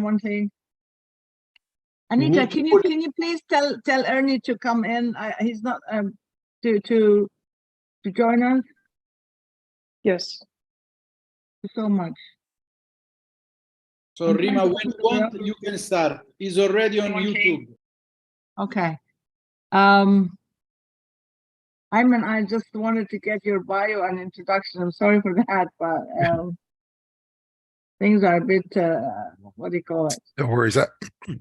one thing. Anita, can you please tell Ernie to come in? He's not to join us. Yes. Thank you so much. So Rima, when you want, you can start. He's already on YouTube. Okay. Ayman, I just wanted to get your bio and introduction. I'm sorry for that, but things are a bit, what do you call it? No worries.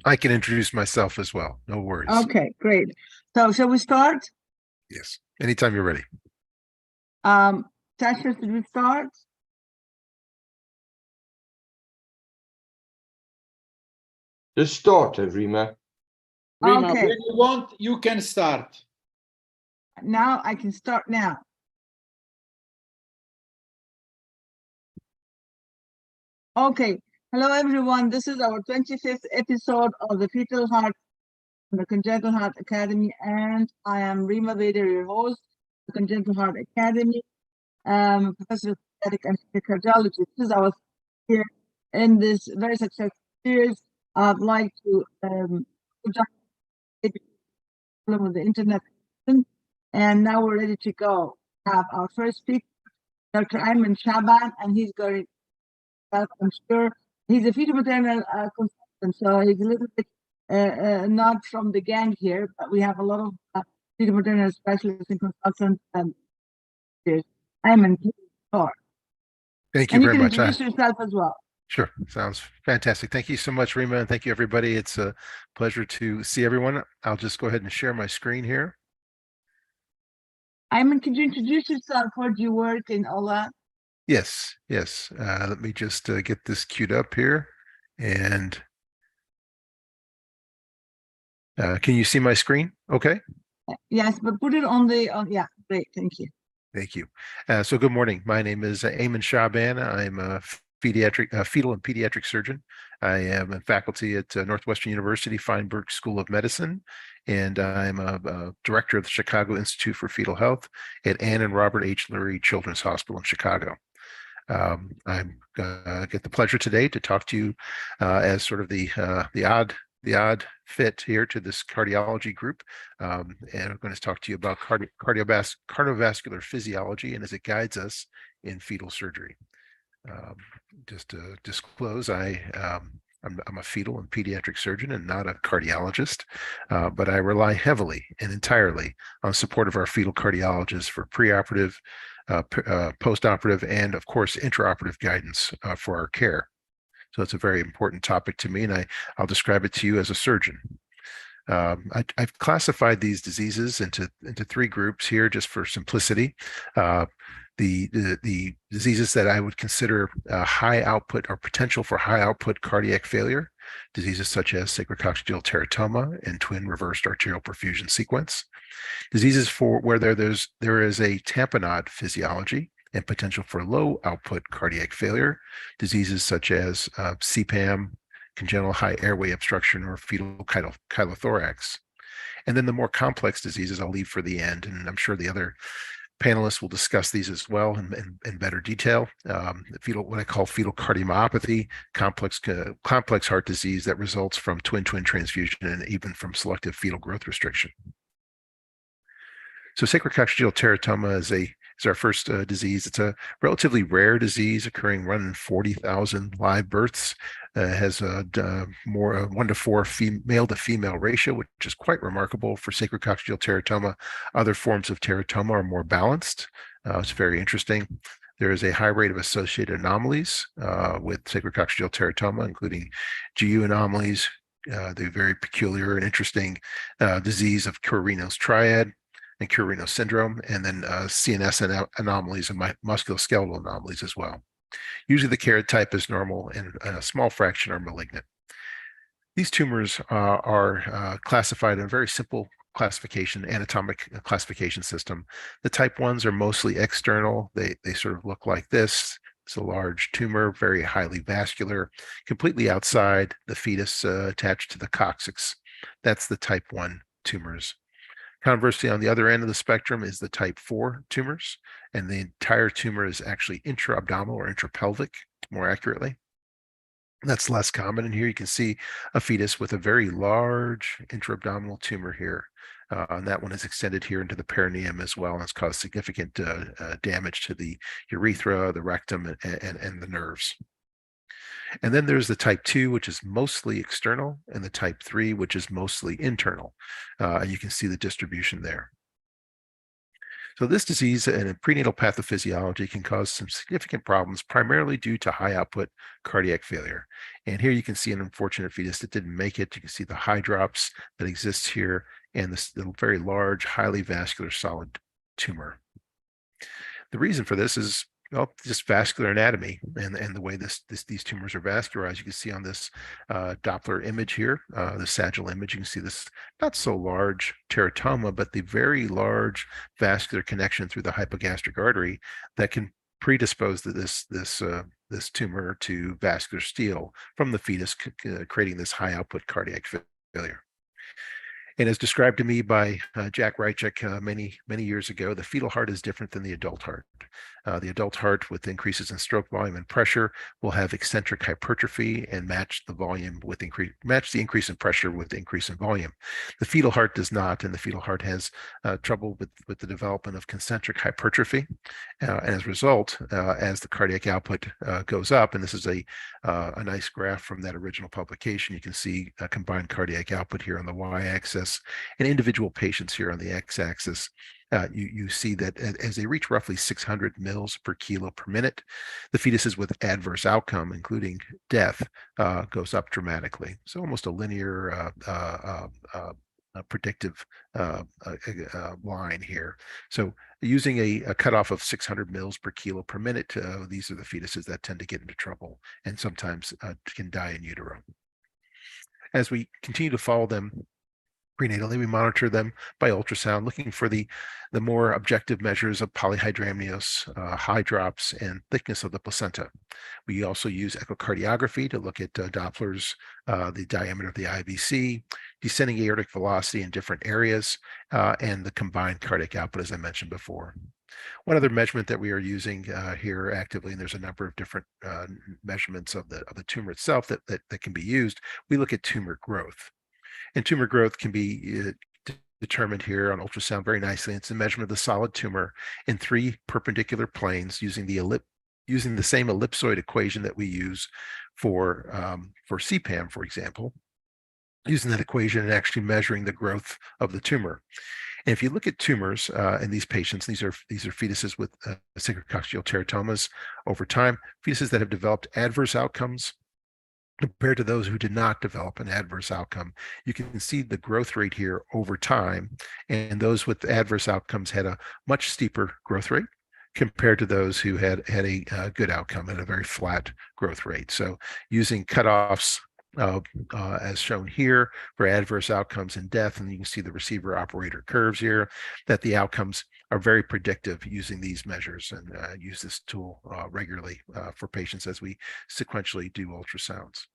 I can introduce myself as well. No worries. Okay, great. So shall we start? Yes. Anytime you're ready. Tasha, should we start? Just start, Rima. Rima, Okay. when you want, you can start. Now I can start now. Okay. Hello, everyone. This is our 25th episode of the Fetal Heart, the Congenital Heart Academy, and I am Rima Vader, your host, the Congenital Heart Academy, Professor of Cardiac and Cardiology. This is our here in this very successful series. I'd like to with the internet, and now we're ready to go. Have our first speaker, Dr. Ayman Shaban, and he's going to, I'm sure, he's a fetal maternal consultant, so he's a little bit not from the gang here, but we have a lot of fetal maternal specialists and consultants. Ayman, please start. Thank you And you very can much. introduce yourself as well. Sure. Sounds fantastic. Thank you so much, Rima, and thank you, everybody. It's a pleasure to see everyone. I'll just go ahead and share my screen here. Ayman, could you introduce yourself? Where do you work in Ola? Yes. Let me just get this queued up here. And can you see my screen? Okay. Yes, but put it on the, yeah, great. Thank you. Thank you. So good morning. My name is Ayman Shaban. I'm a fetal and pediatric surgeon. I am a faculty at Northwestern University Feinberg School of Medicine, and I'm a director of the Chicago Institute for Fetal Health at Ann and Robert H. Lurie Children's Hospital in Chicago. I get the pleasure today to talk to you as sort of the odd fit here to this cardiology group, and I'm going to talk to you about cardiovascular physiology and as it guides us in fetal surgery. Just to disclose, I'm a fetal and pediatric surgeon and not a cardiologist, but I rely heavily and entirely on support of our fetal cardiologists for preoperative, postoperative, and of course intraoperative guidance for our care. So it's a very important topic to me, and I'll describe it to you as a surgeon. I've classified these diseases into three groups here just for simplicity. The diseases that I would consider high output or potential for high output cardiac failure, diseases such as sacrococcygeal teratoma and twin reversed arterial perfusion sequence, diseases for where there is a tamponade physiology and potential for low output cardiac failure, diseases such as CPAM, congenital high airway obstruction, or fetal chylothorax. And then the more complex diseases I'll leave for the end, and I'm sure the other panelists will discuss these as well in better detail. What I call fetal cardiomyopathy, complex heart disease that results from twin transfusion and even from selective fetal growth restriction. So sacrococcygeal teratoma is our first disease. It's a relatively rare disease occurring 1 in 40,000 live births. Has a more 1 to 4 male to female ratio, which is quite remarkable for sacrococcygeal teratoma. Other forms of teratoma are more balanced. It's very interesting. There is a high rate of associated anomalies with sacrococcygeal teratoma, including GU anomalies, the very peculiar and interesting disease of Currarino's triad and Currarino syndrome, and then CNS anomalies and musculoskeletal anomalies as well. Usually the karyotype is normal and a small fraction are malignant. These tumors are classified in a very simple anatomic classification system. The type 1s are mostly external. They sort of look like this. It's a large tumor, very highly vascular, completely outside the fetus attached to the coccyx. That's the type 1 tumors. Conversely, on the other end of the spectrum is the type 4 tumors, and the entire tumor is actually intra-abdominal or intrapelvic, more accurately. That's less common. And here you can see a fetus with a very large intra-abdominal tumor here. And that one is extended here into the perineum as well, and has caused significant damage to the urethra, the rectum, and the nerves. And then there's the type 2, which is mostly external, and the type 3, which is mostly internal. And you can see the distribution there. So this disease and prenatal pathophysiology can cause some significant problems, primarily due to high output cardiac failure. And here you can see an unfortunate fetus that didn't make it. You can see the high drops that exists here and this very large, highly vascular solid tumor. The reason for this is, well, just vascular anatomy and the way these tumors are vascularized. You can see on this Doppler image here, the sagittal image, you can see this not so large teratoma, but the very large vascular connection through the hypogastric artery that can predispose this tumor to vascular steal from the fetus, creating this high output cardiac failure. And as described to me by Jack Rychek many years ago, the fetal heart is different than the adult heart. The adult heart, with increases in stroke volume and pressure, will have eccentric hypertrophy and match the increase in pressure with the increase in volume. The fetal heart does not, and the fetal heart has trouble with the development of concentric hypertrophy. And as a result, as the cardiac output goes up, and this is a nice graph from that original publication, you can see combined cardiac output here on the y-axis and individual patients here on the x-axis. You see that as they reach roughly 600 mils per kilo per minute, the fetuses with adverse outcome, including death, goes up dramatically. So almost a linear predictive line here. So using a cutoff of 600 mils per kilo per minute, these are the fetuses that tend to get into trouble and sometimes can die in utero. As we continue to follow them prenatally, we monitor them by ultrasound, looking for the more objective measures of polyhydramnios, high drops, and thickness of the placenta. We also use echocardiography to look at Dopplers, the diameter of the IVC, descending aortic velocity in different areas, and the combined cardiac output, as I mentioned before. One other measurement that we are using here actively, and there's a number of different measurements of the tumor itself that can be used, we look at tumor growth. And tumor growth can be determined here on ultrasound very nicely. It's a measurement of the solid tumor in 3 perpendicular planes using the same ellipsoid equation that we use for CPAM, for example, using that equation and actually measuring the growth of the tumor. And if you look at tumors in these patients, these are fetuses with sacrococcygeal teratomas over time, fetuses that have developed adverse outcomes compared to those who did not develop an adverse outcome. You can see the growth rate here over time, and those with adverse outcomes had a much steeper growth rate compared to those who had a good outcome and a very flat growth rate. So using cutoffs as shown here for adverse outcomes and death, and you can see the receiver operator curves here, that the outcomes are very predictive using these measures, and use this tool regularly for patients as we sequentially do ultrasounds.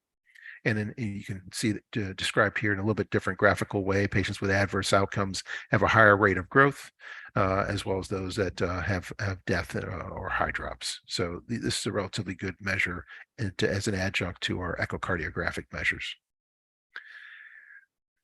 And then you can see that described here in a little bit different graphical way. Patients with adverse outcomes have a higher rate of growth, as well as those that have death or high drops. So this is a relatively good measure as an adjunct to our echocardiographic measures.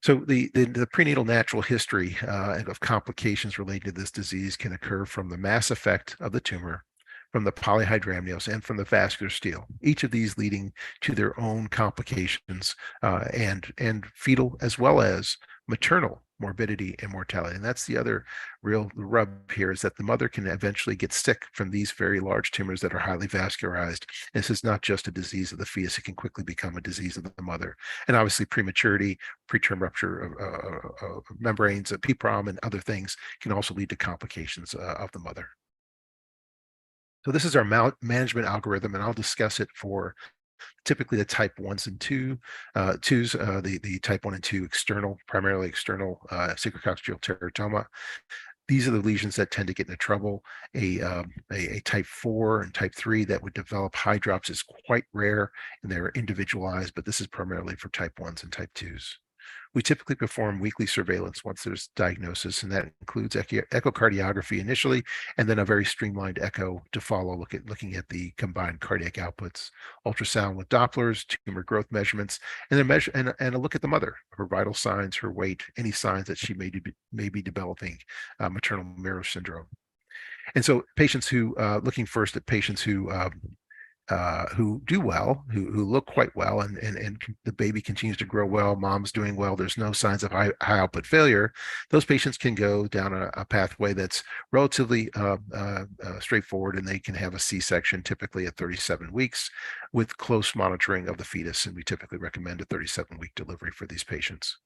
So the prenatal natural history of complications related to this disease can occur from the mass effect of the tumor, from the polyhydramnios, and from the vascular steal, each of these leading to their own complications and fetal as well as maternal morbidity and mortality. And that's the other real rub here, is that the mother can eventually get sick from these very large tumors that are highly vascularized. And this is not just a disease of the fetus, it can quickly become a disease of the mother. And obviously prematurity, preterm rupture of membranes, PPROM, and other things can also lead to complications of the mother. So this is our management algorithm, and I'll discuss it for typically the type 1s and 2s, the type 1 and 2 external, primarily external sacrococcygeal teratoma. These are the lesions that tend to get into trouble. A type 4 and type 3 that would develop high drops is quite rare, and they're individualized, but this is primarily for type 1s and type 2s. We typically perform weekly surveillance once there's diagnosis, and that includes echocardiography initially, and then a very streamlined echo to follow, looking at the combined cardiac outputs, ultrasound with Dopplers, tumor growth measurements, and a look at the mother, her vital signs, her weight, any signs that she may be developing maternal mirror syndrome. And so patients who, looking first at patients who do well, who look quite well, and the baby continues to grow well, mom's doing well, there's no signs of high output failure, those patients can go down a pathway that's relatively straightforward, and they can have a C-section typically at 37 weeks with close monitoring of the fetus, and we typically recommend a 37-week delivery for these patients.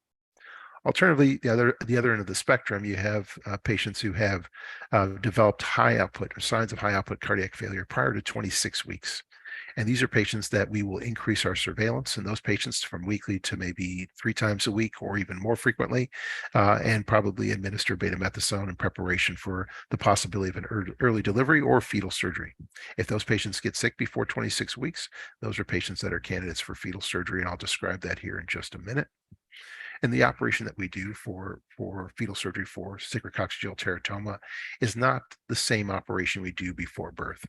Alternatively, the other end of the spectrum, you have patients who have developed high output or signs of high output cardiac failure prior to 26 weeks. And these are patients that we will increase our surveillance in those patients from weekly to maybe 3 times a week or even more frequently, and probably administer betamethasone in preparation for the possibility of an early delivery or fetal surgery. If those patients get sick before 26 weeks, those are patients that are candidates for fetal surgery, and I'll describe that here in just a minute. And the operation that we do for fetal surgery for sacrococcygeal teratoma is not the same operation we do before birth.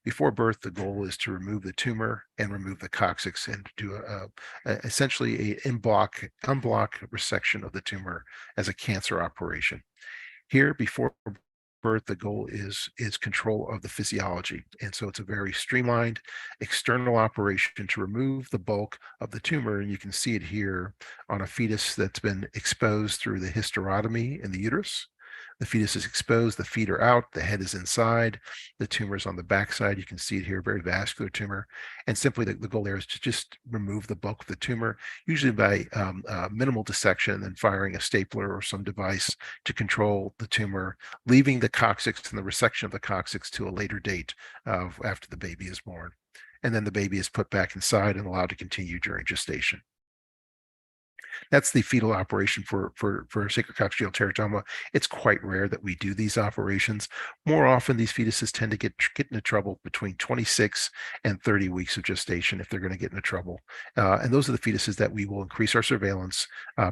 Before birth, the goal is to remove the tumor and remove the coccyx and do essentially an unblock resection of the tumor as a cancer operation. Here, before birth, the goal is control of the physiology. And so it's a very streamlined external operation to remove the bulk of the tumor. And you can see it here on a fetus that's been exposed through the hysterotomy in the uterus. The fetus is exposed, the feet are out, the head is inside, the tumor is on the backside. You can see it here, very vascular tumor. And simply the goal there is to just remove the bulk of the tumor, usually by minimal dissection and then firing a stapler or some device to control the tumor, leaving the coccyx and the resection of the coccyx to a later date after the baby is born. And then the baby is put back inside and allowed to continue during gestation. That's the fetal operation for sacrococcygeal teratoma. It's quite rare that we do these operations. More often, these fetuses tend to get into trouble between 26 and 30 weeks of gestation if they're going to get into trouble. And those are the fetuses that we will increase our surveillance,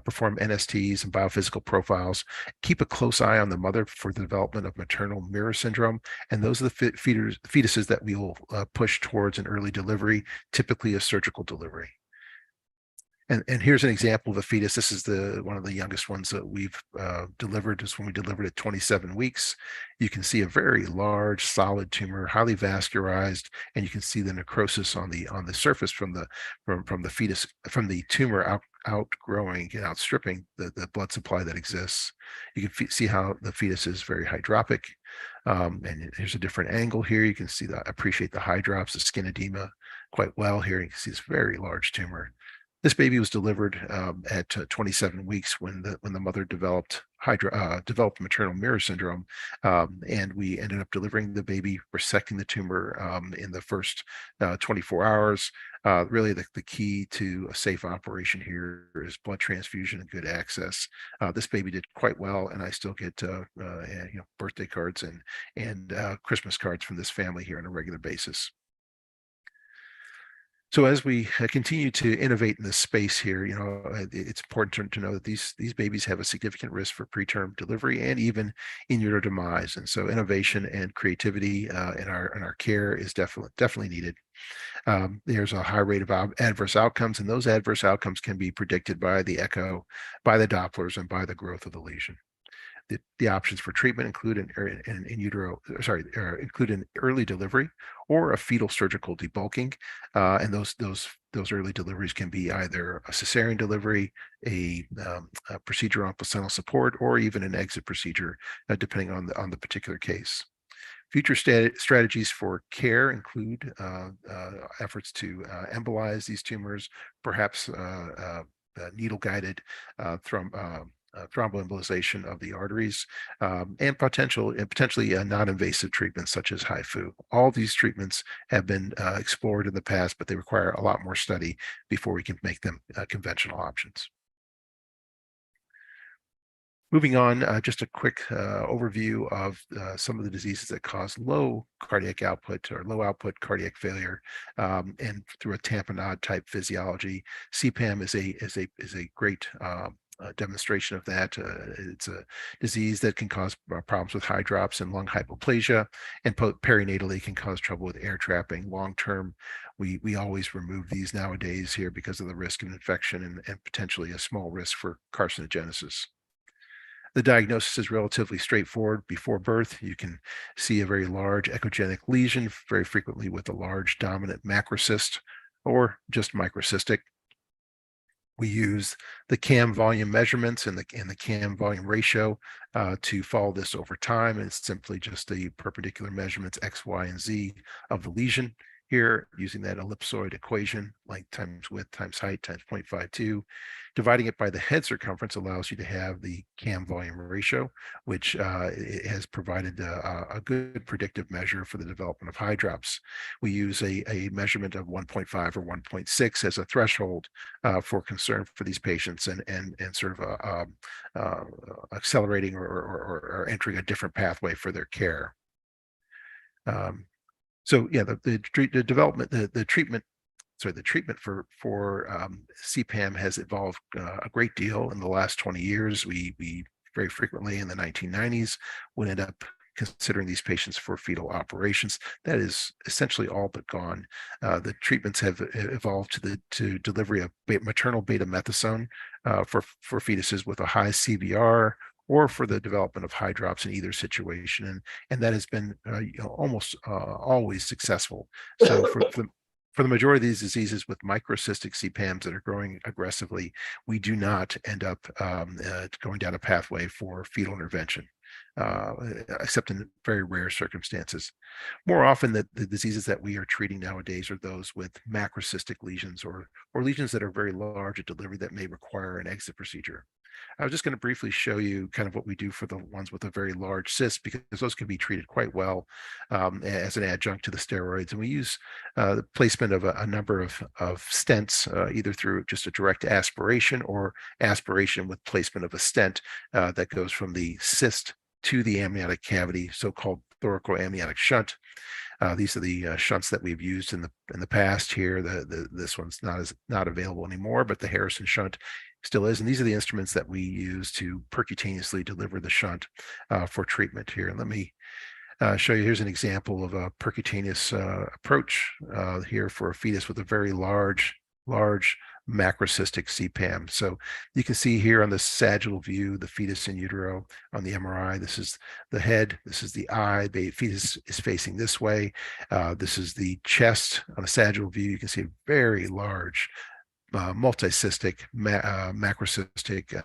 perform NSTs and biophysical profiles, keep a close eye on the mother for the development of maternal mirror syndrome. And those are the fetuses that we will push towards an early delivery, typically a surgical delivery. And here's an example of a fetus. This is one of the youngest ones that we've delivered. This when we delivered at 27 weeks. You can see a very large, solid tumor, highly vascularized, and you can see the necrosis on the surface from the fetus, from the tumor outgrowing and outstripping the blood supply that exists. You can see how the fetus is very hydropic. And here's a different angle here. You can see appreciate the hydrops, the skin edema quite well here. You can see this very large tumor. This baby was delivered at 27 weeks when the mother developed maternal mirror syndrome, and we ended up delivering the baby, resecting the tumor in the first 24 hours. Really, the key to a safe operation here is blood transfusion and good access. This baby did quite well, and I still get birthday cards and Christmas cards from this family here on a regular basis. So as we continue to innovate in this space here, it's important to know that these babies have a significant risk for preterm delivery and even in utero demise. And so innovation and creativity in our care is definitely needed. There's a high rate of adverse outcomes, and those adverse outcomes can be predicted by the echo, by the Dopplers, and by the growth of the lesion. The options for treatment include include an early delivery or a fetal surgical debulking, and those early deliveries can be either a cesarean delivery, a procedure on placental support, or even an exit procedure, depending on the particular case. Future strategies for care include efforts to embolize these tumors, perhaps needle-guided thromboembolization of the arteries, and potentially non-invasive treatments such as HIFU. All these treatments have been explored in the past, but they require a lot more study before we can make them conventional options. Moving on, just a quick overview of some of the diseases that cause low cardiac output or low output cardiac failure, and through a tamponade type physiology. CPAM is a great demonstration of that. It's a disease that can cause problems with high drops and lung hypoplasia, and perinatally can cause trouble with air trapping. Long term, we always remove these nowadays here because of the risk of infection and potentially a small risk for carcinogenesis. The diagnosis is relatively straightforward. Before birth, you can see a very large echogenic lesion, very frequently with a large dominant macrocyst or just microcystic. We use the CAM volume measurements and the CAM volume ratio to follow this over time. And it's simply just the perpendicular measurements X, Y, and Z of the lesion. Here, using that ellipsoid equation, length times width times height times 0.52, dividing it by the head circumference allows you to have the CAM volume ratio, which has provided a good predictive measure for the development of high drops. We use a measurement of 1.5 or 1.6 as a threshold for concern for these patients, and sort of accelerating or entering a different pathway for their care. So yeah, the treatment for CPAM has evolved a great deal in the last 20 years. We very frequently in the 1990s would end up considering these patients for fetal operations. That is essentially all but gone. The treatments have evolved to delivery of maternal beta-methasone for fetuses with a high CVR, or for the development of high drops in either situation, and that has been almost always successful. So for the majority of these diseases with microcystic CPAMs that are growing aggressively, we do not end up going down a pathway for fetal intervention, except in very rare circumstances. More often, the diseases that we are treating nowadays are those with macrocystic lesions or lesions that are very large at delivery that may require an exit procedure. I was just going to briefly show you kind of what we do for the ones with a very large cyst, because those can be treated quite well as an adjunct to the steroids. And we use the placement of a number of stents, either through just a direct aspiration or aspiration with placement of a stent that goes from the cyst to the amniotic cavity, so-called thoracoamniotic shunt. These are the shunts that we've used in the past here. This one's not available anymore, but the Harrison shunt still is. And these are the instruments that we use to percutaneously deliver the shunt for treatment here. And let me show you. Here's an example of a percutaneous approach here for a fetus with a very large macrocystic CPAM. So you can see here on the sagittal view, the fetus in utero. On the MRI, this is the head, this is the eye. The fetus is facing this way. This is the chest. On a sagittal view, you can see a very large multicystic, macrocystic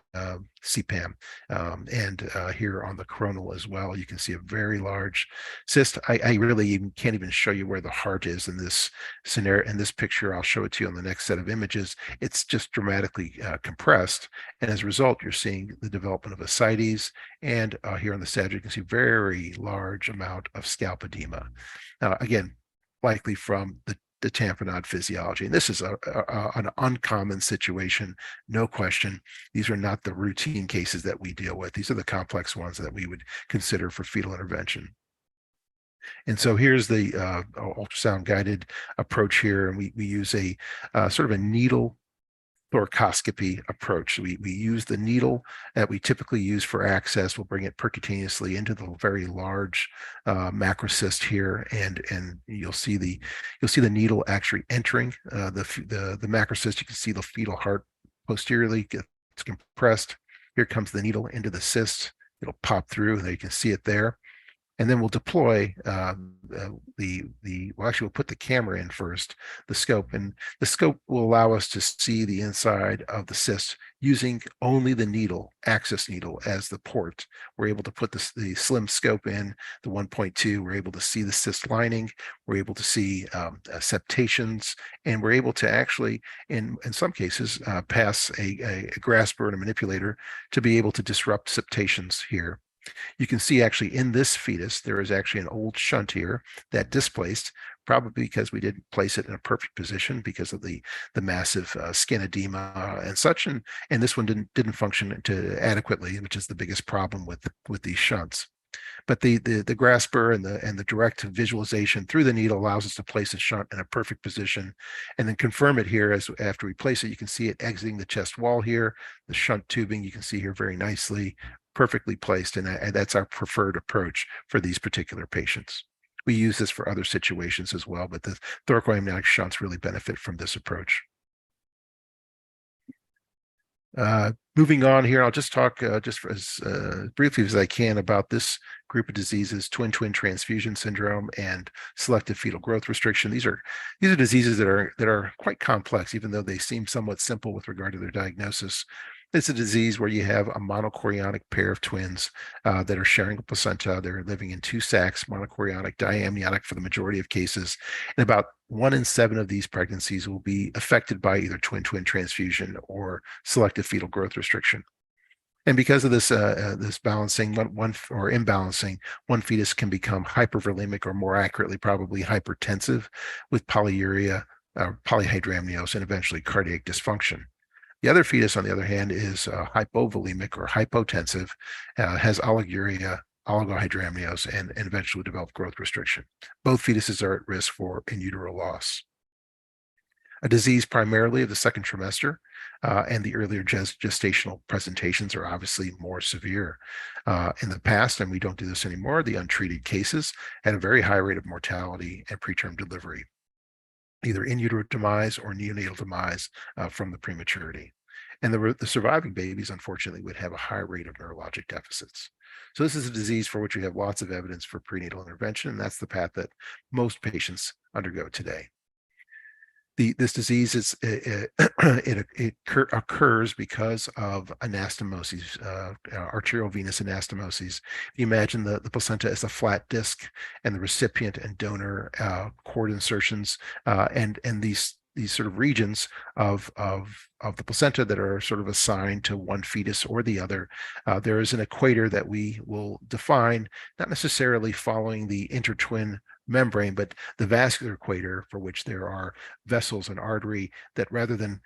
CPAM, and here on the coronal as well, you can see a very large cyst. I really can't even show you where the heart is in this scenario. In this picture, I'll show it to you on the next set of images. It's just dramatically compressed, and as a result, you're seeing the development of ascites, and here on the sagittal, you can see very large amount of scalp edema. Again, likely from the tamponade physiology. And this is an uncommon situation, no question. These are not the routine cases that we deal with. These are the complex ones that we would consider for fetal intervention. And so here's the ultrasound guided approach here. And we use a sort of a needle thoracoscopy approach. We use the needle that we typically use for access. We'll bring it percutaneously into the very large macrocyst here, and you'll see the needle actually entering the macrocyst. You can see the fetal heart posteriorly gets compressed. Here comes the needle into the cyst. It'll pop through, and you can see it there. And then we'll deploy we'll put the camera in first, the scope, and the scope will allow us to see the inside of the cyst using only the needle, access needle, as the port. We're able to put the slim scope in, the 1.2. We're able to see the cyst lining. We're able to see septations, and we're able to actually, in some cases, pass a grasper and a manipulator to be able to disrupt septations here. You can see actually in this fetus, there is actually an old shunt here that displaced. probably because we didn't place it in a perfect position because of the massive skin edema and such, and this one didn't function adequately, which is the biggest problem with these shunts. But the grasper and the direct visualization through the needle allows us to place a shunt in a perfect position and then confirm it here. As after we place it, you can see it exiting the chest wall here. The shunt tubing you can see here very nicely, perfectly placed, and that's our preferred approach for these particular patients. We use this for other situations as well, but the thoracoamniotic shunts really benefit from this approach. Moving on here, I'll just talk just as briefly as I can about this group of diseases: twin transfusion syndrome and selective fetal growth restriction. These are diseases that are quite complex, even though they seem somewhat simple with regard to their diagnosis. It's a disease where you have a monochorionic pair of twins that are sharing a placenta. They're living in two sacs, monochorionic, diamniotic for the majority of cases. And about 1 in 7 of these pregnancies will be affected by either twin transfusion or selective fetal growth restriction. And because of this this balancing or imbalancing, one fetus can become hypervolemic, or more accurately, probably hypertensive, with polyuria, polyhydramnios, and eventually cardiac dysfunction. The other fetus, on the other hand, is hypovolemic or hypotensive, has oliguria, oligohydramnios, and eventually develop growth restriction. Both fetuses are at risk for in utero loss. A disease primarily of the second trimester, and the earlier gestational presentations are obviously more severe. In the past, and we don't do this anymore, the untreated cases had a very high rate of mortality and preterm delivery, either in utero demise or neonatal demise from the prematurity. And the surviving babies, unfortunately, would have a high rate of neurologic deficits. So this is a disease for which we have lots of evidence for prenatal intervention, and that's the path that most patients undergo today. This disease occurs because of anastomoses, arterial venous anastomoses. You imagine the placenta as a flat disc, and the recipient and donor cord insertions, and these sort of regions of the placenta that are sort of assigned to one fetus or the other. There is an equator that we will define, not necessarily following the intertwin membrane, but the vascular equator, for which there are vessels and artery that, rather than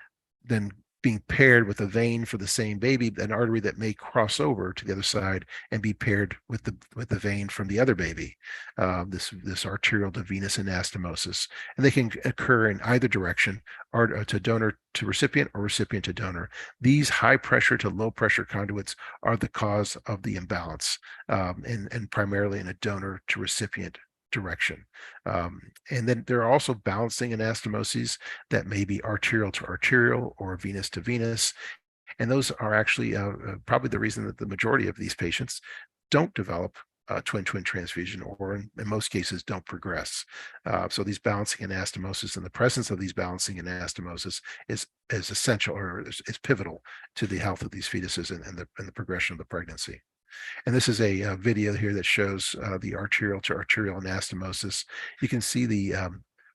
being paired with a vein for the same baby, an artery that may cross over to the other side and be paired with the vein from the other baby. This arterial to venous anastomosis, and they can occur in either direction, or to donor to recipient or recipient to donor. These high pressure to low pressure conduits are the cause of the imbalance, and primarily in a donor to recipient direction. And then there are also balancing anastomoses that may be arterial to arterial or venous to venous. And those are actually probably the reason that the majority of these patients don't develop twin transfusion, or in most cases don't progress. So these balancing anastomoses, and the presence of these balancing anastomoses is essential, or is pivotal to the health of these fetuses and the progression of the pregnancy. And this is a video here that shows the arterial to arterial anastomosis. You can see the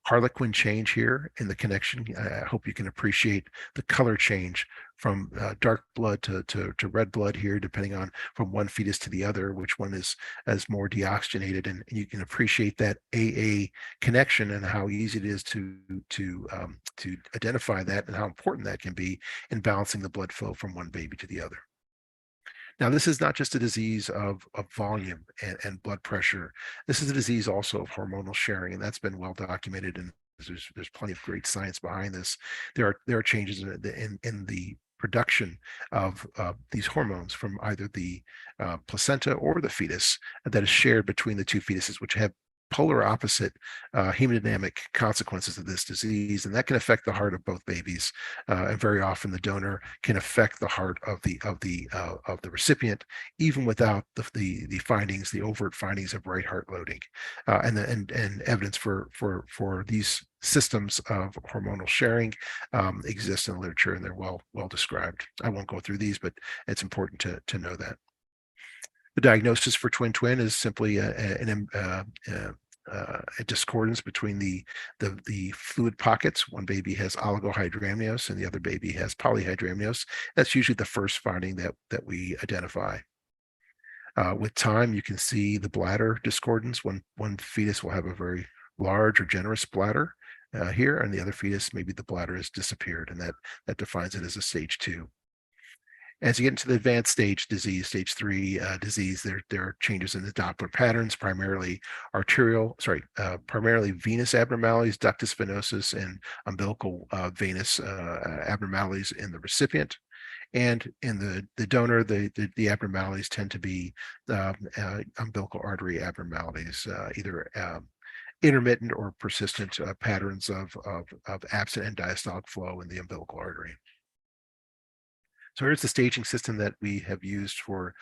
harlequin change here in the connection. I hope you can appreciate the color change from dark blood to red blood here, depending on from one fetus to the other, which one is more deoxygenated, and you can appreciate that AA connection and how easy it is to identify that, and how important that can be in balancing the blood flow from one baby to the other. Now, this is not just a disease of volume and blood pressure. This is a disease also of hormonal sharing, and that's been well documented, and there's plenty of great science behind this. There are changes in the production of these hormones from either the placenta or the fetus that is shared between the two fetuses, which have polar opposite hemodynamic consequences of this disease, and that can affect the heart of both babies. And very often, the donor can affect the heart of the recipient, even without the findings, the overt findings of right heart loading, and evidence for these systems of hormonal sharing exist in the literature, and they're well described. I won't go through these, but it's important to know that. The diagnosis for twin is simply a discordance between the fluid pockets. One baby has oligohydramnios and the other baby has polyhydramnios. That's usually the first finding that we identify. With time, you can see the bladder discordance. One fetus will have a very large or generous bladder here, and the other fetus, maybe the bladder has disappeared, and that defines it as a stage 2. As you get into the advanced stage disease, stage 3 disease, there are changes in the Doppler patterns, primarily primarily venous abnormalities, ductus venosus, and umbilical venous abnormalities in the recipient. And in the donor, the abnormalities tend to be umbilical artery abnormalities, either intermittent or persistent patterns of absent and diastolic flow in the umbilical artery. So here's the staging system that we have used for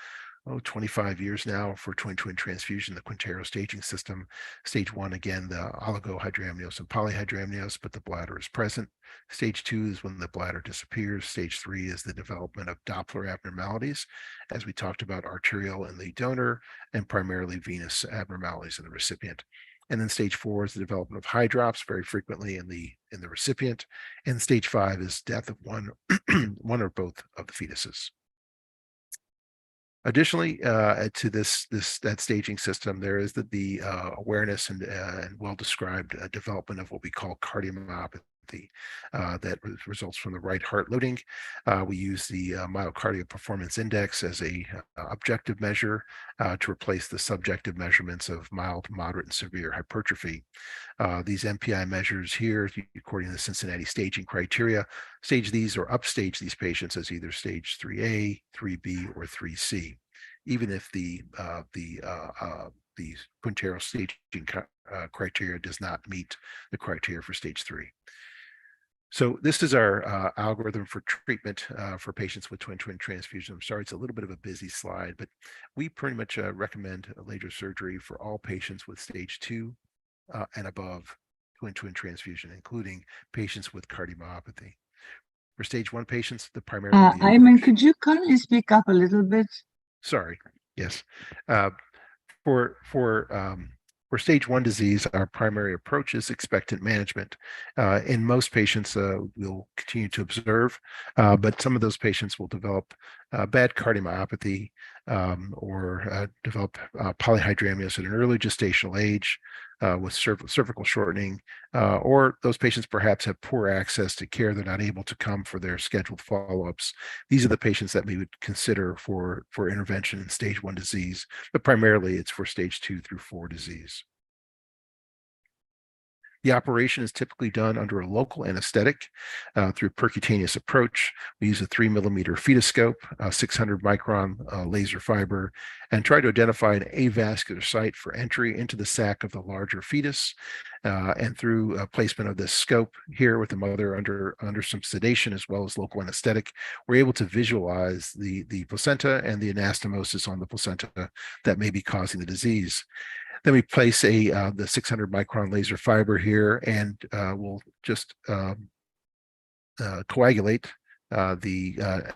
25 years now for twin transfusion, the Quintero staging system. Stage 1, again, the oligohydramnios and polyhydramnios, but the bladder is present. Stage 2 is when the bladder disappears. Stage 3 is the development of Doppler abnormalities, as we talked about, arterial in the donor and primarily venous abnormalities in the recipient. And then stage 4 is the development of hydrops, very frequently in the recipient. And stage 5 is death of one or both of the fetuses. Additionally, to that staging system, there is the awareness and well-described development of what we call cardiomyopathy that results from the right heart loading. We use the myocardial performance index as a objective measure to replace the subjective measurements of mild, moderate, and severe hypertrophy. These MPI measures here, according to the Cincinnati staging criteria, stage these or upstage these patients as either stage 3A, 3B, or 3C, even if the Quintero staging criteria does not meet the criteria for stage 3. So this is our algorithm for treatment for patients with twin transfusion. I'm sorry, it's a little bit of a busy slide, but we pretty much recommend laser surgery for all patients with stage 2 and above twin transfusion, including patients with cardiomyopathy. For stage 1 patients, the primary Ayman, could you kindly speak up a little bit? Sorry. Yes. For stage 1 disease, our primary approach is expectant management. In most patients, we'll continue to observe, but some of those patients will develop bad cardiomyopathy or develop polyhydramnios at an early gestational age with cervical shortening, or those patients perhaps have poor access to care. They're not able to come for their scheduled follow-ups. These are the patients that we would consider for intervention in stage 1 disease, but primarily it's for stage 2 through 4 disease. The operation is typically done under a local anesthetic through percutaneous approach. We use a 3mm fetoscope, 600 micron laser fiber, and try to identify an avascular site for entry into the sac of the larger fetus. And through placement of this scope here with the mother under some sedation as well as local anesthetic, we're able to visualize the placenta and the anastomosis on the placenta that may be causing the disease. Then we place the 600 micron laser fiber here, and we'll just coagulate the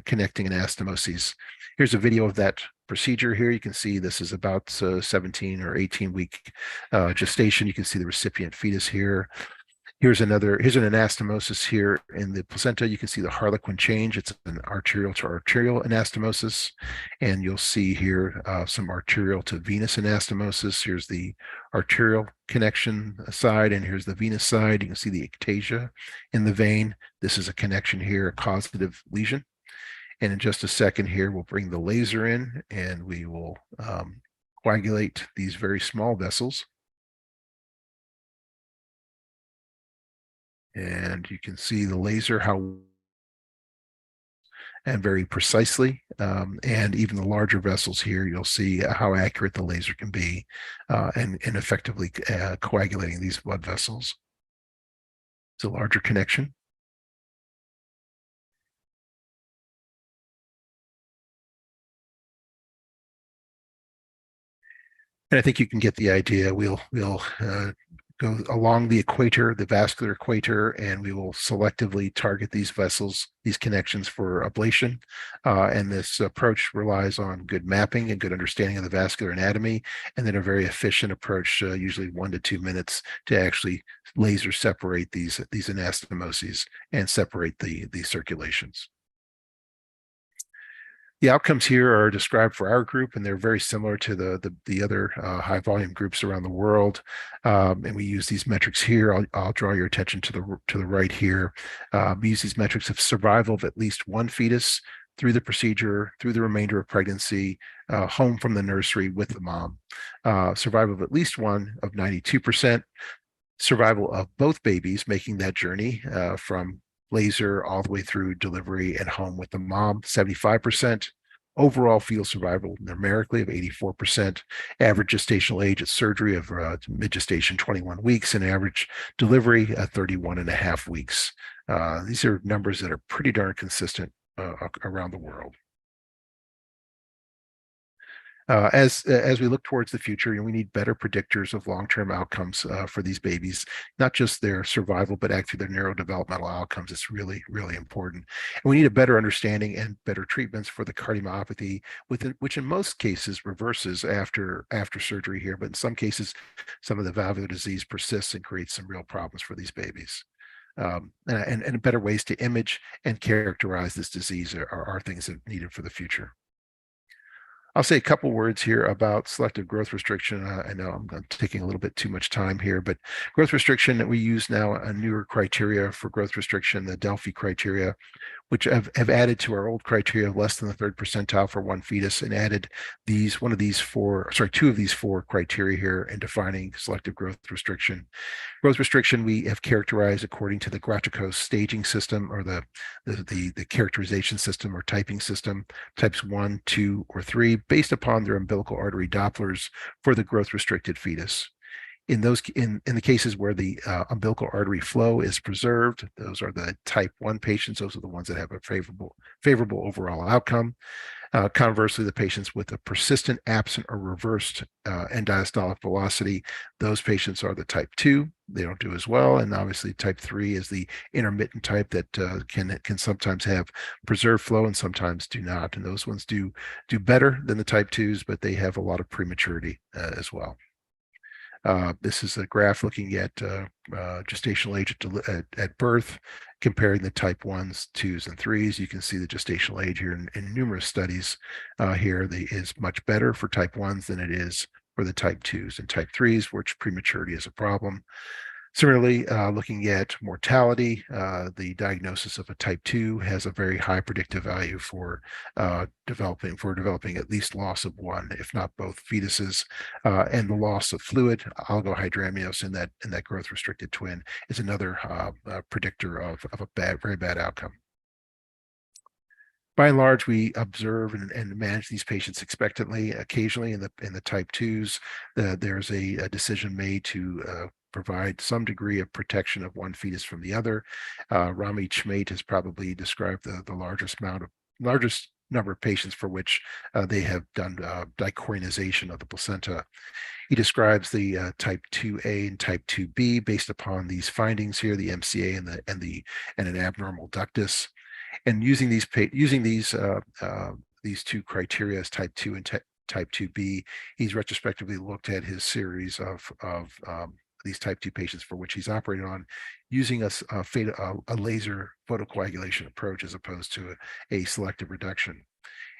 connecting anastomoses. Here's a video of that procedure here. You can see this is about 17 or 18 week gestation. You can see the recipient fetus here. Here's an anastomosis here in the placenta. You can see the harlequin change. It's an arterial to arterial anastomosis. And you'll see here some arterial to venous anastomosis. Here's the arterial connection side, and here's the venous side. You can see the ectasia in the vein. This is a connection here, a causative lesion. And in just a second here, we'll bring the laser in and we will coagulate these very small vessels. And you can see the laser and very precisely, and even the larger vessels here, you'll see how accurate the laser can be and effectively coagulating these blood vessels. It's a larger connection. And I think you can get the idea. We'll go along the equator, the vascular equator, and we will selectively target these vessels, these connections for ablation. And this approach relies on good mapping and good understanding of the vascular anatomy, and then a very efficient approach, usually 1 to 2 minutes, to actually laser separate these anastomoses and separate the circulations. The outcomes here are described for our group, and they're very similar to the other high volume groups around the world. And we use these metrics here. I'll draw your attention to the right here. We use these metrics of survival of at least one fetus through the procedure, through the remainder of pregnancy, home from the nursery with the mom. Survival of at least one of 92%. Survival of both babies making that journey from laser all the way through delivery and home with the mom, 75%. Overall fetal survival numerically of 84%. Average gestational age at surgery of mid-gestation 21 weeks, and average delivery at 31.5 weeks. These are numbers that are pretty darn consistent around the world. As we look towards the future, we need better predictors of long-term outcomes for these babies, not just their survival, but actually their neurodevelopmental outcomes. It's really, really important. And we need a better understanding and better treatments for the cardiomyopathy, which in most cases reverses after surgery here, but in some cases, some of the valvular disease persists and creates some real problems for these babies. And better ways to image and characterize this disease are things that are needed for the future. I'll say a couple words here about selective growth restriction. I know I'm taking a little bit too much time here, but growth restriction, that we use now a newer criteria for growth restriction, the Delphi criteria, which have added to our old criteria of less than the third percentile for one fetus, and added two of these four criteria here in defining selective growth restriction. Growth restriction we have characterized according to the Grotchukos staging system, or the characterization system or typing system, types 1, 2, or 3, based upon their umbilical artery Dopplers for the growth restricted fetus. In the cases where the umbilical artery flow is preserved, those are the type 1 patients. Those are the ones that have a favorable overall outcome. Conversely, the patients with a persistent, absent, or reversed end diastolic velocity, those patients are the type 2. They don't do as well. And obviously type 3 is the intermittent type that can sometimes have preserved flow and sometimes do not. And those ones do better than the type 2s, but they have a lot of prematurity as well. This is a graph looking at gestational age at birth, comparing the type 1s, 2s, and 3s. You can see the gestational age here in numerous studies here is much better for type 1s than it is for the type 2s and type 3s, which prematurity is a problem. Similarly, looking at mortality, the diagnosis of a type 2 has a very high predictive value for developing at least loss of one, if not both fetuses, and the loss of fluid, oligohydramnios in that growth restricted twin is another predictor of a very bad outcome. By and large, we observe and manage these patients expectantly. Occasionally, in the type 2s, there's a decision made to provide some degree of protection of one fetus from the other. Rami Chmate has probably described the largest number of patients for which they have done dichorionization of the placenta. He describes the type 2A and type 2B based upon these findings here, the MCA and an abnormal ductus. And using these two criteria as type 2 and type 2B, he's retrospectively looked at his series of these type 2 patients for which he's operated on, using a laser photocoagulation approach as opposed to a selective reduction.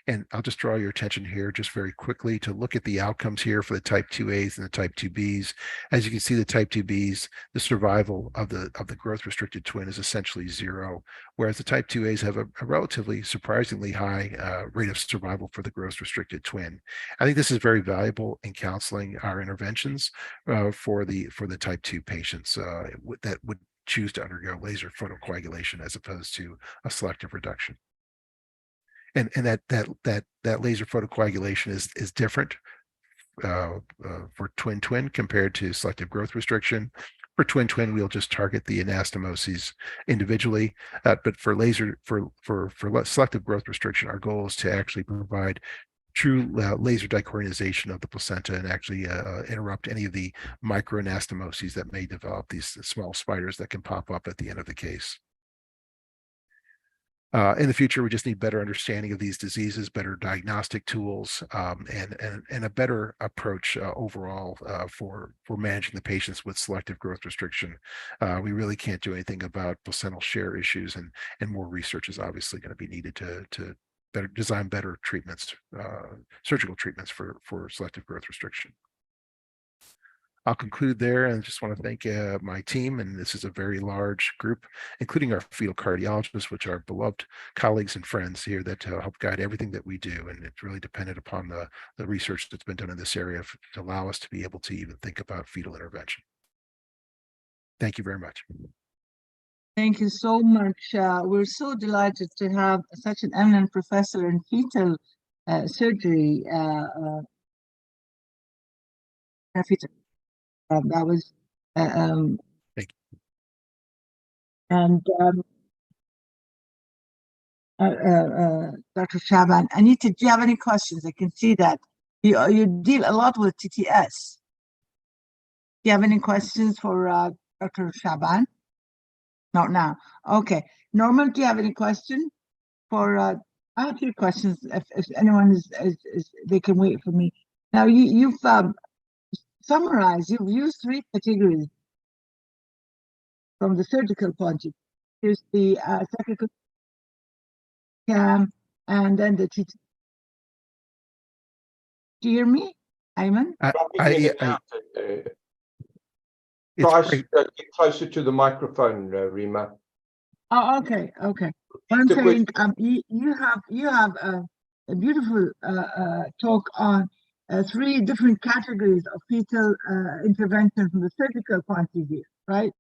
And I'll just draw your attention here just very quickly to look at the outcomes here for the type 2As and the type 2Bs. As you can see, the type 2Bs, the survival of the growth restricted twin is essentially 0, whereas the type 2As have a relatively surprisingly high rate of survival for the growth restricted twin. I think this is very valuable in counseling our interventions for the type 2 patients that would choose to undergo laser photocoagulation as opposed to a selective reduction. And that laser photocoagulation is different for twin compared to selective growth restriction. For twin, we'll just target the anastomoses individually, but for selective growth restriction, our goal is to actually provide true laser dichorionization of the placenta and actually interrupt any of the microanastomoses that may develop, these small spiders that can pop up at the end of the case. In the future, we just need better understanding of these diseases, better diagnostic tools, and a better approach overall for managing the patients with selective growth restriction. We really can't do anything about placental share issues, and more research is obviously going to be needed to design better treatments, surgical treatments for selective growth restriction. I'll conclude there and just want to thank my team, and this is a very large group, including our fetal cardiologists, which are beloved colleagues and friends here that help guide everything that we do, and it's really dependent upon the research that's been done in this area to allow us to be able to even think about fetal intervention. Thank you very much. Thank you so much. We're so delighted to have such an eminent professor in fetal surgery. That was, Thank you. And Dr. Shaban, do you have any questions? I can see that you deal a lot with TTS. Do you have any questions for Dr. Shaban? Not now. Okay. Norman, do you have any question for? I have a few questions. If anyone is, they can wait for me. Now you've summarized. You've used 3 categories from the surgical point of view. Here's the Sacrococcygeal and then the TT. Do you hear me, Ayman? Try get closer to the microphone, Rima. Oh, okay. What I'm saying, you have a beautiful talk on 3 different categories of fetal intervention from the surgical point of view, right?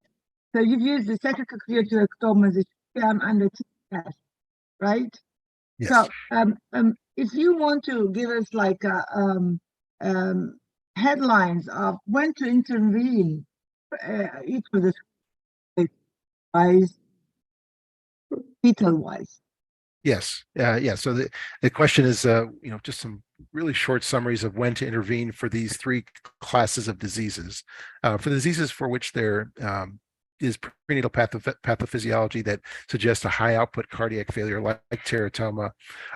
So you've used the sacrococcygeal teratoma, the CPAM, and the TTS, right? Yes. So, if you want to give us like headlines of when to intervene, each of the wise, fetal wise. Yes. Yeah. So the question is, just some really short summaries of when to intervene for these 3 classes of diseases. For the diseases for which there is prenatal pathophysiology that suggests a high output cardiac failure like teratoma,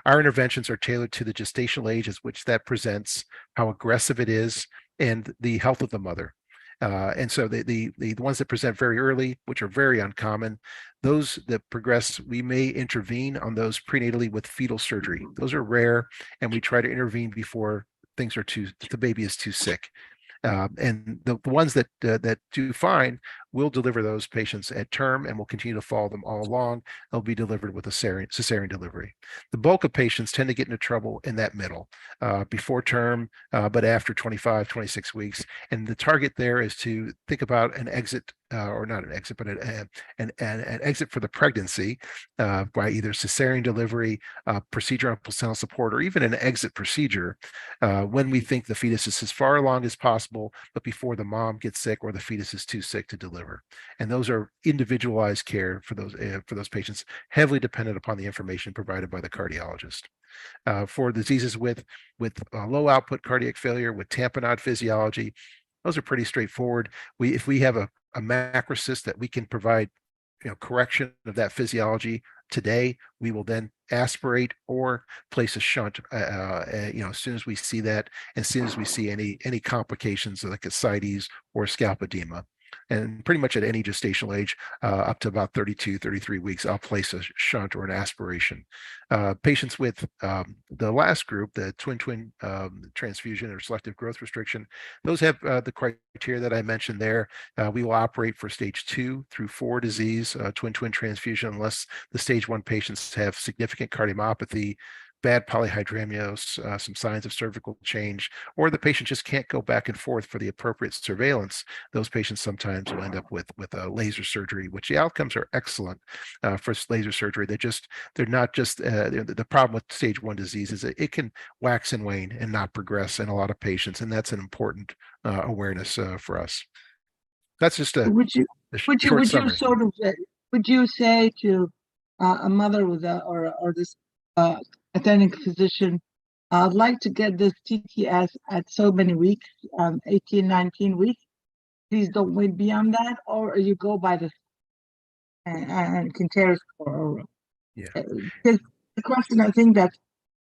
our interventions are tailored to the gestational age at which that presents, how aggressive it is, and the health of the mother. And so the ones that present very early, which are very uncommon, those that progress, we may intervene on those prenatally with fetal surgery. Those are rare, and we try to intervene before the baby is too sick. And the ones that do fine, we'll deliver those patients at term, and we'll continue to follow them all along. They'll be delivered with a cesarean delivery. The bulk of patients tend to get into trouble in that middle, before term, but after 25, 26 weeks. And the target there is to think about an exit, or not an exit, but an exit for the pregnancy by either cesarean delivery, procedure on placental support, or even an exit procedure when we think the fetus is as far along as possible, but before the mom gets sick or the fetus is too sick to deliver. And those are individualized care for those patients, heavily dependent upon the information provided by the cardiologist. For diseases with low output cardiac failure, with tamponade physiology, those are pretty straightforward. If we have a macrocyst that we can provide correction of that physiology today, we will then aspirate or place a shunt as soon as we see that, as soon as we see any complications like ascites or scalp edema. And pretty much at any gestational age, up to about 32, 33 weeks, I'll place a shunt or an aspiration. Patients with the last group, the twin transfusion or selective growth restriction, those have the criteria that I mentioned there. We will operate for stage 2 through 4 disease, twin transfusion, unless the stage 1 patients have significant cardiomyopathy, bad polyhydramnios, some signs of cervical change, or the patient just can't go back and forth for the appropriate surveillance. Those patients sometimes will end up with a laser surgery, which the outcomes are excellent for laser surgery. They're not just the problem with stage 1 disease is that it can wax and wane and not progress in a lot of patients, and that's an important awareness for us. That's just a short summary. Would you say to a mother with or this attending physician, I'd like to get this TTS at so many weeks, 18, 19 weeks. Please don't wait beyond that, or you go by the and Quintero's score. Yeah. Because the question, I think that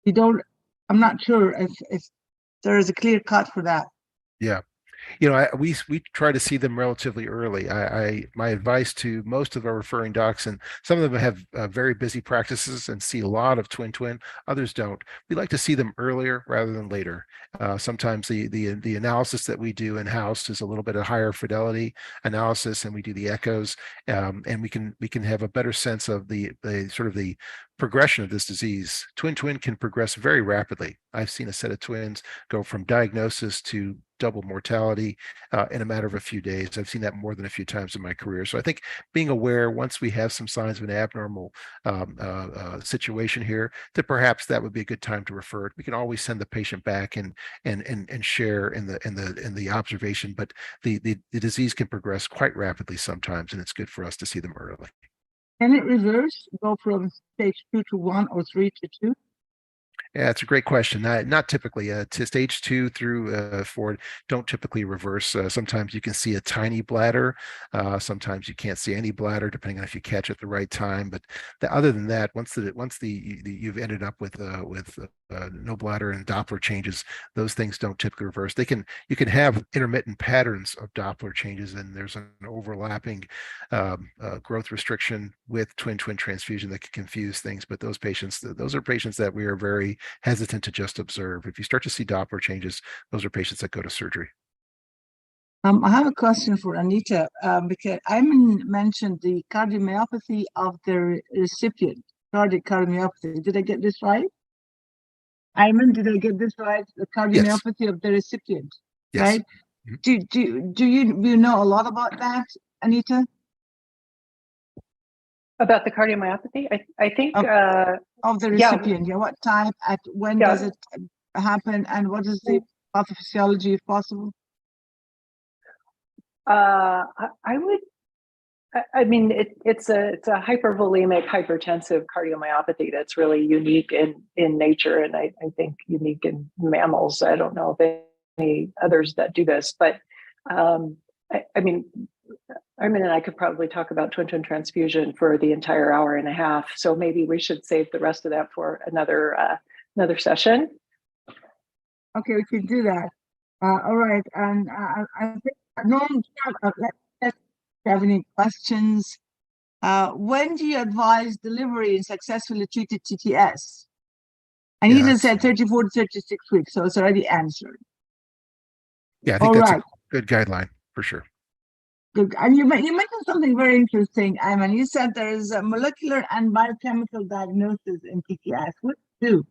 I'm not sure if there is a clear cut for that. Yeah. We try to see them relatively early. My advice to most of our referring docs, and some of them have very busy practices and see a lot of twin, others don't. We like to see them earlier rather than later. Sometimes the analysis that we do in house is a little bit of higher fidelity analysis, and we do the echoes, and we can have a better sense of the sort of the progression of this disease. Twin can progress very rapidly. I've seen a set of twins go from diagnosis to double mortality in a matter of a few days. I've seen that more than a few times in my career. So I think being aware, once we have some signs of an abnormal situation here, that perhaps that would be a good time to refer it. We can always send the patient back and share in the observation, but the disease can progress quite rapidly sometimes, and it's good for us to see them early. Can it reverse, go from stage 2 to 1 or 3 to 2? Yeah, it's a great question. Not typically. To stage 2 through 4 don't typically reverse. Sometimes you can see a tiny bladder. Sometimes you can't see any bladder, depending on if you catch it at the right time. But other than that, once you've ended up with no bladder and Doppler changes, those things don't typically reverse. You can have intermittent patterns of Doppler changes, and there's an overlapping growth restriction with twin transfusion that can confuse things. But those are patients that we are very hesitant to just observe. If you start to see Doppler changes, those are patients that go to surgery. I have a question for Anita, because Ayman mentioned the cardiomyopathy of the recipient, cardiac cardiomyopathy. Did I get this right? Ayman, did I get this right? The cardiomyopathy of the recipient, Yes. right? Mm-hmm. Do you know a lot about that, Anita? About the cardiomyopathy, I think Of the recipient, yeah. What type, when does it happen, and what is the pathophysiology, if possible? I mean, it's a hypervolemic hypertensive cardiomyopathy that's really unique in nature, and I think unique in mammals. I don't know of any others that do this, but I mean, Armin and I could probably talk about twin transfusion for the entire hour and a half. So maybe we should save the rest of that for another session. Okay, we can do that. All right, and I think let's have any questions. When do you advise delivery in successfully treated TTS? Anita said 34 to 36 weeks, so it's already answered. Yeah, I think that's a good guideline for sure. Good. And you mentioned something very interesting, Ayman. You said there is a molecular and biochemical diagnosis in TTS. What do you do?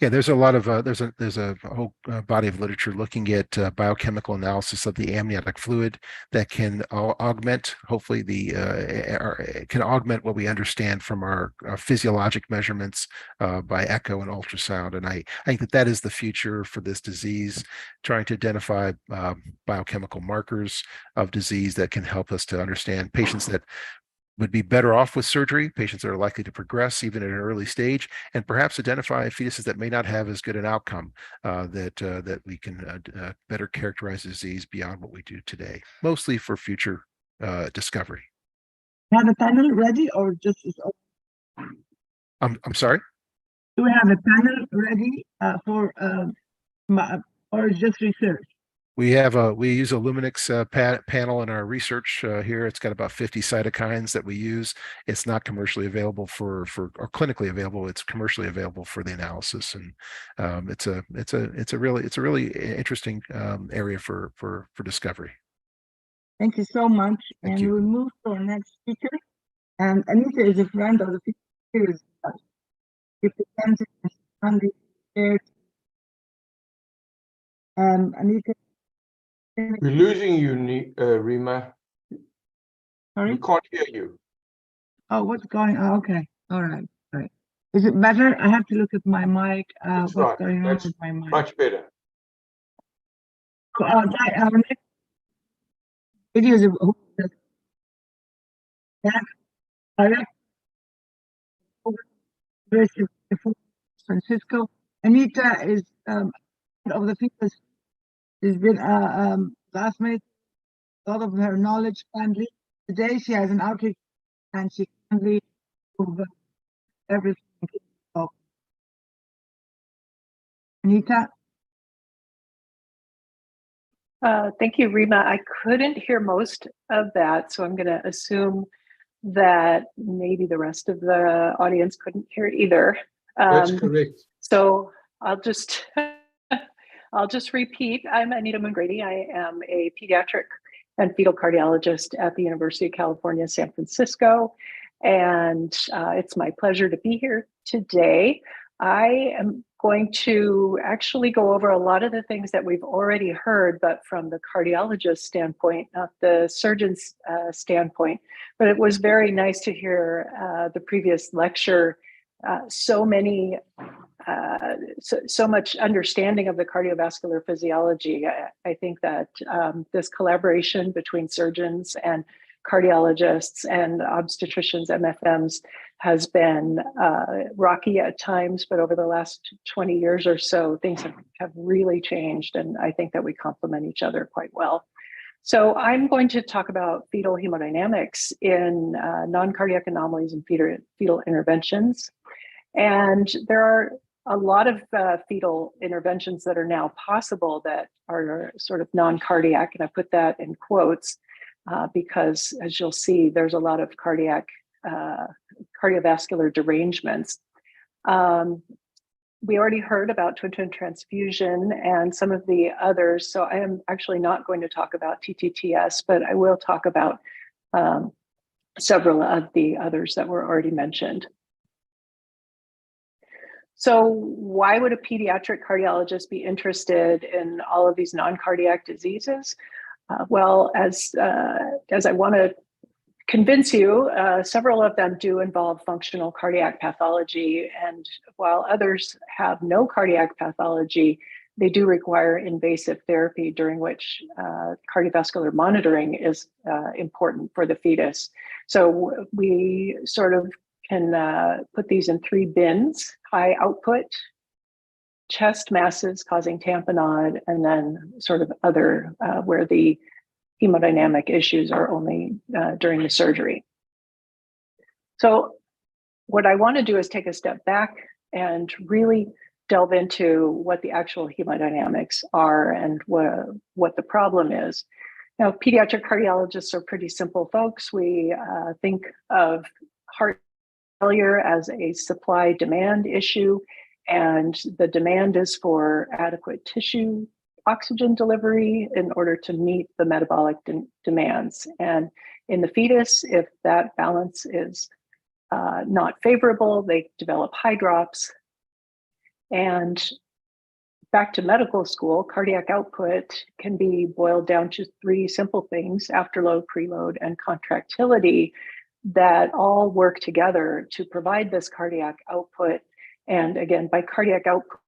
Yeah, there's a lot of there's a whole body of literature looking at biochemical analysis of the amniotic fluid that can augment, hopefully, can augment what we understand from our physiologic measurements by echo and ultrasound. And I think that is the future for this disease, trying to identify biochemical markers of disease that can help us to understand patients that would be better off with surgery, patients that are likely to progress even at an early stage, and perhaps identify fetuses that may not have as good an outcome, that we can better characterize the disease beyond what we do today, mostly for future discovery. Have a panel ready, or just I'm sorry? Do we have a panel ready for or just research? We use a Luminix panel in our research here. It's got about 50 cytokines that we use. It's not commercially available or clinically available. It's commercially available for the analysis, and it's a really interesting area for discovery. Thank you so much. Thank you. We'll move to our next speaker. And Anita is a friend of the series. She presented on the shared. Anita. We're losing you, Rima. Sorry? We can't hear you. Oh, what's going on? Okay. All right. Is it better? I have to look at my mic. That's what's right. going on That's with my mic? much better. So, our next video is San Francisco. Anita is of the people. She's been classmate. A lot of her knowledge kindly. Today she has an outreach and she kindly over everything. Anita? Thank you, Rima. I couldn't hear most of that, so I'm going to assume that maybe the rest of the audience couldn't hear it either. That's correct. So I'll just I'll just repeat. I'm Anita Mungrady. I am a pediatric and fetal cardiologist at the University of California, San Francisco, and it's my pleasure to be here today. I am going to actually go over a lot of the things that we've already heard, but from the cardiologist standpoint, not the surgeon's standpoint. But it was very nice to hear the previous lecture. So much understanding of the cardiovascular physiology. I think that this collaboration between surgeons and cardiologists and obstetricians, MFMs, has been rocky at times, but over the last 20 years or so, things have really changed, and I think that we complement each other quite well. So I'm going to talk about fetal hemodynamics in non-cardiac anomalies and fetal interventions. And there are a lot of fetal interventions that are now possible that are sort of non-cardiac, and I put that in quotes because, as you'll see, there's a lot of cardiovascular derangements. We already heard about twin-twin transfusion and some of the others, so I am actually not going to talk about TTTS, but I will talk about several of the others that were already mentioned. So why would a pediatric cardiologist be interested in all of these non-cardiac diseases? Well, as I want to convince you, several of them do involve functional cardiac pathology, and while others have no cardiac pathology, they do require invasive therapy during which cardiovascular monitoring is important for the fetus. So we sort of can put these in three bins: high output, chest masses causing tamponade, and then sort of other where the hemodynamic issues are only during the surgery. So what I want to do is take a step back and really delve into what the actual hemodynamics are and what the problem is. Now, pediatric cardiologists are pretty simple folks. We think of heart failure as a supply-demand issue, and the demand is for adequate tissue oxygen delivery in order to meet the metabolic demands. And in the fetus, if that balance is not favorable, they develop hydrops. And back to medical school, cardiac output can be boiled down to three simple things: afterload, preload, and contractility, that all work together to provide this cardiac output. And again, by cardiac output,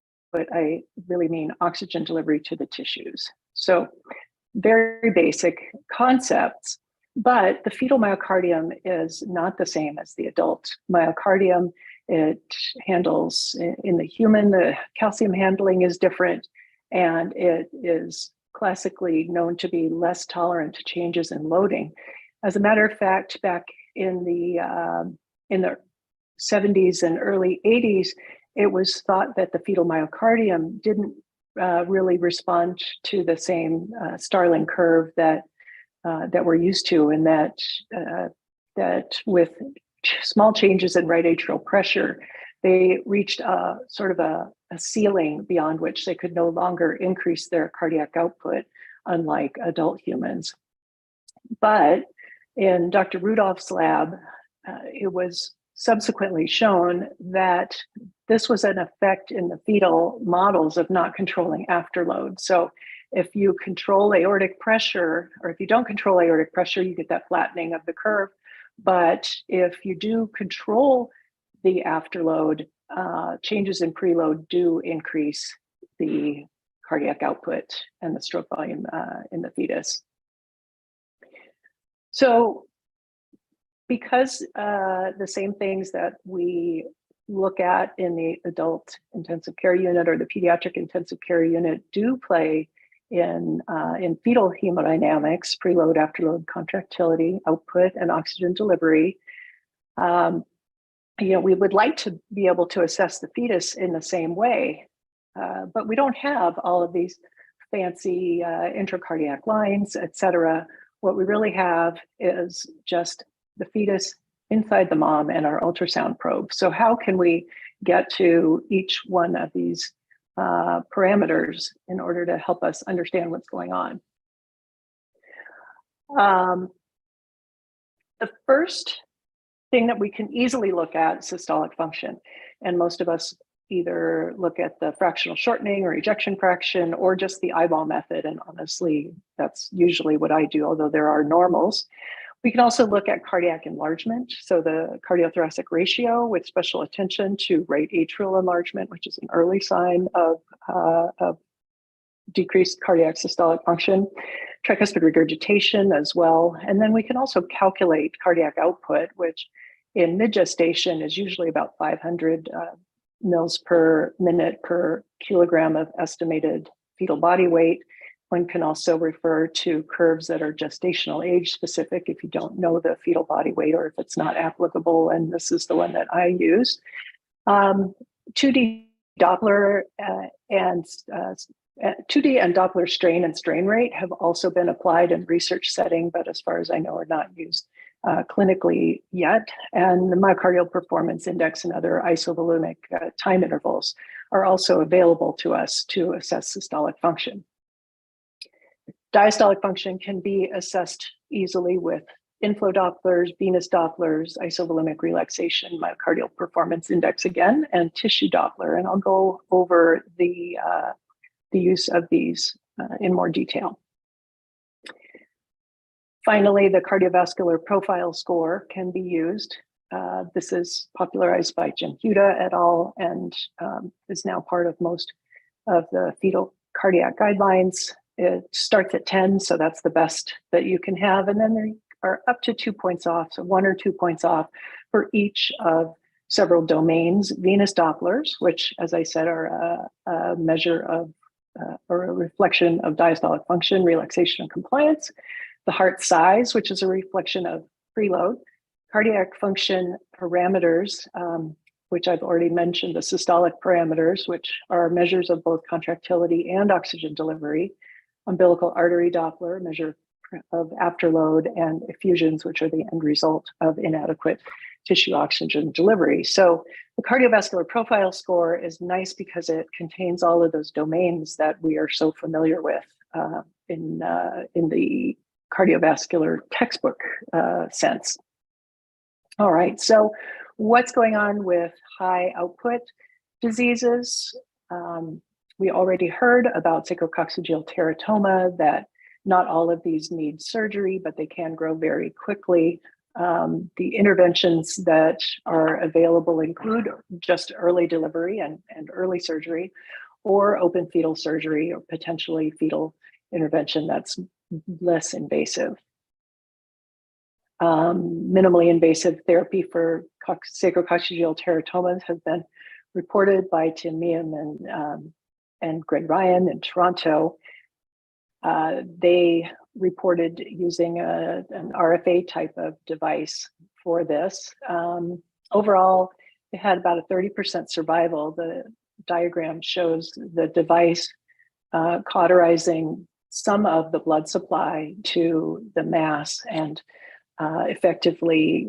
I really mean oxygen delivery to the tissues. So very basic concepts, but the fetal myocardium is not the same as the adult myocardium. It handles, in the human, the calcium handling is different, and it is classically known to be less tolerant to changes in loading. As a matter of fact, back in the 70s and early 80s, it was thought that the fetal myocardium didn't really respond to the same Starling curve that we're used to, and that with small changes in right atrial pressure, they reached sort of a ceiling beyond which they could no longer increase their cardiac output, unlike adult humans. But in Dr. Rudolph's lab, it was subsequently shown that this was an effect in the fetal models of not controlling afterload. So if you control aortic pressure, or if you don't control aortic pressure, you get that flattening of the curve. But if you do control the afterload, changes in preload do increase the cardiac output and the stroke volume in the fetus. So because the same things that we look at in the adult intensive care unit or the pediatric intensive care unit do play in fetal hemodynamics: preload, afterload, contractility, output, and oxygen delivery. We would like to be able to assess the fetus in the same way, but we don't have all of these fancy intracardiac lines, et cetera. What we really have is just the fetus inside the mom and our ultrasound probe. So how can we get to each one of these parameters in order to help us understand what's going on? The first thing that we can easily look at is systolic function. And most of us either look at the fractional shortening or ejection fraction or just the eyeball method. And honestly, that's usually what I do, although there are normals. We can also look at cardiac enlargement. So the cardiothoracic ratio with special attention to right atrial enlargement, which is an early sign of decreased cardiac systolic function, tricuspid regurgitation as well. And then we can also calculate cardiac output, which in mid-gestation is usually about 500 mils per minute per kilogram of estimated fetal body weight. One can also refer to curves that are gestational age specific if you don't know the fetal body weight or if it's not applicable, and this is the one that I use. 2D Doppler and 2D and Doppler strain and strain rate have also been applied in research setting, but as far as I know are not used clinically yet. And the myocardial performance index and other isovolumic time intervals are also available to us to assess systolic function. Diastolic function can be assessed easily with inflow Dopplers, venous Dopplers, isovolumic relaxation, myocardial performance index again, and tissue Doppler. And I'll go over the use of these in more detail. Finally, the cardiovascular profile score can be used. This is popularized by Jim Huda et al. And is now part of most of the fetal cardiac guidelines. It starts at 10, so that's the best that you can have. And then there are up to 2 points off, so 1 or 2 points off for each of several domains. Venous Dopplers, which, as I said, are a measure of or a reflection of diastolic function, relaxation, and compliance. The heart size, which is a reflection of preload. Cardiac function parameters, which I've already mentioned, the systolic parameters, which are measures of both contractility and oxygen delivery. Umbilical artery Doppler, measure of afterload, and effusions, which are the end result of inadequate tissue oxygen delivery. So the cardiovascular profile score is nice because it contains all of those domains that we are so familiar with in the cardiovascular textbook sense. All right, so what's going on with high output diseases? We already heard about sacrococcygeal teratoma, that not all of these need surgery, but they can grow very quickly. The interventions that are available include just early delivery and early surgery, or open fetal surgery, or potentially fetal intervention that's less invasive. Minimally invasive therapy for sacrococcygeal teratomas has been reported by Tim Meehan and Greg Ryan in Toronto. They reported using an RFA type of device for this. Overall, they had about a 30% survival. The diagram shows the device cauterizing some of the blood supply to the mass and effectively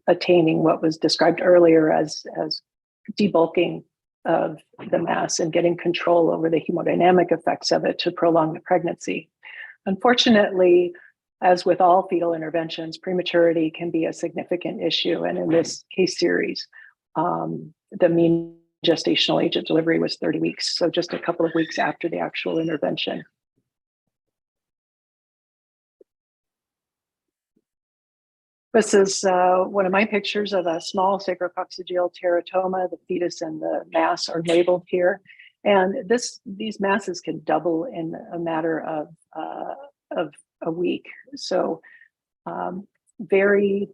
attaining what was described earlier as debulking of the mass and getting control over the hemodynamic effects of it to prolong the pregnancy. Unfortunately, as with all fetal interventions, prematurity can be a significant issue. And in this case series, the mean gestational age of delivery was 30 weeks, so just a couple of weeks after the actual intervention. This is one of my pictures of a small sacrococcygeal teratoma. The fetus and the mass are labeled here. And these masses can double in a matter of a week. So very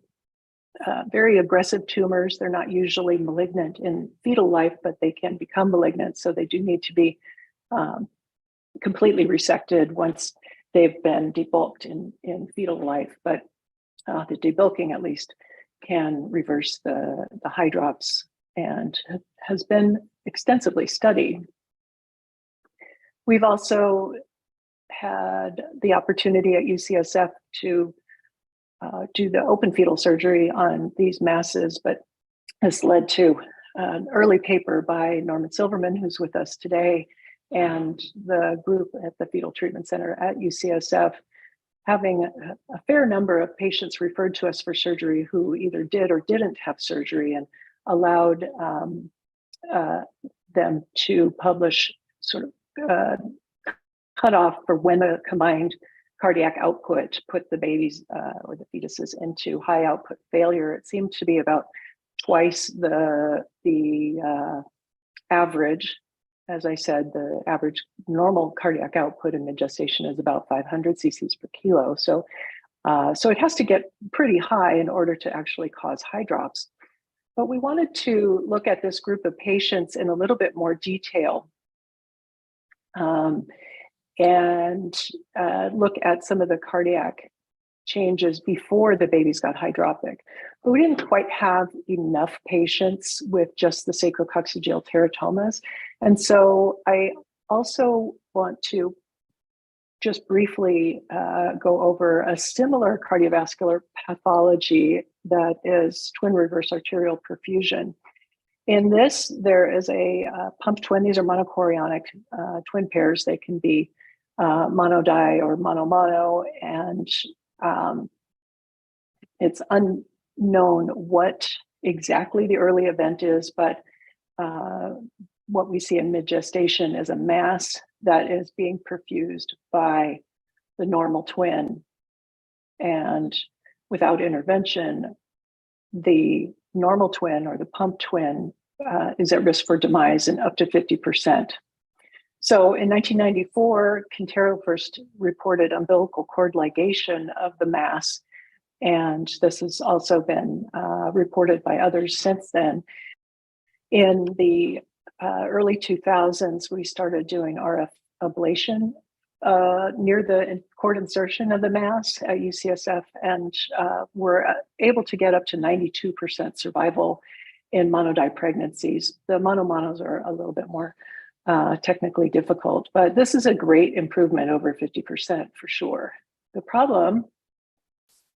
aggressive tumors. They're not usually malignant in fetal life, but they can become malignant. So they do need to be completely resected once they've been debulked in fetal life. But the debulking at least can reverse the hydrops and has been extensively studied. We've also had the opportunity at UCSF to do the open fetal surgery on these masses, but this led to an early paper by Norman Silverman, who's with us today, and the group at the Fetal Treatment Center at UCSF, having a fair number of patients referred to us for surgery who either did or didn't have surgery, and allowed them to publish sort of cutoff for when the combined cardiac output put the babies or the fetuses into high output failure. It seemed to be about twice the average. As I said, the average normal cardiac output in mid-gestation is about 500 cc's per kilo. So it has to get pretty high in order to actually cause high drops. But we wanted to look at this group of patients in a little bit more detail, and look at some of the cardiac changes before the babies got hydropic. But we didn't quite have enough patients with just the sacrococcygeal teratomas. And so I also want to just briefly go over a similar cardiovascular pathology that is twin reverse arterial perfusion. In this, there is a pump twin. These are monochorionic twin pairs. They can be monodi or mono-mono, and it's unknown what exactly the early event is, but what we see in mid-gestation is a mass that is being perfused by the normal twin. And without intervention, the normal twin or the pump twin is at risk for demise in up to 50%. So in 1994, Quintero first reported umbilical cord ligation of the mass, and this has also been reported by others since then. In the early 2000s, we started doing RF ablation near the cord insertion of the mass at UCSF, and were able to get up to 92% survival in monodi pregnancies. The monos are a little bit more technically difficult, but this is a great improvement over 50% for sure. The problem,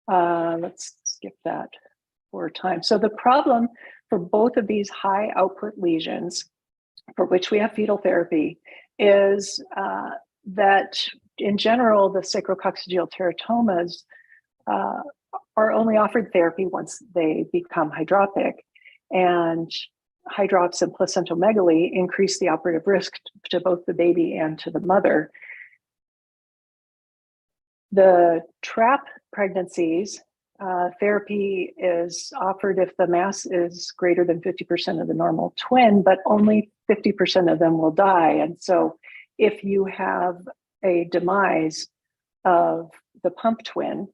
let's skip that for time. So the problem for both of these high output lesions, for which we have fetal therapy, is that in general, the sacrococcygeal teratomas are only offered therapy once they become hydropic, and hydrops and placentomegaly increase the operative risk to both the baby and to the mother. The trap pregnancies, therapy is offered if the mass is greater than 50% of the normal twin, but only 50% of them will die. And so if you have a demise of the pump twin,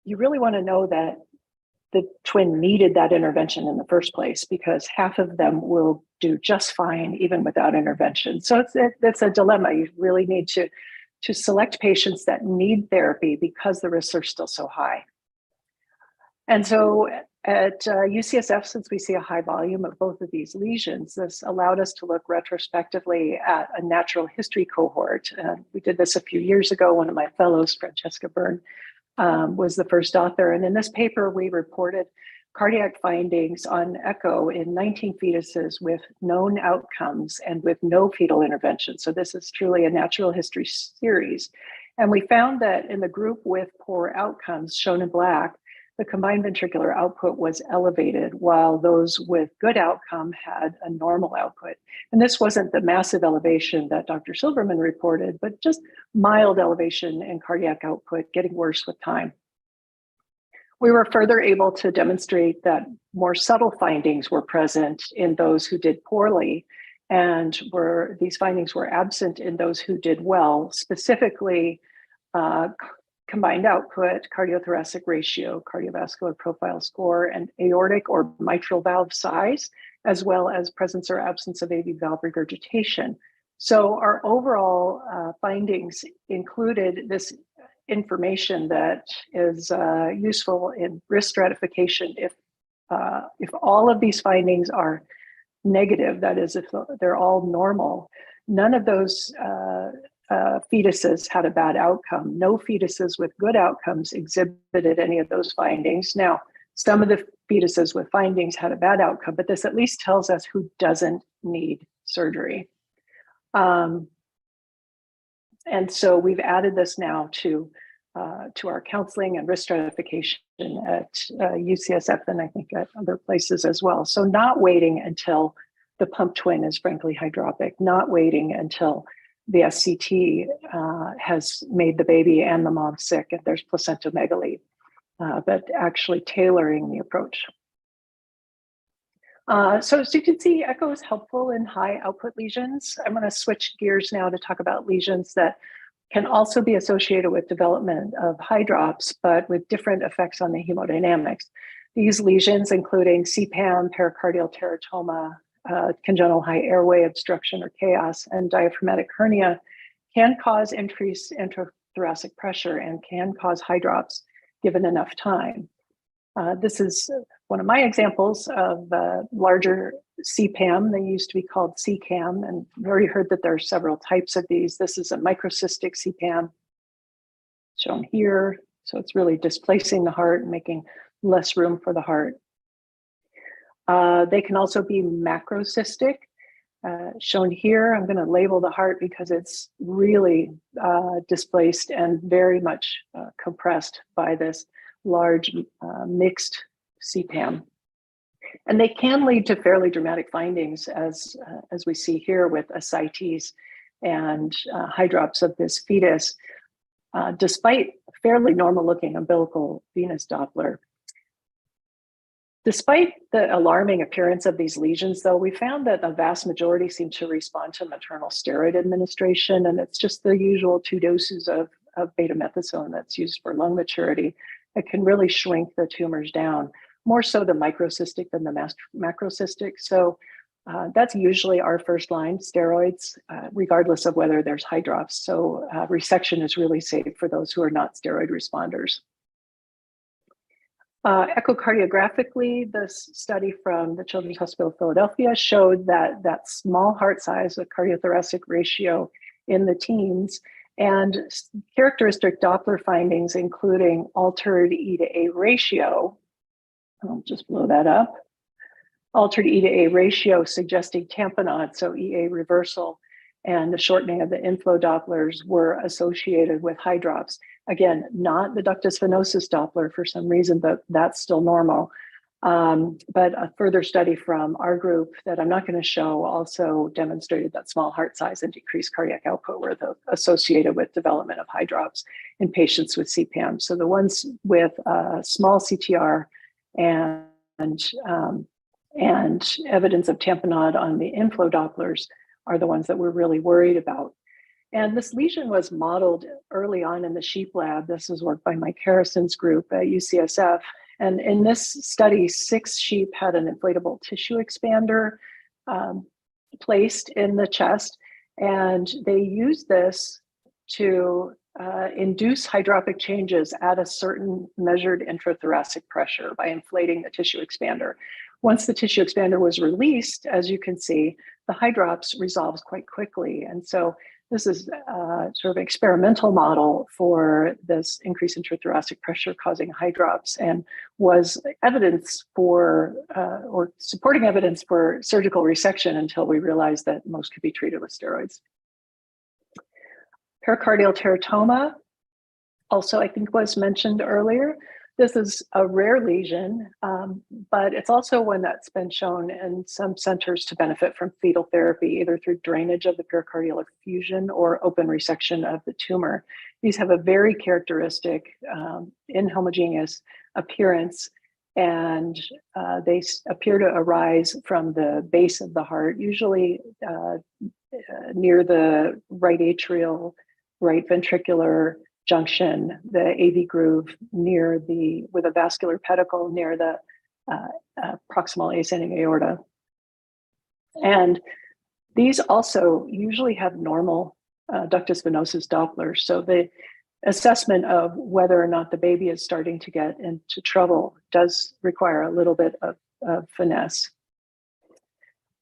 you really want to know that the twin needed that intervention in the first place, because half of them will do just fine even without intervention. So it's a dilemma. You really need to select patients that need therapy because the risks are still so high. And so at UCSF, since we see a high volume of both of these lesions, this allowed us to look retrospectively at a natural history cohort. We did this a few years ago. One of my fellows, Francesca Byrne, was the first author. And in this paper, we reported cardiac findings on echo in 19 fetuses with known outcomes and with no fetal intervention. So this is truly a natural history series. And we found that in the group with poor outcomes, shown in black, the combined ventricular output was elevated, while those with good outcome had a normal output. And this wasn't the massive elevation that Dr. Silverman reported, but just mild elevation in cardiac output, getting worse with time. We were further able to demonstrate that more subtle findings were present in those who did poorly, and these findings were absent in those who did well, specifically combined output, cardiothoracic ratio, cardiovascular profile score, and aortic or mitral valve size, as well as presence or absence of AV valve regurgitation. So our overall findings included this information that is useful in risk stratification if all of these findings are negative, that is, if they're all normal. None of those fetuses had a bad outcome. No fetuses with good outcomes exhibited any of those findings. Now, some of the fetuses with findings had a bad outcome, but this at least tells us who doesn't need surgery. And so we've added this now to our counseling and risk stratification at UCSF and I think at other places as well. So not waiting until the pump twin is frankly hydropic, not waiting until the SCT has made the baby and the mom sick if there's placentamegaly, but actually tailoring the approach. So as you can see, echo is helpful in high output lesions. I'm going to switch gears now to talk about lesions that can also be associated with development of hydrops, but with different effects on the hemodynamics. These lesions, including CPAM, pericardial teratoma, congenital high airway obstruction or chaos, and diaphragmatic hernia, can cause increased intrathoracic pressure and can cause hydrops given enough time. This is one of my examples of larger CPAM. They used to be called CCAM, and we've already heard that there are several types of these. This is a microcystic CPAM shown here. So it's really displacing the heart and making less room for the heart. They can also be macrocystic, shown here. I'm going to label the heart because it's really displaced and very much compressed by this large mixed CPAM. And they can lead to fairly dramatic findings as we see here with ascites and hydrops of this fetus, despite fairly normal looking umbilical venous Doppler. Despite the alarming appearance of these lesions, though, we found that the vast majority seem to respond to maternal steroid administration, and it's just the usual 2 doses of betamethasone that's used for lung maturity. It can really shrink the tumors down, more so the microcystic than the macrocystic. So that's usually our first line, steroids, regardless of whether there's hydrops. So resection is really safe for those who are not steroid responders. Echocardiographically, this study from the Children's Hospital of Philadelphia showed that small heart size, a cardiothoracic ratio in the teens, and characteristic Doppler findings, including altered E to A ratio. I'll just blow that up. Altered E to A ratio suggesting tamponade, so EA reversal, and the shortening of the inflow Dopplers were associated with hydrops. Again, not the ductus venosus Doppler for some reason, but that's still normal. But a further study from our group that I'm not going to show also demonstrated that small heart size and decreased cardiac output were associated with development of hydrops in patients with CPAM. So the ones with small CTR and evidence of tamponade on the inflow Dopplers are the ones that we're really worried about. And this lesion was modeled early on in the sheep lab. This was work by Mike Harrison's group at UCSF. And in this study, 6 sheep had an inflatable tissue expander placed in the chest. And they used this to induce hydropic changes at a certain measured intrathoracic pressure by inflating the tissue expander. Once the tissue expander was released, as you can see, the hydrops resolves quite quickly. And so this is sort of an experimental model for this increased intrathoracic pressure causing hydrops, and was evidence for, or supporting evidence for surgical resection until we realized that most could be treated with steroids. Pericardial teratoma also, I think, was mentioned earlier. This is a rare lesion, but it's also one that's been shown in some centers to benefit from fetal therapy, either through drainage of the pericardial effusion or open resection of the tumor. These have a very characteristic inhomogeneous appearance, and they appear to arise from the base of the heart, usually near the right atrial, right ventricular junction, the AV groove near with a vascular pedicle near the proximal ascending aorta. And these also usually have normal ductus venosus Doppler. So the assessment of whether or not the baby is starting to get into trouble does require a little bit of finesse.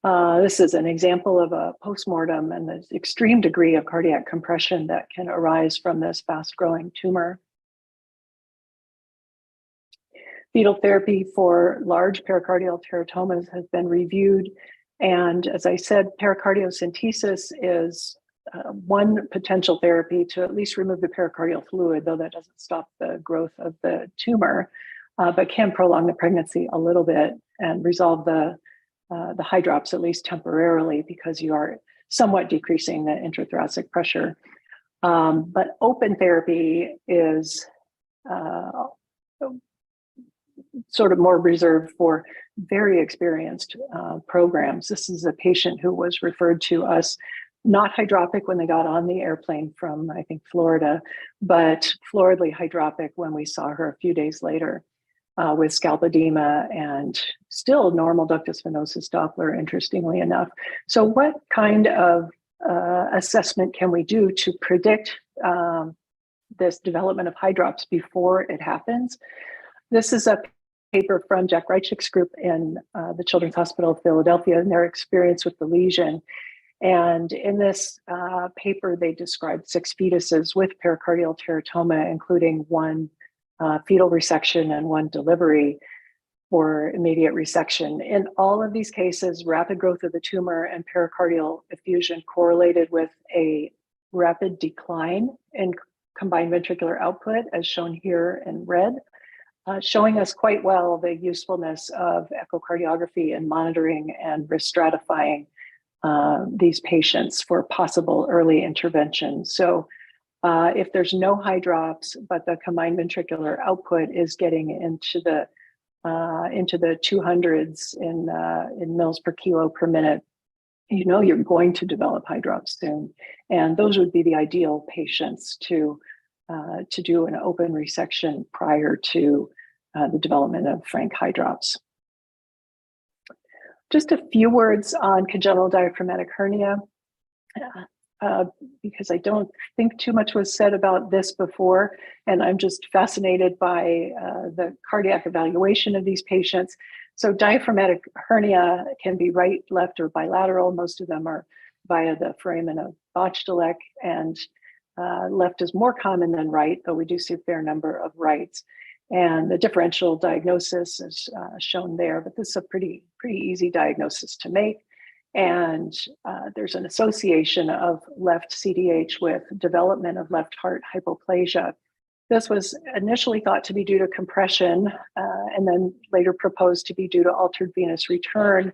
This is an example of a postmortem and the extreme degree of cardiac compression that can arise from this fast-growing tumor. Fetal therapy for large pericardial teratomas has been reviewed. And as I said, pericardiocentesis is one potential therapy to at least remove the pericardial fluid, though that doesn't stop the growth of the tumor, but can prolong the pregnancy a little bit and resolve the hydrops, at least temporarily, because you are somewhat decreasing the intrathoracic pressure. But open therapy is sort of more reserved for very experienced programs. This is a patient who was referred to us, not hydropic when they got on the airplane from, I think, Florida, but floridly hydropic when we saw her a few days later with scalp edema and still normal ductus venosus Doppler, interestingly enough. So what kind of assessment can we do to predict this development of hydrops before it happens? This is a paper from Jack Reichick's group in the Children's Hospital of Philadelphia and their experience with the lesion. And in this paper, they described 6 fetuses with pericardial teratoma, including 1 fetal resection and 1 delivery for immediate resection. In all of these cases, rapid growth of the tumor and pericardial effusion correlated with a rapid decline in combined ventricular output, as shown here in red, showing us quite well the usefulness of echocardiography in monitoring and risk stratifying these patients for possible early intervention. So if there's no hydrops, but the combined ventricular output is getting into the 200s in mils per kilo per minute, you know you're going to develop hydrops soon. And those would be the ideal patients to do an open resection prior to the development of frank hydrops. Just a few words on congenital diaphragmatic hernia, because I don't think too much was said about this before, and I'm just fascinated by the cardiac evaluation of these patients. So diaphragmatic hernia can be right, left, or bilateral. Most of them are via the foramen of Bochdalek, and left is more common than right, though we do see a fair number of rights. And the differential diagnosis is shown there, but this is a pretty easy diagnosis to make. And there's an association of left CDH with development of left heart hypoplasia. This was initially thought to be due to compression, and then later proposed to be due to altered venous return,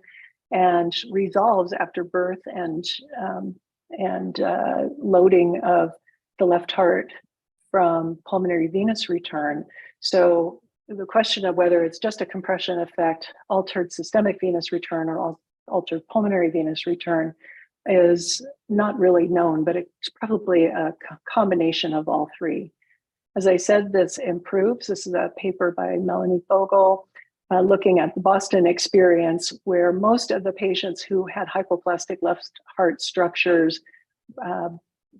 and resolves after birth and loading of the left heart from pulmonary venous return. So the question of whether it's just a compression effect, altered systemic venous return, or altered pulmonary venous return is not really known, but it's probably a combination of all 3. As I said, this improves. This is a paper by Melanie Vogel looking at the Boston experience, where most of the patients who had hypoplastic left heart structures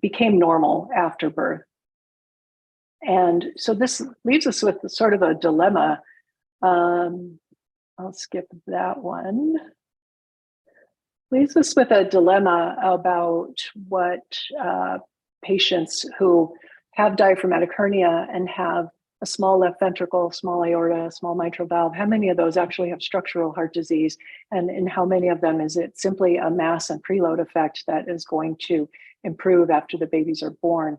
became normal after birth. And so this leaves us with sort of a dilemma. I'll skip that one. Leaves us with a dilemma about what patients who have diaphragmatic hernia and have a small left ventricle, small aorta, small mitral valve, how many of those actually have structural heart disease? And in how many of them is it simply a mass and preload effect that is going to improve after the babies are born?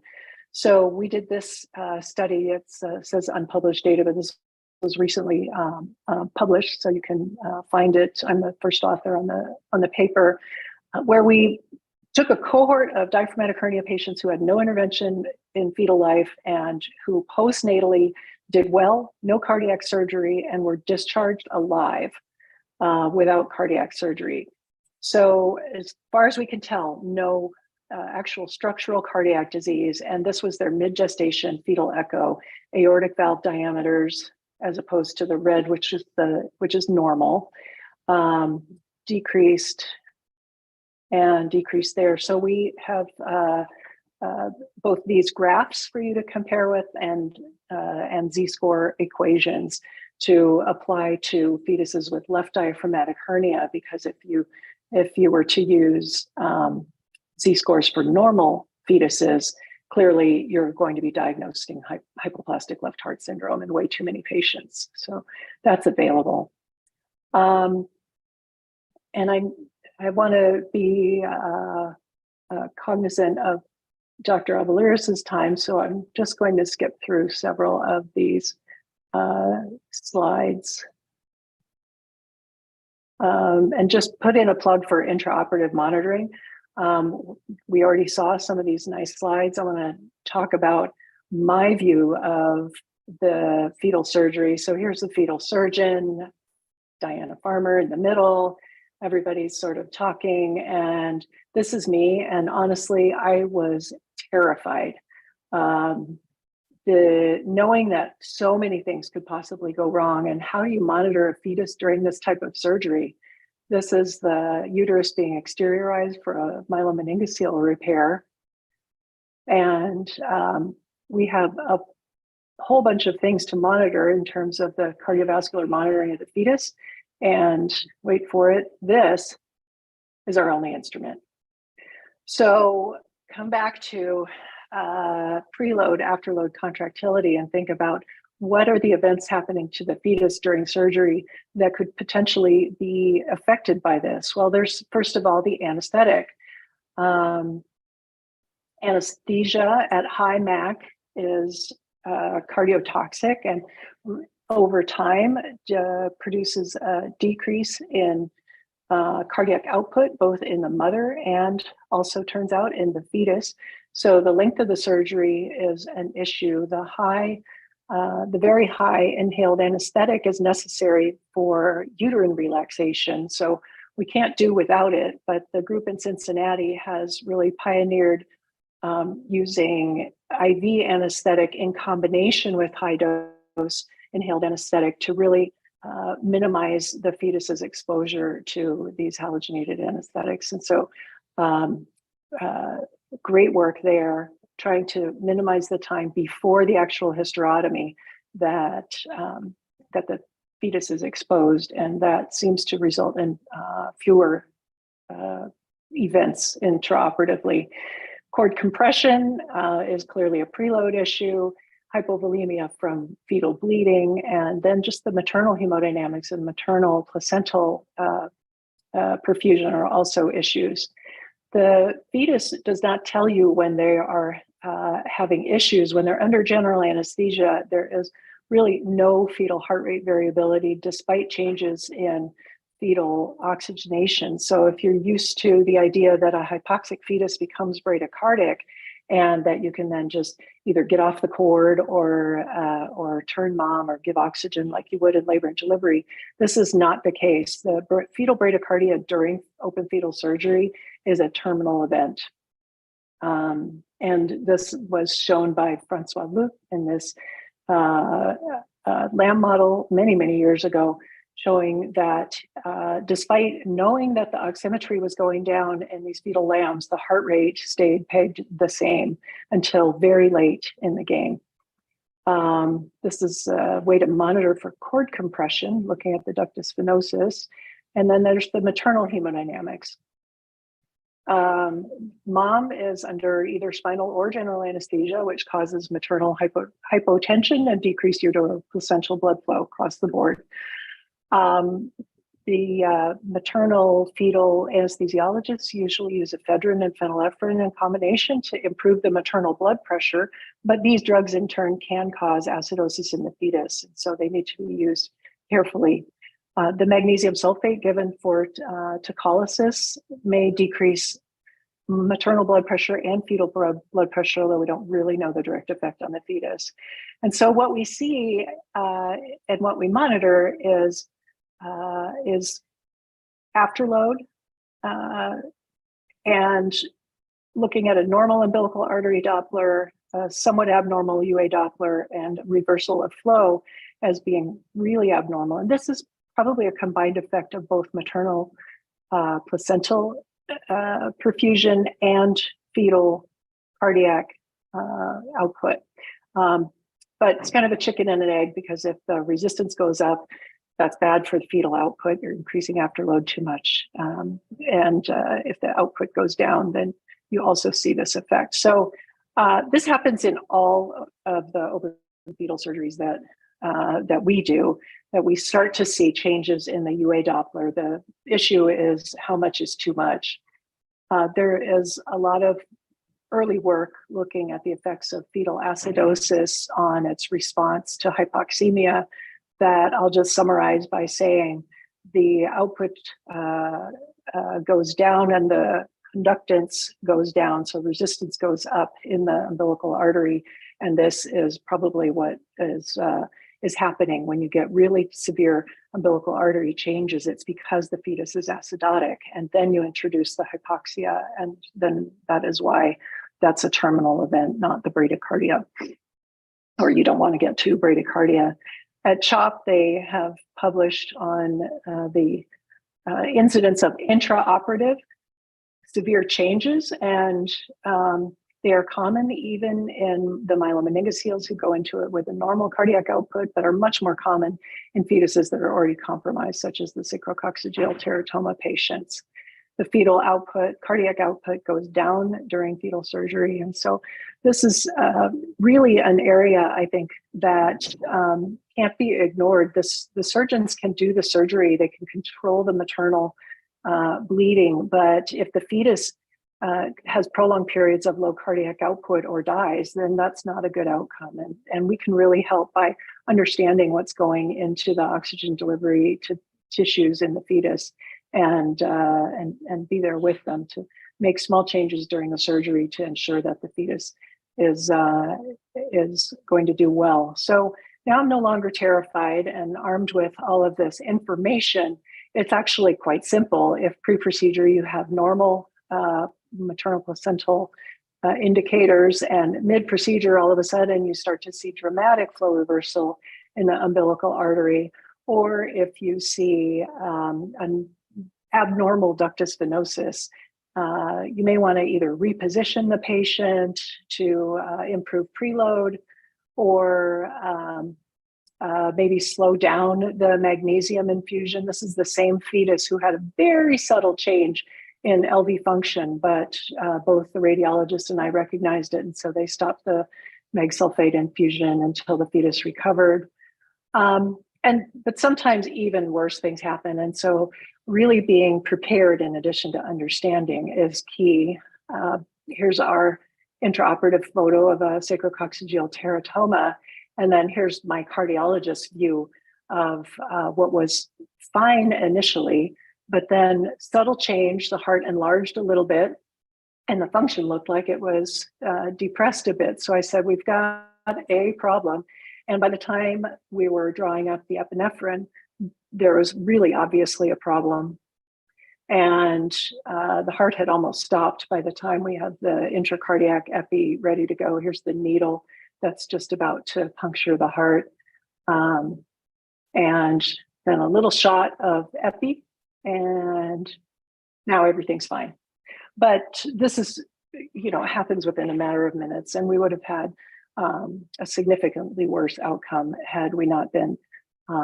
So we did this study. It says unpublished data, but this was recently published, so you can find it. I'm the first author on the paper, where we took a cohort of diaphragmatic hernia patients who had no intervention in fetal life and who postnatally did well, no cardiac surgery, and were discharged alive without cardiac surgery. So as far as we can tell, no actual structural cardiac disease, and this was their mid-gestation fetal echo, aortic valve diameters, as opposed to the red, which is normal, decreased and decreased there. So we have both these graphs for you to compare with and Z-score equations to apply to fetuses with left diaphragmatic hernia, because if you if you were to use Z-scores for normal fetuses, clearly you're going to be diagnosing hypoplastic left heart syndrome in way too many patients. So that's available. And I want to be cognizant of Dr. Avaliris's time, so I'm just going to skip through several of these slides. And just put in a plug for intraoperative monitoring. We already saw some of these nice slides. I want to talk about my view of the fetal surgery. So here's the fetal surgeon, Diana Farmer in the middle. Everybody's sort of talking, and this is me. And honestly, I was terrified. Knowing that so many things could possibly go wrong, and how do you monitor a fetus during this type of surgery? This is the uterus being exteriorized for a myelomeningocele repair. And we have a whole bunch of things to monitor in terms of the cardiovascular monitoring of the fetus. And wait for it, this is our only instrument. So come back to preload, afterload contractility and think about what are the events happening to the fetus during surgery that could potentially be affected by this? Well, there's, first of all, the anesthetic. Anesthesia at high MAC is cardiotoxic, and over time produces a decrease in cardiac output, both in the mother and also turns out in the fetus. So the length of the surgery is an issue. The very high inhaled anesthetic is necessary for uterine relaxation. So we can't do without it, but the group in Cincinnati has really pioneered using IV anesthetic in combination with high dose inhaled anesthetic to really minimize the fetus's exposure to these halogenated anesthetics. And so great work there, trying to minimize the time before the actual hysterotomy that the fetus is exposed, and that seems to result in fewer events intraoperatively. Cord compression is clearly a preload issue, hypovolemia from fetal bleeding, and then just the maternal hemodynamics and maternal placental perfusion are also issues. The fetus does not tell you when they are having issues. When they're under general anesthesia, there is really no fetal heart rate variability despite changes in fetal oxygenation. So if you're used to the idea that a hypoxic fetus becomes bradycardic and that you can then just either get off the cord or turn mom or give oxygen like you would in labor and delivery, this is not the case. The fetal bradycardia during open fetal surgery is a terminal event. And this was shown by Francois Luc in this lamb model many, many years ago, showing that despite knowing that the oximetry was going down in these fetal lambs, the heart rate stayed pegged the same until very late in the game. This is a way to monitor for cord compression, looking at the ductus venosus. And then there's the maternal hemodynamics. Mom is under either spinal or general anesthesia, which causes maternal hypotension and decreased uteroplacental blood flow across the board. The maternal fetal anesthesiologists usually use ephedrine and phenylephrine in combination to improve the maternal blood pressure, but these drugs in turn can cause acidosis in the fetus, and so they need to be used carefully. The magnesium sulfate given for tocolysis may decrease maternal blood pressure and fetal blood pressure, although we don't really know the direct effect on the fetus. And so what we see and what we monitor is afterload and looking at a normal umbilical artery Doppler, somewhat abnormal UA Doppler, and reversal of flow as being really abnormal. And this is probably a combined effect of both maternal placental perfusion and fetal cardiac output. But it's kind of a chicken and an egg, because if the resistance goes up, that's bad for the fetal output. You're increasing afterload too much. If the output goes down, then you also see this effect. So this happens in all of the open fetal surgeries that we do, that we start to see changes in the UA Doppler. The issue is how much is too much. There is a lot of early work looking at the effects of fetal acidosis on its response to hypoxemia that I'll just summarize by saying the output goes down and the conductance goes down, so resistance goes up in the umbilical artery, and this is probably what is happening when you get really severe umbilical artery changes. It's because the fetus is acidotic, and then you introduce the hypoxia, and then that is why that's a terminal event, not the bradycardia, or you don't want to get to bradycardia. At CHOP, they have published on the incidence of intraoperative severe changes, and they are common even in the myelomeningocele who go into it with a normal cardiac output, but are much more common in fetuses that are already compromised, such as the sacrococcygeal teratoma patients. The fetal output, cardiac output goes down during fetal surgery. And so this is really an area, I think, that can't be ignored. The surgeons can do the surgery, they can control the maternal bleeding, but if the fetus has prolonged periods of low cardiac output or dies, then that's not a good outcome. And we can really help by understanding what's going into the oxygen delivery to tissues in the fetus, and be there with them to make small changes during the surgery to ensure that the fetus is going to do well. So now I'm no longer terrified and armed with all of this information. It's actually quite simple. If pre-procedure you have normal maternal placental indicators, and mid-procedure all of a sudden you start to see dramatic flow reversal in the umbilical artery, or if you see an abnormal ductus venosus, you may want to either reposition the patient to improve preload, or maybe slow down the magnesium infusion. This is the same fetus who had a very subtle change in LV function, but both the radiologist and I recognized it, and so they stopped the mag sulfate infusion until the fetus recovered. But sometimes even worse things happen, and so really being prepared in addition to understanding is key. Here's our intraoperative photo of a sacrococcygeal teratoma, and then here's my cardiologist's view of what was fine initially, but then subtle change, the heart enlarged a little bit, and the function looked like it was depressed a bit. So I said, we've got a problem. And by the time we were drawing up the epinephrine, there was really obviously a problem. And the heart had almost stopped by the time we had the intracardiac epi ready to go. Here's the needle that's just about to puncture the heart. And then a little shot of epi, and now everything's fine. But this is, happens within a matter of minutes, and we would have had a significantly worse outcome had we not been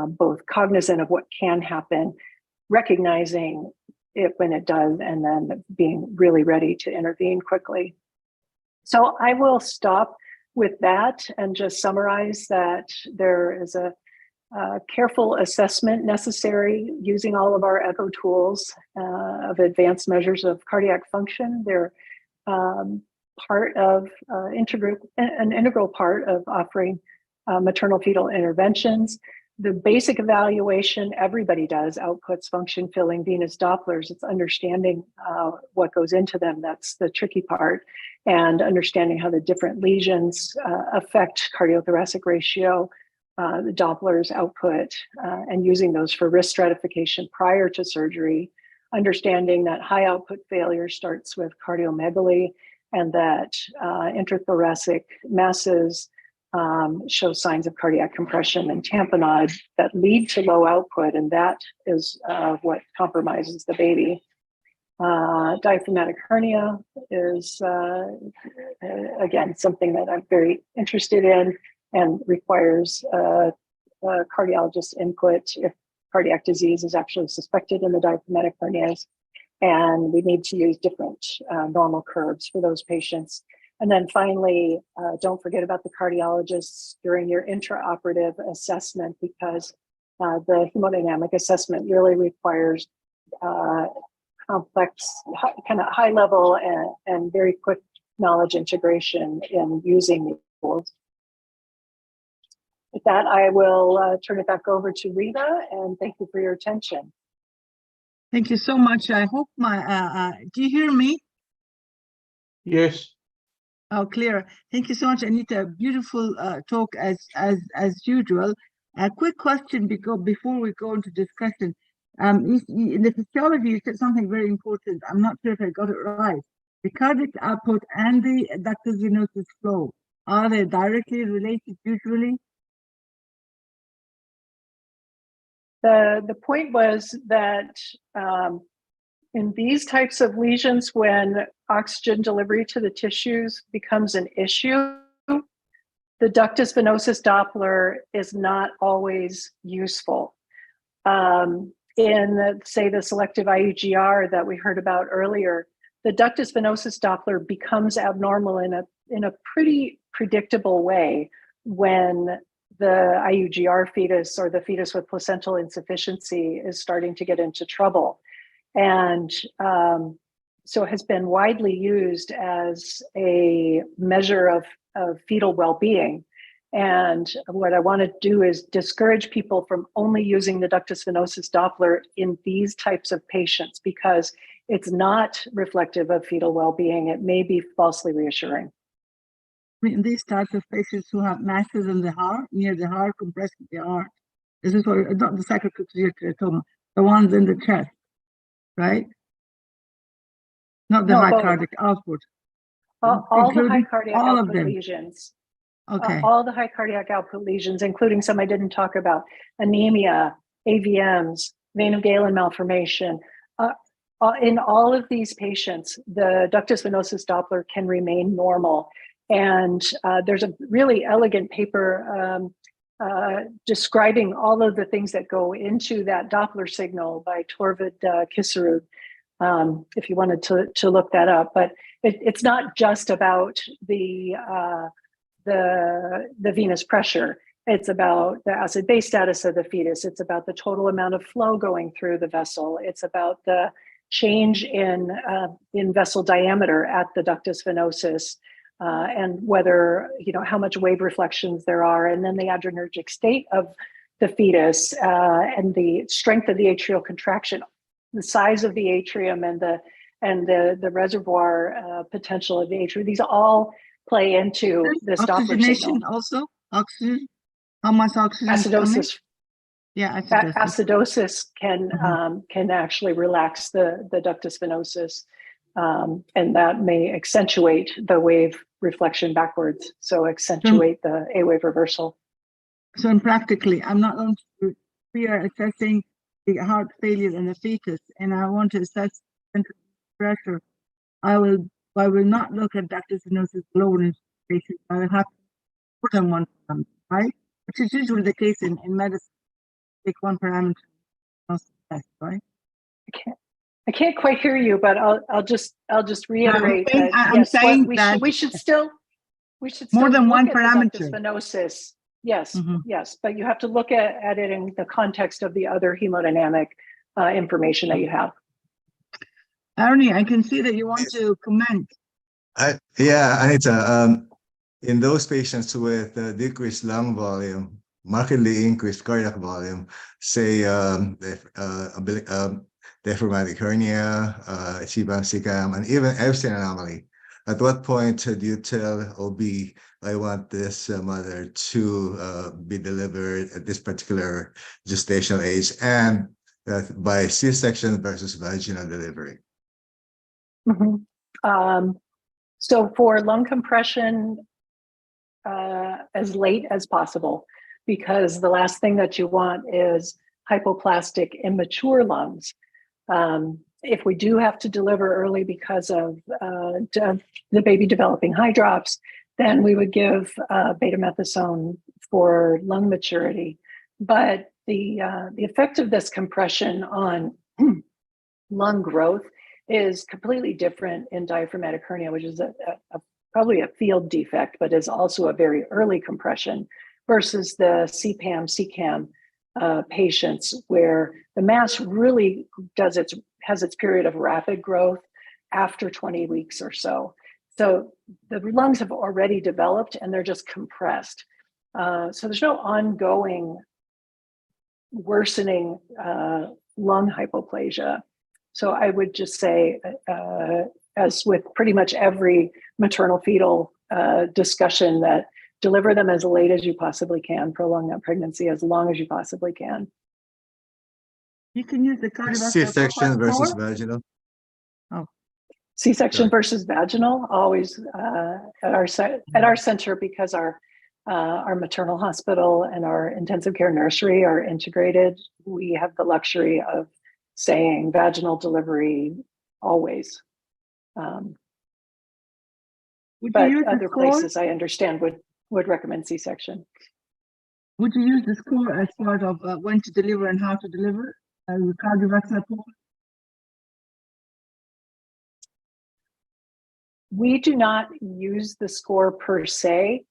both cognizant of what can happen, recognizing it when it does, and then being really ready to intervene quickly. So I will stop with that and just summarize that there is a careful assessment necessary using all of our echo tools of advanced measures of cardiac function. They're part of an integral part of offering maternal fetal interventions. The basic evaluation everybody does, outputs, function, filling, venous Dopplers. It's understanding what goes into them. That's the tricky part, and understanding how the different lesions affect cardiothoracic ratio, the Doppler's output, and using those for risk stratification prior to surgery. Understanding that high output failure starts with cardiomegaly, and that intrathoracic masses show signs of cardiac compression and tamponade that lead to low output, and that is what compromises the baby. Diaphragmatic hernia is, again, something that I'm very interested in and requires cardiologist input if cardiac disease is actually suspected in the diaphragmatic hernias. And we need to use different normal curves for those patients. And then finally, don't forget about the cardiologists during your intraoperative assessment, because the hemodynamic assessment really requires complex, kind of high level and very quick knowledge integration in using these tools. With that, I will turn it back over to Rita, and thank you for your attention. Thank you so much. I hope my, do you hear me? Yes. Oh, clear. Thank you so much, Anita. Beautiful talk as usual. A quick question before we go into discussion. In the physiology, you said something very important. I'm not sure if I got it right. The cardiac output and the ductus venosus flow, are they directly related usually? The point was that in these types of lesions, when oxygen delivery to the tissues becomes an issue, the ductus venosus Doppler is not always useful. In, say, the selective IUGR that we heard about earlier, the ductus venosus Doppler becomes abnormal in a pretty predictable way when the IUGR fetus or the fetus with placental insufficiency is starting to get into trouble. And so it has been widely used as a measure of fetal well-being. And what I want to do is discourage people from only using the ductus venosus Doppler in these types of patients, because it's not reflective of fetal well-being. It may be falsely reassuring. In these types of patients who have masses in the heart, near the heart, compressing the heart, this is what, not the sacrococcygeal teratoma, the ones in the chest, right? Not the high cardiac output. All the high cardiac output lesions. Okay. All the high cardiac output lesions, including some I didn't talk about: anemia, AVMs, vein of Galen malformation. In all of these patients, the ductus venosus Doppler can remain normal. And there's a really elegant paper describing all of the things that go into that Doppler signal by Torvid Kisserud, if you wanted to look that up. But it's not just about the venous pressure. It's about the acid-base status of the fetus. It's about the total amount of flow going through the vessel. It's about the change in vessel diameter at the ductus venosus, and whether, how much wave reflections there are, and then the adrenergic state of the fetus, and the strength of the atrial contraction, the size of the atrium, and the reservoir potential of the atrium. These all play into this Doppler signal. Also, oxygen. How much oxygen? Acidosis. Yeah, acidosis. Acidosis can actually relax the ductus venosus, and that may accentuate the wave reflection backwards. So accentuate the A wave reversal. So practically, we are assessing the heart failure in the fetus, and I want to assess central pressure. I will not look at ductus venosus alone in patients. I will have to put on one parameter, right? Which is usually the case in medicine. Take one parameter, right? I can't quite hear you, but I'll just reiterate that we should still more than one look at parameter. The ductus venosus. Yes, yes, but you have to look at it in the context of the other hemodynamic information that you have. Arnie, I can see that you want to comment. Yeah, Anita, in those patients with decreased lung volume, markedly increased cardiac volume, say diaphragmatic hernia, CPAM, CPAM, and even Epstein anomaly, at what point do you tell OB, I want this mother to be delivered at this particular gestational age, and by C-section versus vaginal delivery? So for lung compression, as late as possible, because the last thing that you want is hypoplastic immature lungs. If we do have to deliver early because of the baby developing hydrops, then we would give betamethasone for lung maturity. But the effect of this compression on lung growth is completely different in diaphragmatic hernia, which is probably a field defect, but is also a very early compression, versus the CPAM, CCAM patients, where the mass really has its period of rapid growth after 20 weeks or so. So the lungs have already developed and they're just compressed. So there's no ongoing worsening lung hypoplasia. So I would just say, as with pretty much every maternal fetal discussion, that deliver them as late as you possibly can, prolong that pregnancy as long as you possibly can. You can use the cardiovascular C-section versus score. vaginal. Oh, C-section Sorry. versus vaginal, always at our center, because our maternal hospital and our intensive care nursery are integrated. We have the luxury of saying vaginal delivery always. But other places, I understand, would recommend C-section. Would you use the score as part of when to deliver and how to deliver as a cardiovascular? We do not use the score per se.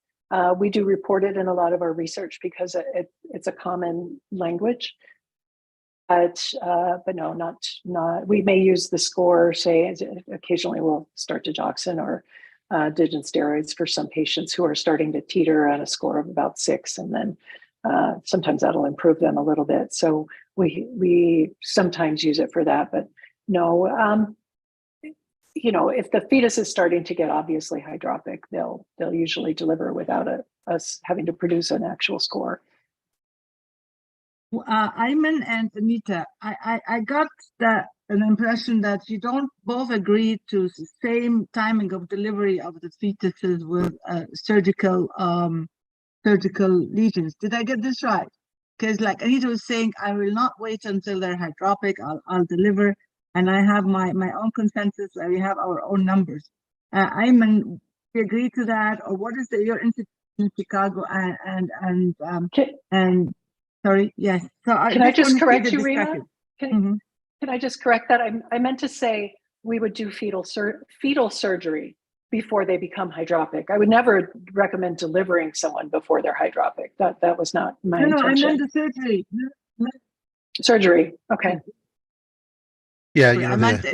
We do report it in a lot of our research because it's a common language. But no, not. We may use the score. Say occasionally we'll start digoxin or digoxin steroids for some patients who are starting to teeter at a score of about 6, and then sometimes that'll improve them a little bit. So we sometimes use it for that, but no. If the fetus is starting to get obviously hydropic, they'll usually deliver without us having to produce an actual score. Ayman and Anita, I got an impression that you don't both agree to the same timing of delivery of the fetuses with surgical lesions. Did I get this right? Because like Anita was saying, I will not wait until they're hydropic. I'll deliver, and I have my own consensus. We have our own numbers. Ayman, do you agree to that, or what is your institute in Chicago and sorry, yes. So can I just correct you, Rima? Can I just correct that? I meant to say we would do fetal surgery before they become hydropic. I would never recommend delivering someone before they're hydropic. That was not my intention. No, I meant the surgery. Surgery, okay. Yeah, I meant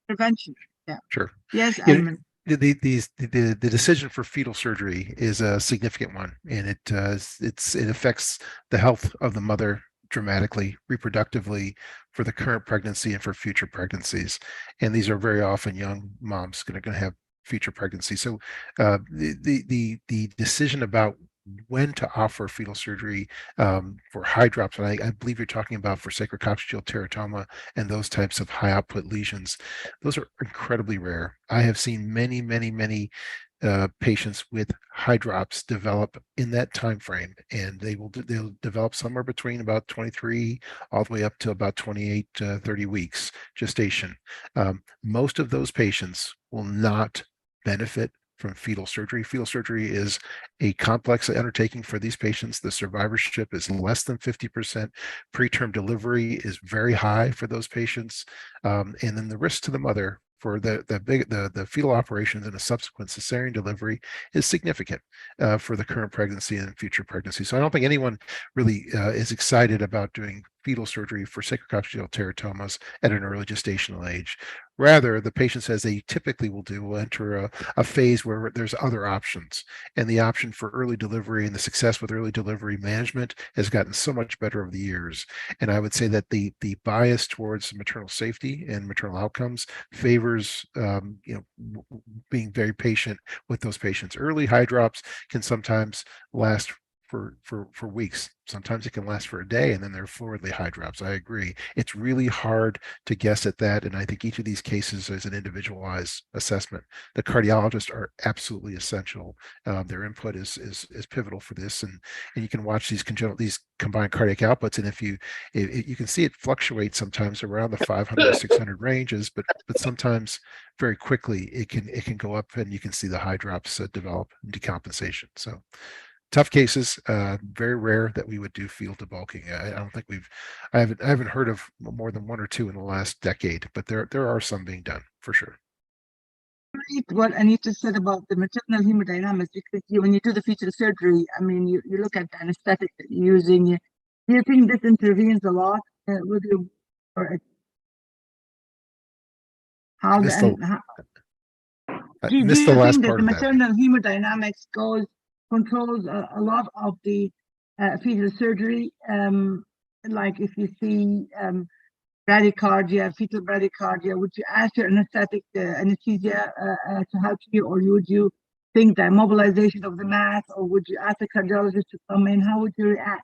prevention. Yeah. Sure. Yes, Ayman. The decision for fetal surgery is a significant one, and it affects the health of the mother dramatically, reproductively, for the current pregnancy and for future pregnancies. And these are very often young moms going to have future pregnancies. So the decision about when to offer fetal surgery for hydrops, and I believe you're talking about for sacrococcygeal teratoma and those types of high output lesions, those are incredibly rare. I have seen many patients with hydrops develop in that time frame, and they'll develop somewhere between about 23 all the way up to about 28 30 weeks gestation. Most of those patients will not benefit from fetal surgery. Fetal surgery is a complex undertaking for these patients. The survivorship is less than 50%. Preterm delivery is very high for those patients, and then the risk to the mother for the fetal operations and a subsequent cesarean delivery is significant for the current pregnancy and future pregnancy. So I don't think anyone really is excited about doing fetal surgery for sacrococcygeal teratomas at an early gestational age. Rather, the patients, as they typically will do, will enter a phase where there's other options. And the option for early delivery and the success with early delivery management has gotten so much better over the years. And I would say that the bias towards maternal safety and maternal outcomes favors being very patient with those patients. Early hydrops can sometimes last for weeks. Sometimes it can last for a day, and then they're fluidly hydrops. I agree. It's really hard to guess at that, and I think each of these cases is an individualized assessment. The cardiologists are absolutely essential. Their input is pivotal for this, and you can watch these combined cardiac outputs, and if you can see it fluctuate sometimes around the 500 to 600 ranges, but sometimes very quickly it can go up, and you can see the hydrops develop and decompensation. So tough cases, very rare that we would do field debulking. I don't think I haven't heard of more than one or two in the last decade, but there are some being done for sure. What Anita said about the maternal hemodynamics, because when you do the fetal surgery, I mean, you look at the anesthetic that you're using. Do you think this intervenes a lot with you, or how Missed the, the, how, I do missed the you last think that part the of that. maternal hemodynamics controls a lot of the fetal surgery? Like if you see bradycardia, fetal bradycardia, would you ask your anesthesia to help you, or would you think that mobilization of the mass, or would you ask the cardiologist to come in? How would you react?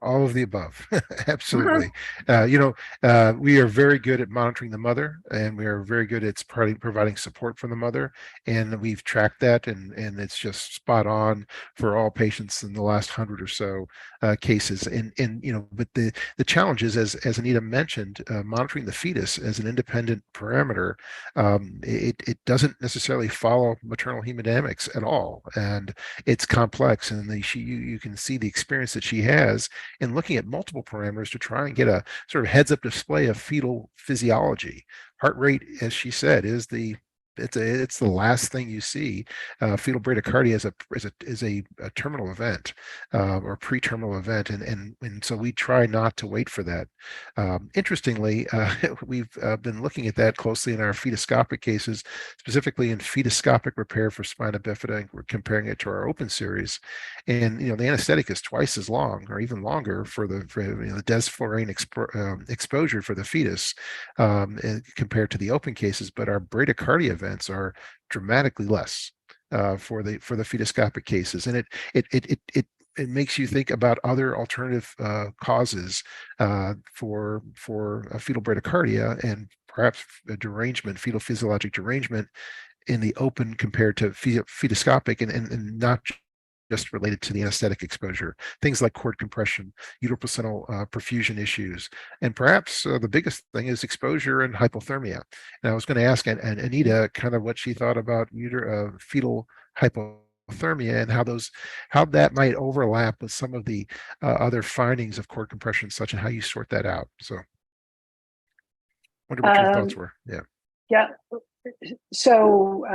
All of the above. Absolutely. We are very good at monitoring the mother, and we are very good at providing support for the mother. And we've tracked that, and it's just spot on for all patients in the last 100 or so cases. But the challenge is, as Anita mentioned, monitoring the fetus as an independent parameter, it doesn't necessarily follow maternal hemodynamics at all, and it's complex. And you can see the experience that she has and looking at multiple parameters to try and get a sort of heads-up display of fetal physiology. Heart rate, as she said, is it's the last thing you see. Fetal bradycardia is a terminal event or pre-terminal event, and so we try not to wait for that. Interestingly, we've been looking at that closely in our fetoscopic cases, specifically in fetoscopic repair for spina bifida, and we're comparing it to our open series. And the anesthetic is twice as long, or even longer, for the desflurane exposure for the fetus compared to the open cases, but our bradycardia events are dramatically less for the fetoscopic cases, and it makes you think about other alternative causes for fetal bradycardia, and perhaps a derangement, fetal physiologic derangement in the open compared to fetoscopic, and not just related to the anesthetic exposure. Things like cord compression, uteroplacental perfusion issues, and perhaps the biggest thing is exposure and hypothermia. And I was going to ask Anita kind of what she thought about fetal hypothermia, and how that might overlap with some of the other findings of cord compression, such and how you sort that out. So, wonder what your thoughts were. Yeah. So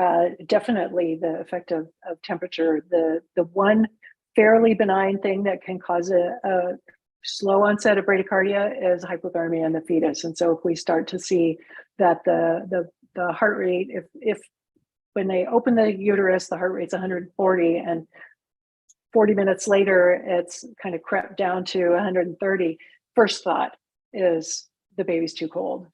definitely the effect of temperature. The one fairly benign thing that can cause a slow onset of bradycardia is hypothermia in the fetus. And so if we start to see that the heart rate, if when they open the uterus, the heart rate's 140, and 40 minutes later, it's kind of crept down to 130, first thought is the baby's too cold.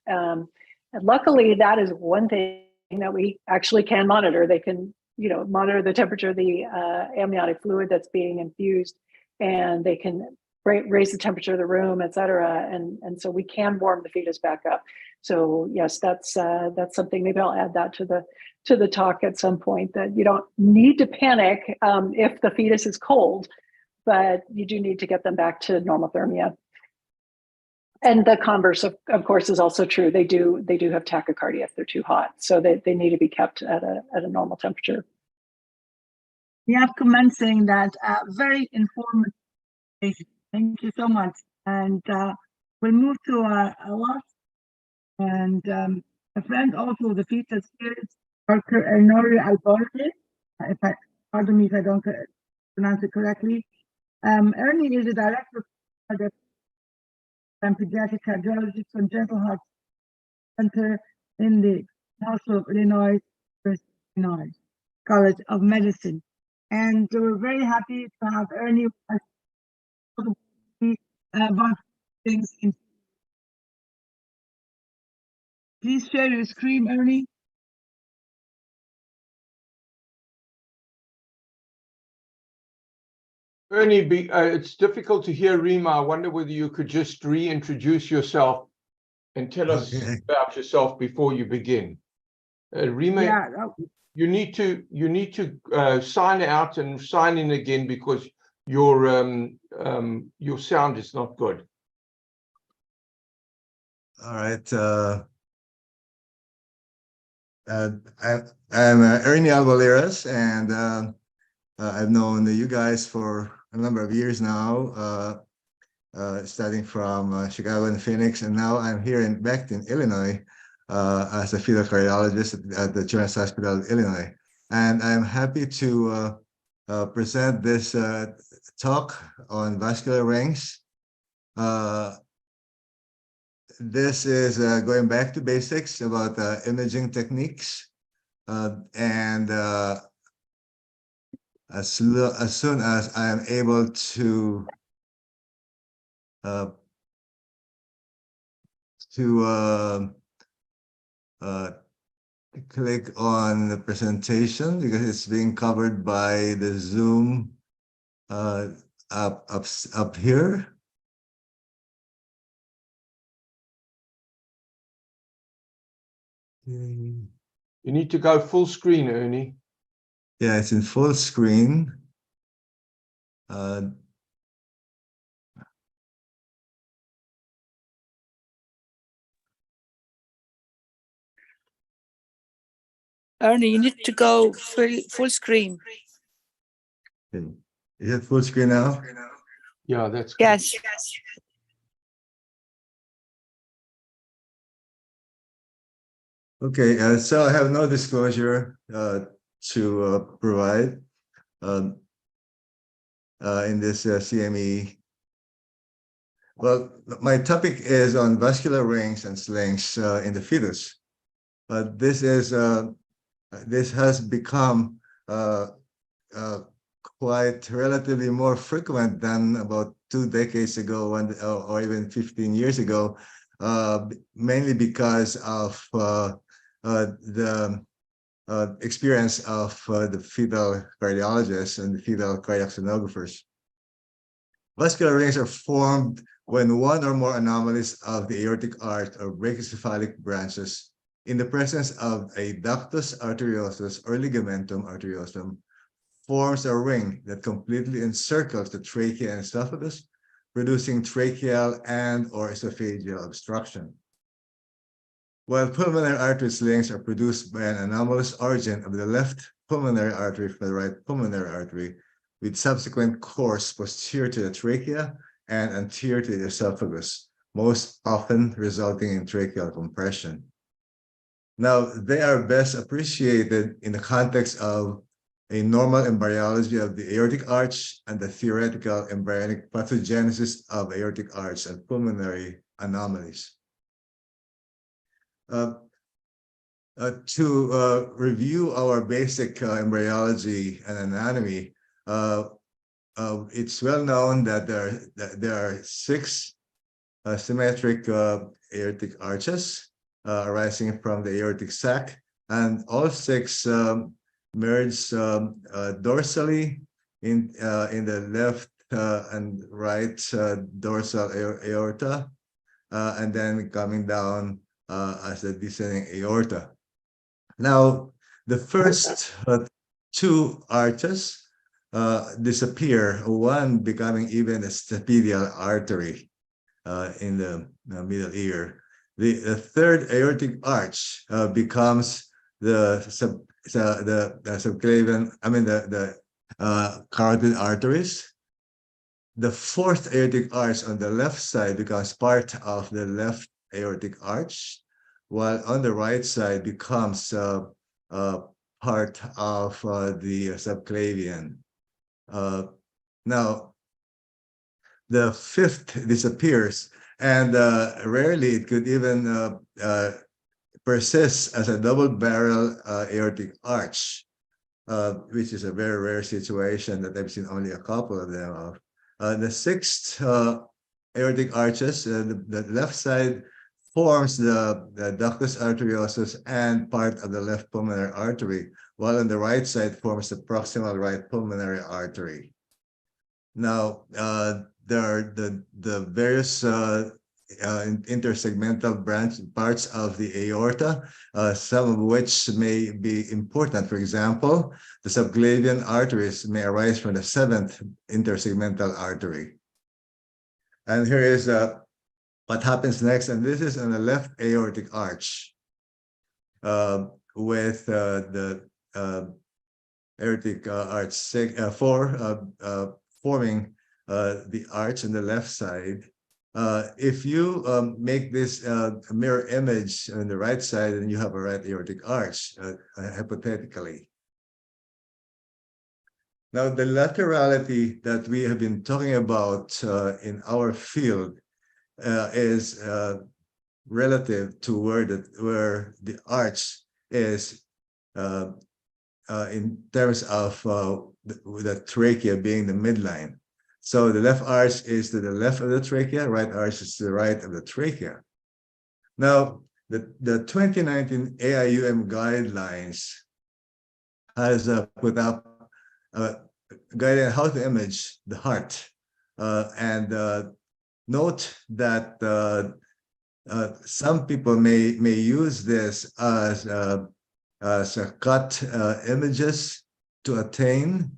And luckily, that is one thing that we actually can monitor. They can, monitor the temperature of the amniotic fluid that's being infused, and they can raise the temperature of the room, et cetera. And so we can warm the fetus back up. So yes, that's something. Maybe I'll add that to the talk at some point, that you don't need to panic if the fetus is cold, but you do need to get them back to normothermia. And the converse, of course, is also true. They do have tachycardia if they're too hot, so they need to be kept at a normal temperature. We have comments saying that very informative. Thank you so much. And we'll move to our last, and a friend also of the fetus here is Dr. Elnori Alborte. Pardon me if I don't pronounce it correctly. Ernie is the director of the pediatric cardiologist congenital heart center in the Hospital of Illinois College of Medicine, and we're very happy to have Ernie about things. Please share your screen, Ernie. Ernie, it's difficult to hear Rima. I wonder whether you could just reintroduce yourself and tell us about yourself before you begin. Rima, you need to sign out and sign in again, because your sound is not good. All right. I'm Ernie Alvaleras, and I've known you guys for a number of years now, studying from Chicago and Phoenix, and now I'm here back in Illinois as a fetal cardiologist at the Children's Hospital of Illinois. And I'm happy to present this talk on vascular rings. This is going back to basics about imaging techniques. And as soon as I am able to click on the presentation because it's being covered by the Zoom up here. You need to go full screen, Ernie. Yeah, it's in full screen. Ernie, you need to go full screen. Okay. Is it full screen now? Yeah, that's good. Yes. Okay, so I have no disclosure to provide in this CME. Well, my topic is on vascular rings and slings in the fetus. But this has become quite relatively more frequent than about 2 decades ago, or even 15 years ago, mainly because of the experience of the fetal cardiologists and the fetal cardiac sonographers. Vascular rings are formed when one or more anomalies of the aortic arch or brachiocephalic branches in the presence of a ductus arteriosus or ligamentum arteriosum forms a ring that completely encircles the trachea and esophagus, producing tracheal and or esophageal obstruction. While pulmonary artery slings are produced by an anomalous origin of the left pulmonary artery from the right pulmonary artery, with subsequent course posterior to the trachea and anterior to the esophagus, most often resulting in tracheal compression. Now, they are best appreciated in the context of a normal embryology of the aortic arch and the theoretical embryonic pathogenesis of aortic arch and pulmonary anomalies. To review our basic embryology and anatomy, it's well known that there are 6 symmetric aortic arches arising from the aortic sac, and all 6 merge dorsally in the left and right dorsal aorta, and then coming down as a descending aorta. Now, the first 2 arches disappear, one becoming even a stapedial artery in the middle ear. The third aortic arch becomes the subclavian, the carotid arteries. The fourth aortic arch on the left side becomes part of the left aortic arch, while on the right side becomes part of the subclavian. Now, the fifth disappears, and rarely it could even persist as a double barrel aortic arch, which is a very rare situation that I've seen only a couple of them of. The sixth aortic arches, the left side forms the ductus arteriosus and part of the left pulmonary artery, while on the right side forms the proximal right pulmonary artery. Now, there are the various intersegmental parts of the aorta, some of which may be important. For example, the subclavian arteries may arise from the 7th intersegmental artery. And here is what happens next, and this is on the left aortic arch with the aortic arch forming the arch on the left side. If you make this a mirror image on the right side, then you have a right aortic arch, hypothetically. Now, the laterality that we have been talking about in our field is relative to where the arch is in terms of the trachea being the midline. So the left arch is to the left of the trachea, right arch is to the right of the trachea. Now, the 2019 AIUM guidelines has put up guidance how to image the heart. And note that some people may use this as cut images to attain.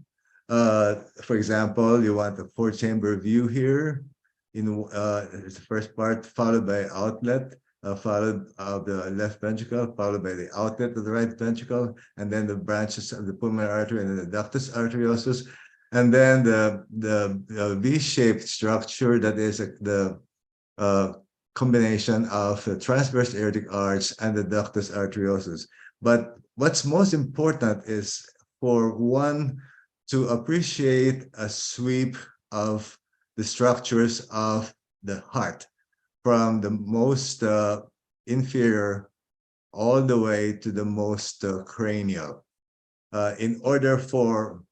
For example, you want a 4-chamber view here in the first part, followed by outlet, followed of the left ventricle, followed by the outlet of the right ventricle, and then the branches of the pulmonary artery and the ductus arteriosus, and then the V-shaped structure that is the combination of the transverse aortic arch and the ductus arteriosus. But what's most important is for one to appreciate a sweep of the structures of the heart from the most inferior all the way to the most cranial, in order for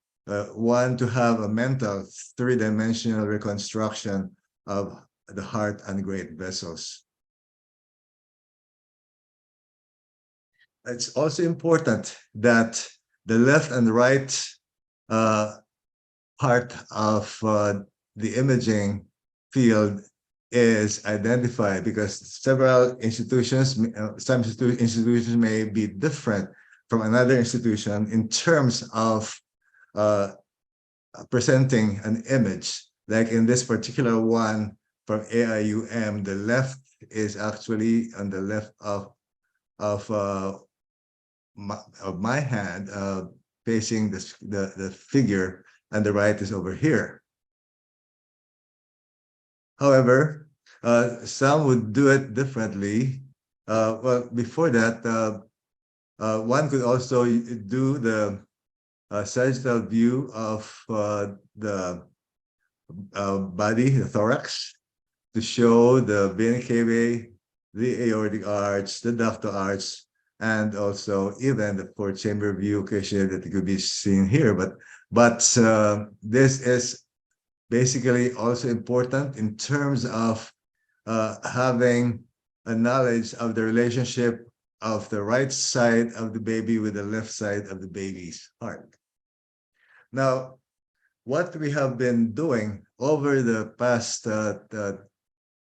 one to have a mental 3-dimensional reconstruction of the heart and great vessels. It's also important that the left and right part of the imaging field is identified, because several institutions, some institutions may be different from another institution in terms of presenting an image. Like in this particular one from AIUM, the left is actually on the left of my hand, facing the figure, and the right is over here. However, some would do it differently. Well, before that, one could also do the sagittal view of the body, the thorax, to show the vena cava, the aortic arch, the ductal arch, and also even the 4-chamber view occasionally that could be seen here. But this is basically also important in terms of having a knowledge of the relationship of the right side of the baby with the left side of the baby's heart. Now, what we have been doing over the past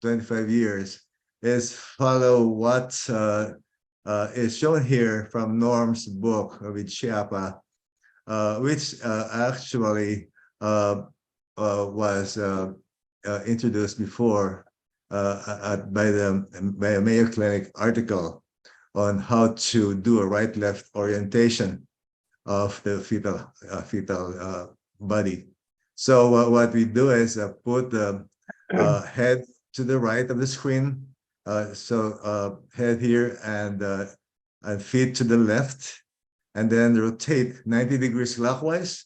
25 years is follow what is shown here from Norm's book with Chiapa, which actually was introduced before by a Mayo Clinic article on how to do a right-left orientation of the fetal body. So what we do is put the head to the right of the screen, so head here and feet to the left, and then rotate 90 degrees clockwise.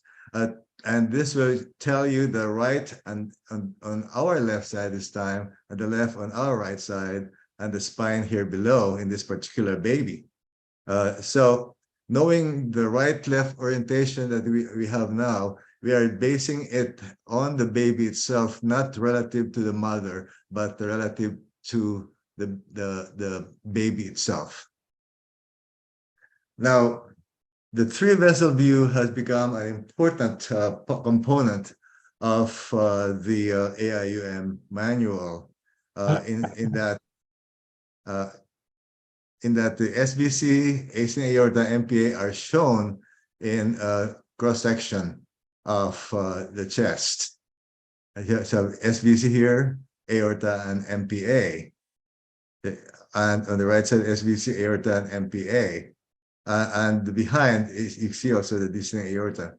And this will tell you the right and on our left side this time, and the left on our right side, and the spine here below in this particular baby. So knowing the right-left orientation that we have now, we are basing it on the baby itself, not relative to the mother, but relative to the baby itself. Now, the 3-vessel view has become an important component of the AIUM manual in that the SVC, AC aorta, MPA are shown in cross-section of the chest. So SVC here, aorta, and MPA. And on the right side, SVC, aorta, and MPA. and behind is you see also the descending aorta.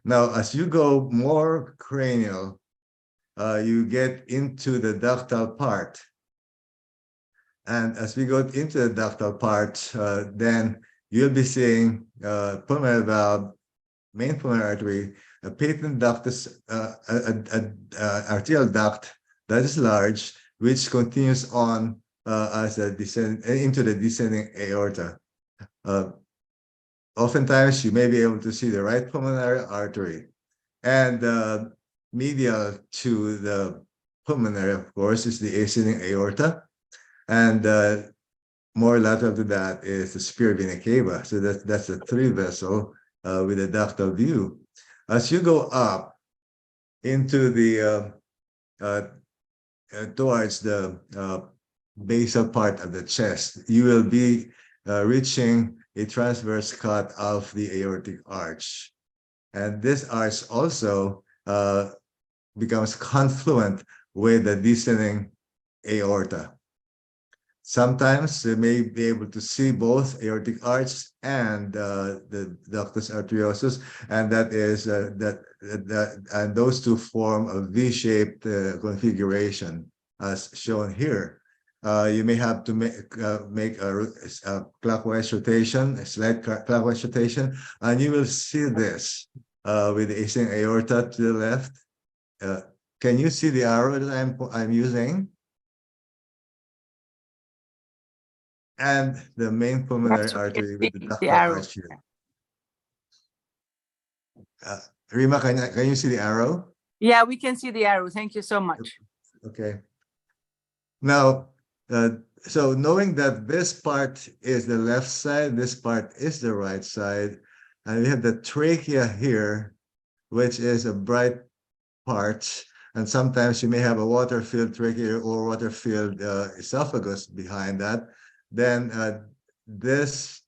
Now, as you go more cranial, you get into the ductal part. And as we go into the ductal part, then you'll be seeing pulmonary valve, main pulmonary artery, a patent ductus, arterial duct that is large, which continues on as a descend into the descending aorta. Oftentimes, you may be able to see the right pulmonary artery, and medial to the pulmonary, of course, is the ascending aorta, and more lateral to that is the superior vena cava. So that's a 3-vessel with a ductal view. As you go up into the towards the basal part of the chest, you will be reaching a transverse cut of the aortic arch. And this arch also becomes confluent with the descending aorta. Sometimes they may be able to see both aortic arch and the ductus arteriosus, and that is and those two form a V-shaped configuration, as shown here. You may have to make a clockwise rotation, a slight clockwise rotation, and you will see this with the ascending aorta to the left. Can you see the arrow that I'm using? And the main pulmonary artery with the ductal arch here. Rima, can you see the arrow? Yeah, we can see the arrow. Thank you so much. Okay. Now, so knowing that this part is the left side, this part is the right side, and we have the trachea here, which is a bright part, and sometimes you may have a water-filled trachea or water-filled esophagus behind that, then this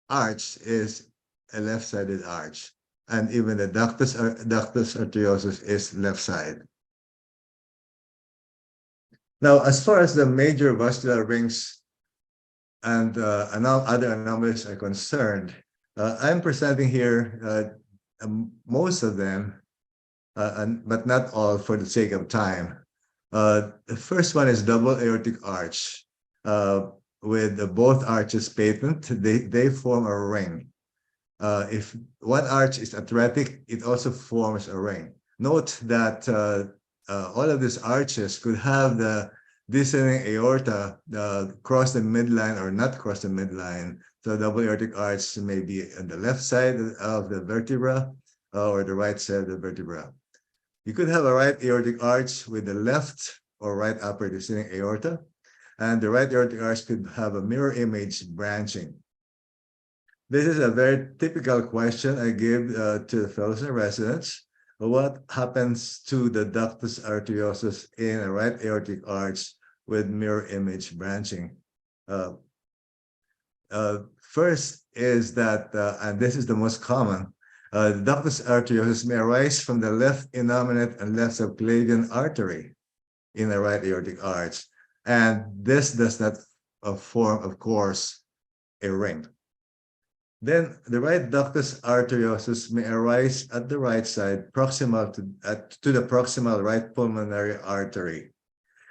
arch is a left-sided arch, and even the ductus arteriosus is left side. Now, as far as the major vascular rings and other anomalies are concerned, I'm presenting here most of them, but not all for the sake of time. The first one is double aortic arch. With both arches patent, they form a ring. If one arch is atretic, it also forms a ring. Note that all of these arches could have the descending aorta cross the midline or not cross the midline. So double aortic arch may be on the left side of the vertebra or the right side of the vertebra. You could have a right aortic arch with the left or right upper descending aorta, and the right aortic arch could have a mirror image branching. This is a very typical question I give to the fellows and residents. What happens to the ductus arteriosus in a right aortic arch with mirror image branching? First is that, and this is the most common, the ductus arteriosus may arise from the left innominate and left subclavian artery in the right aortic arch. And this does not form, of course, a ring. Then the right ductus arteriosus may arise at the right side, proximal to the proximal right pulmonary artery,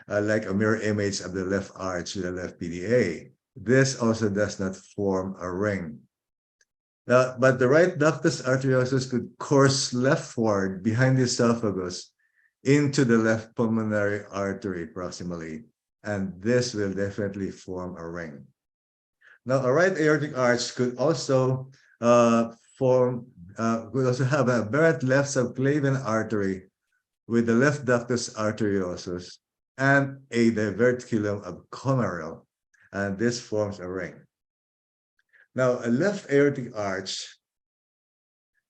like a mirror image of the left arch with the left PDA. This also does not form a ring. But the right ductus arteriosus could course leftward behind the esophagus into the left pulmonary artery proximally, and this will definitely form a ring. Now, a right aortic arch could also have an aberrant left subclavian artery with the left ductus arteriosus and a diverticulum abcomeral, and this forms a ring. Now, a left aortic arch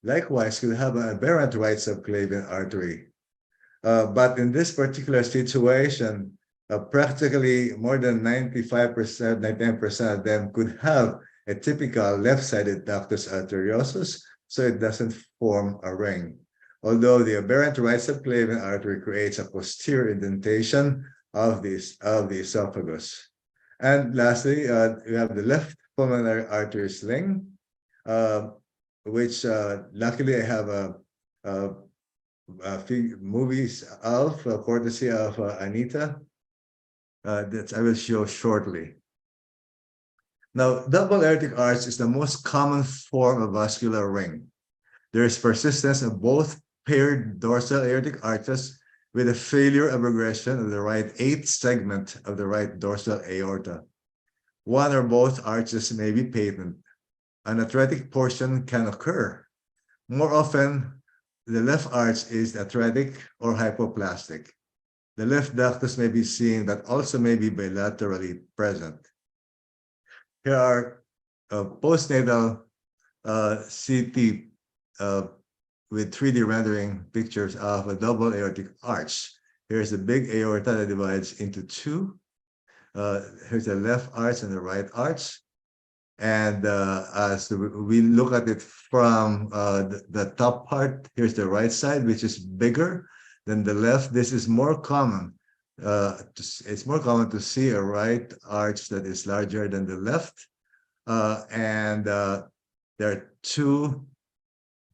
likewise could have an aberrant right subclavian artery, but in this particular situation, practically more than 95%, 99% of them could have a typical left-sided ductus arteriosus, so it doesn't form a ring. Although the aberrant right subclavian artery creates a posterior indentation of the esophagus. And lastly, we have the left pulmonary artery sling, which luckily I have movies of courtesy of Anita that I will show shortly. Now, double aortic arch is the most common form of vascular ring. There is persistence of both paired dorsal aortic arches with a failure of regression of the right eighth segment of the right dorsal aorta. One or both arches may be patent. An atretic portion can occur. More often, the left arch is atretic or hypoplastic. The left ductus may be seen, but also may be bilaterally present. Here are postnatal CT with 3D rendering pictures of a double aortic arch. Here's the big aorta that divides into two. Here's the left arch and the right arch. And as we look at it from the top part, here's the right side, which is bigger than the left. This is more common. It's more common to see a right arch that is larger than the left. There are two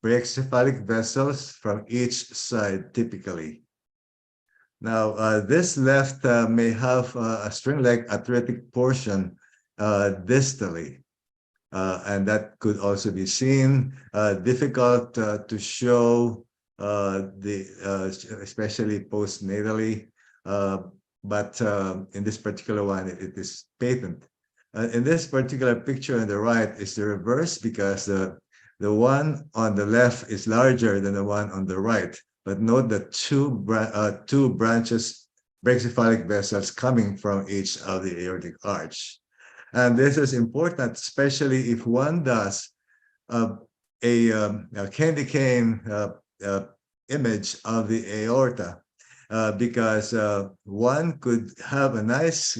brachycephalic vessels from each side typically. Now, this left may have a string-like atretic portion distally. And that could also be seen. Difficult to show especially postnatally, but in this particular one, it is patent. In this particular picture on the right is the reverse, because the one on the left is larger than the one on the right. But note that two branches, brachycephalic vessels coming from each of the aortic arch. And this is important, especially if one does a candy cane image of the aorta, because one could have a nice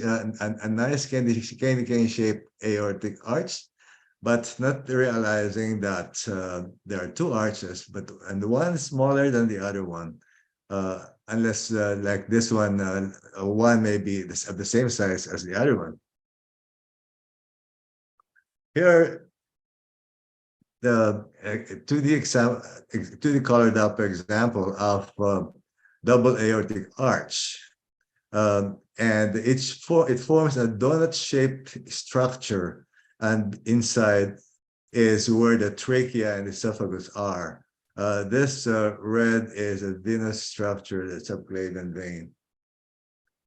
candy cane shaped aortic arch, but not realizing that there are two arches, and one is smaller than the other one, unless like this one, one may be of the same size as the other one. Here, the 2D colored up example of double aortic arch, and it forms a donut-shaped structure, and inside is where the trachea and esophagus are. This red is a venous structure, the subclavian vein.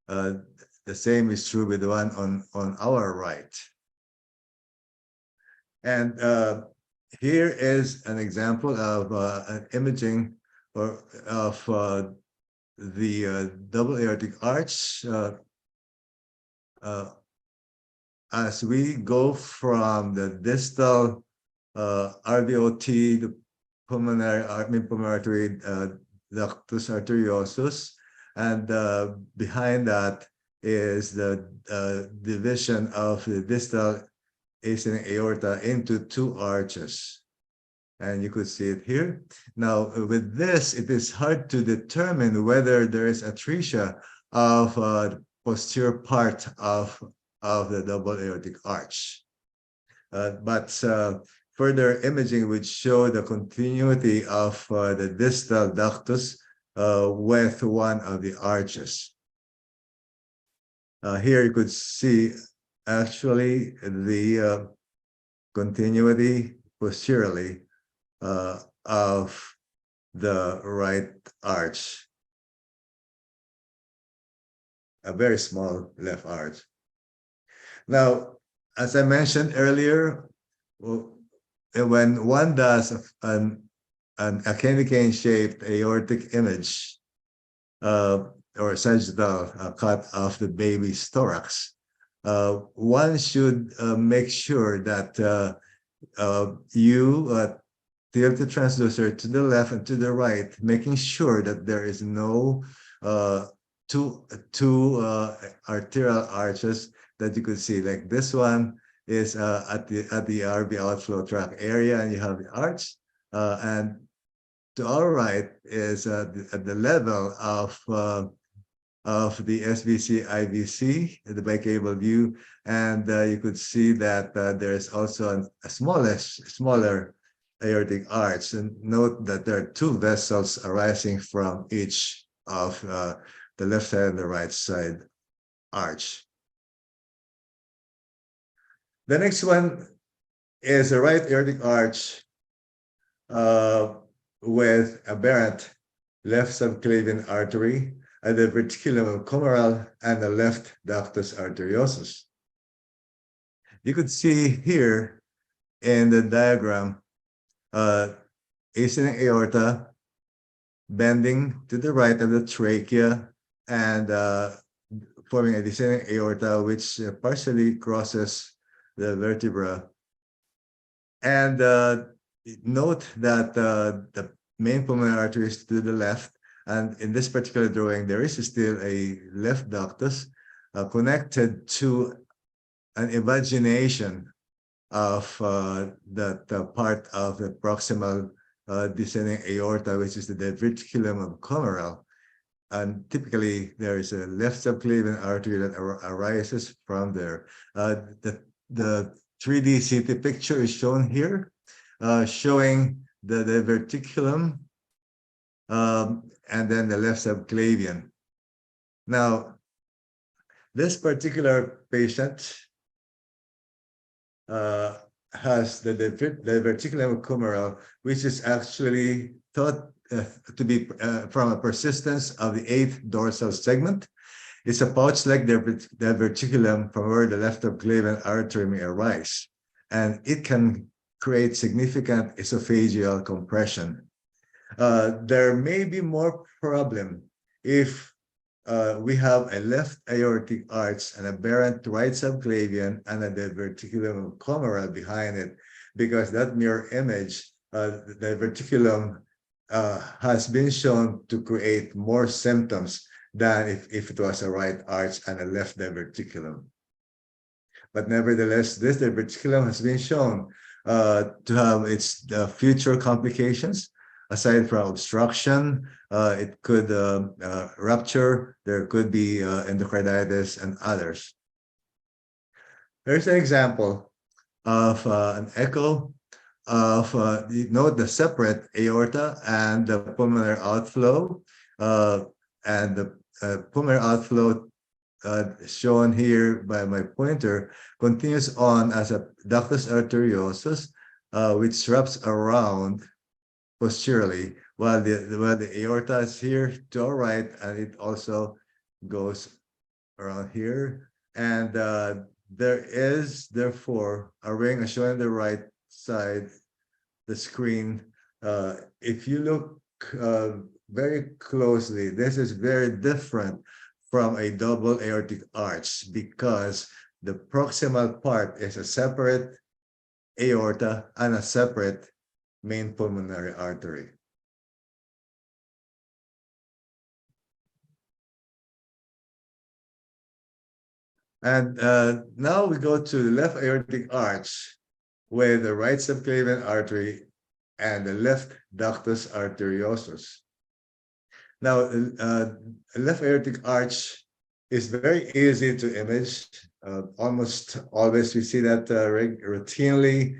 The same is true with the one on our right. And here is an example of an imaging of the double aortic arch. As we go from the distal RVOT, the pulmonary artery ductus arteriosus, and behind that is the division of the distal ascending aorta into two arches. And you could see it here. Now, with this, it is hard to determine whether there is atresia of the posterior part of the double aortic arch. But further imaging would show the continuity of the distal ductus with one of the arches. Here you could see actually the continuity posteriorly of the right arch, a very small left arch. Now, as I mentioned earlier, when one does a candy cane shaped aortic image or sagittal cut of the baby's thorax, one should make sure that you tilt the transducer to the left and to the right, making sure that there is no two arterial arches that you could see. Like this one is at the RV outflow tract area, and you have the arch, and to our right is at the level of of the SVC-IVC, the bicable view, and you could see that there's also a smaller aortic arch. And note that there are two vessels arising from each of the left side and the right side arch. The next one is a right aortic arch with aberrant left subclavian artery, the verticulum comeral, and the left ductus arteriosus. You could see here in the diagram ascending aorta bending to the right of the trachea and forming a descending aorta which partially crosses the vertebra. And note that the main pulmonary artery is to the left, and in this particular drawing, there is still a left ductus connected to an invagination of that part of the proximal descending aorta, which is the diverticulum of comeral. And typically, there is a left subclavian artery that arises from there. The 3D CT picture is shown here, showing the diverticulum and then the left subclavian. Now, this particular patient has the diverticulum comeral, which is actually thought to be from a persistence of the 8th dorsal segment. It's a pouch-like diverticulum from where the left subclavian artery may arise, and it can create significant esophageal compression. There may be more problem if we have a left aortic arch, an aberrant right subclavian, and a diverticulum comeral behind it, because that mirror image, the diverticulum has been shown to create more symptoms than if it was a right arch and a left diverticulum. But nevertheless, this diverticulum has been shown to have its future complications. Aside from obstruction, it could rupture, there could be endocarditis and others. There's an example of an echo of, note the separate aorta and the pulmonary outflow, and the pulmonary outflow shown here by my pointer continues on as a ductus arteriosus, which wraps around posteriorly, while the aorta is here to our right, and it also goes around here. And there is therefore a ring as shown on the right side, the screen. If you look very closely, this is very different from a double aortic arch because the proximal part is a separate aorta and a separate main pulmonary artery. And now we go to the left aortic arch with the right subclavian artery and the left ductus arteriosus. Now, left aortic arch is very easy to image. Almost always we see that routinely.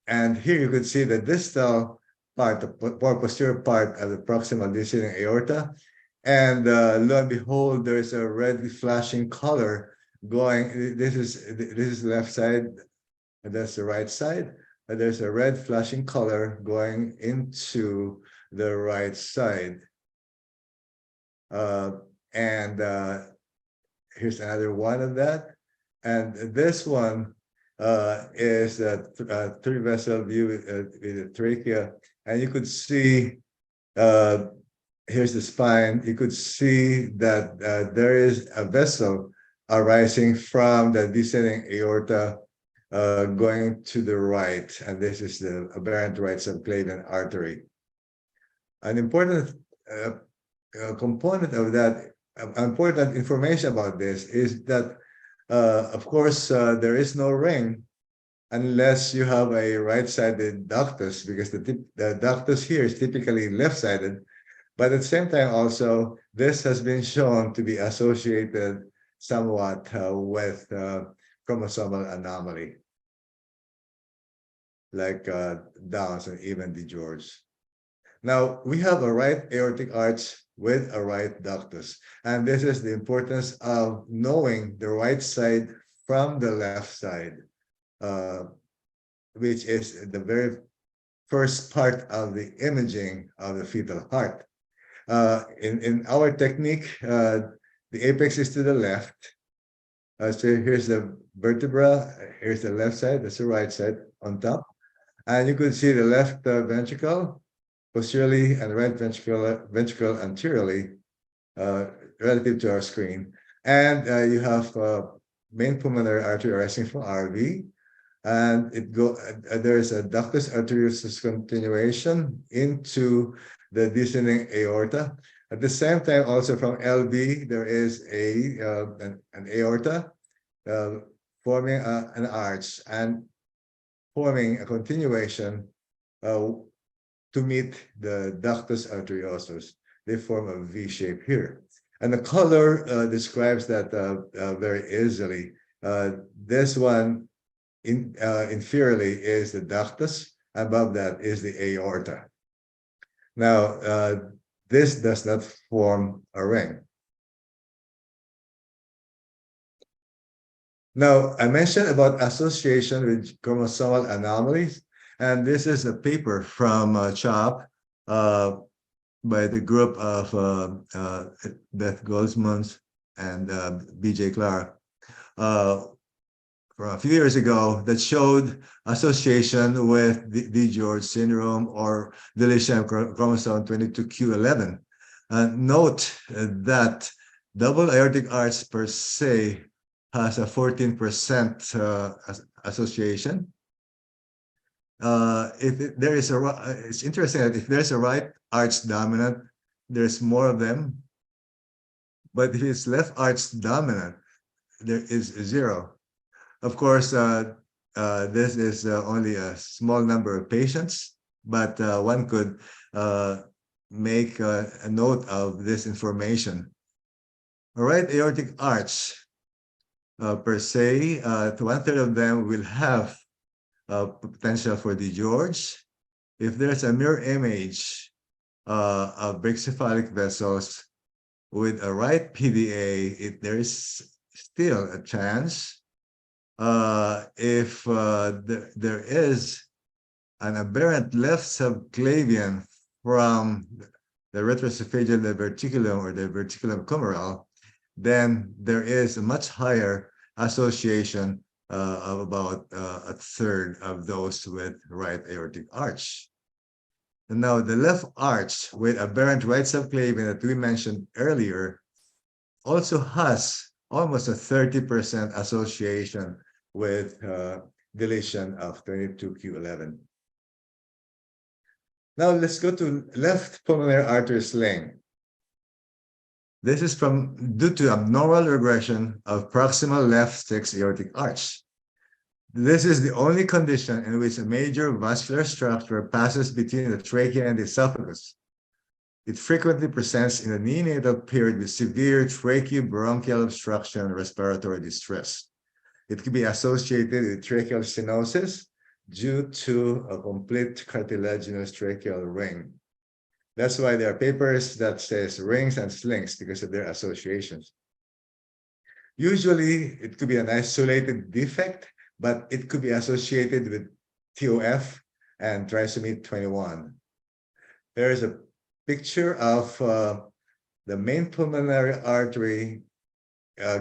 And here you could see the distal part, the more posterior part of the proximal descending aorta. And lo and behold, there's a red flashing color going. This is the left side, and that's the right side. And there's a red flashing color going into the right side. And here's another one of that. And this one is a three-vessel view with the trachea. And you could see, here's the spine. You could see that there is a vessel arising from the descending aorta going to the right. And this is the aberrant right subclavian artery. An important component of that, important information about this is that, of course, there is no ring unless you have a right-sided ductus, because the ductus here is typically left-sided. But at the same time, also, this has been shown to be associated somewhat with chromosomal anomaly, like Downs and even DiGeorge. Now, we have a right aortic arch with a right ductus, and this is the importance of knowing the right side from the left side, which is the very first part of the imaging of the fetal heart. In our technique, the apex is to the left. So here's the vertebra, here's the left side, that's the right side on top. And you could see the left ventricle posteriorly and the right ventricle anteriorly relative to our screen. And you have main pulmonary artery arising from RV. And there's a ductus arteriosus continuation into the descending aorta. At the same time, also from LV, there is an aorta forming an arch and forming a continuation to meet the ductus arteriosus. They form a V shape here. And the color describes that very easily. This one inferiorly is the ductus, above that is the aorta. Now, this does not form a ring. Now, I mentioned about association with chromosomal anomalies, and this is a paper from CHOP by the group of Beth Goldsmans and B.J. Clark from a few years ago that showed association with DiGeorge syndrome or deletion of chromosome 22q11. Note that double aortic arch per se has a 14% association. It's interesting that if there's a right arch dominant, there's more of them. But if it's left arch dominant, there is 0. Of course, this is only a small number of patients, but one could make a note of this information. A right aortic arch per se, 1/3 of them will have potential for DiGeorge. If there's a mirror image of brachycephalic vessels with a right PDA, there is still a chance. If there is an aberrant left subclavian from the retroesophageal diverticulum or the verticulum humeral, then there is a much higher association of about 1/3 of those with right aortic arch. And now the left arch with aberrant right subclavian that we mentioned earlier also has almost a 30% association with deletion of 22q11. Now let's go to left pulmonary artery sling. This is due to abnormal regression of proximal left 6 aortic arch. This is the only condition in which a major vascular structure passes between the trachea and the esophagus. It frequently presents in the neonatal period with severe tracheobronchial obstruction and respiratory distress. It can be associated with tracheal stenosis due to a complete cartilaginous tracheal ring. That's why there are papers that says rings and slings because of their associations. Usually, it could be an isolated defect, but it could be associated with TOF and trisomy 21. There is a picture of the main pulmonary artery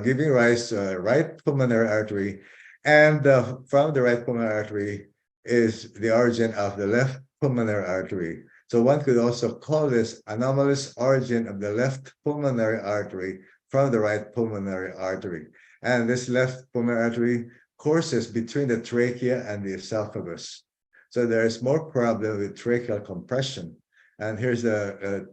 giving rise to a right pulmonary artery, and from the right pulmonary artery is the origin of the left pulmonary artery. So one could also call this anomalous origin of the left pulmonary artery from the right pulmonary artery. And this left pulmonary artery courses between the trachea and the esophagus. So there is more problem with tracheal compression. And here's the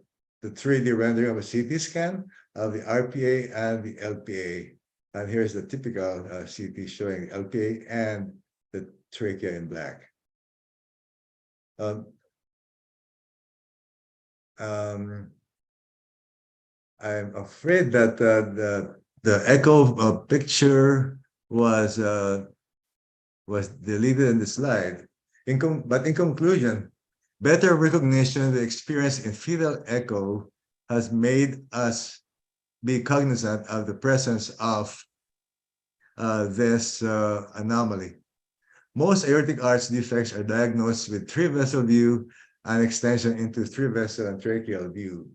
3D rendering of a CT scan of the RPA and the LPA. And here's the typical CT showing LPA and the trachea in black. I'm afraid that the echo picture was deleted in the slide. But in conclusion, better recognition of the experience in fetal echo has made us be cognizant of the presence of this anomaly. Most aortic arch defects are diagnosed with 3-vessel view and extension into 3-vessel and tracheal view.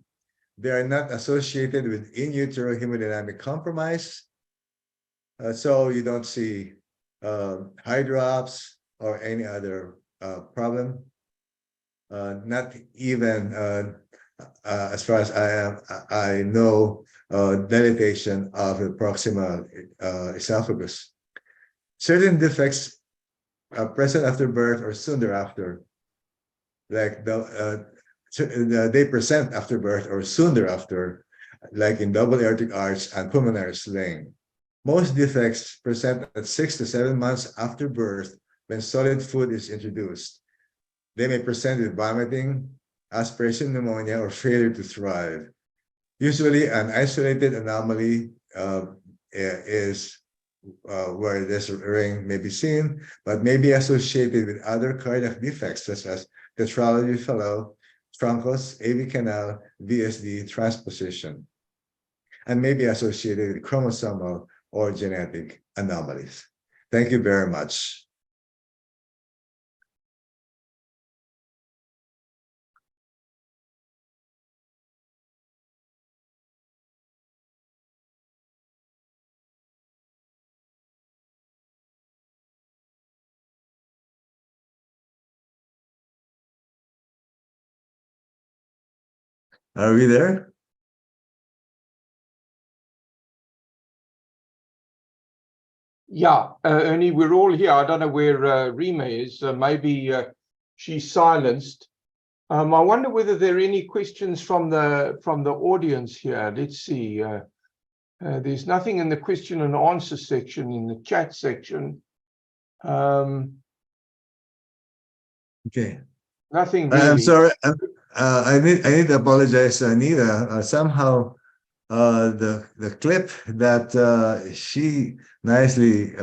They are not associated with in utero hemodynamic compromise, so you don't see high drops or any other problem. Not even, as far as I know, dilatation of the proximal esophagus. Certain defects are present after birth or soon thereafter, like they present after birth or soon thereafter, like in double aortic arch and pulmonary sling. Most defects present at 6 to 7 months after birth when solid food is introduced. They may present with vomiting, aspiration pneumonia, or failure to thrive. Usually, an isolated anomaly is where this ring may be seen, but may be associated with other cardiac defects such as tetralogy fellow, truncus, AV canal, VSD, transposition, and may be associated with chromosomal or genetic anomalies. Thank you very much. Are we there? Yeah, Ernie, we're all here. I don't know where Rima is. Maybe she's silenced. I wonder whether there are any questions from the audience here. Let's see. There's nothing in the question and answer section, in the chat section. Okay. Nothing really. I'm sorry. I need to apologize, Anita. Somehow, the clip that she nicely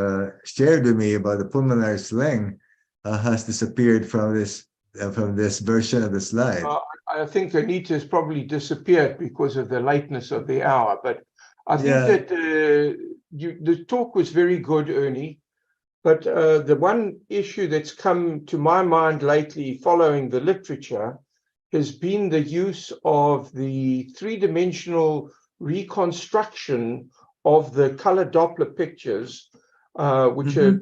shared with me about the pulmonary sling has disappeared from this version of the slide. I think Anita has probably disappeared because of the lateness of the hour. But I think that the talk was very good, Ernie. But the one issue that's come to my mind lately following the literature has been the use of the three-dimensional reconstruction of the color Doppler pictures, which are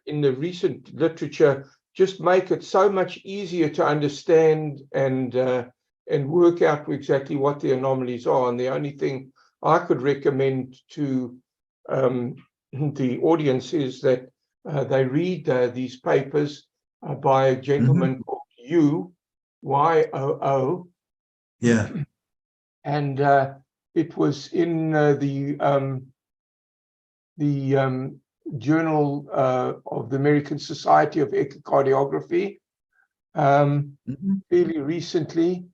in the recent literature, just make it so much easier to understand and work out exactly what the anomalies are. And the only thing I could recommend to the audience is that they read these papers by a gentleman called Yoo. Yeah. And it was in the Journal of the American Society of Echocardiography fairly recently.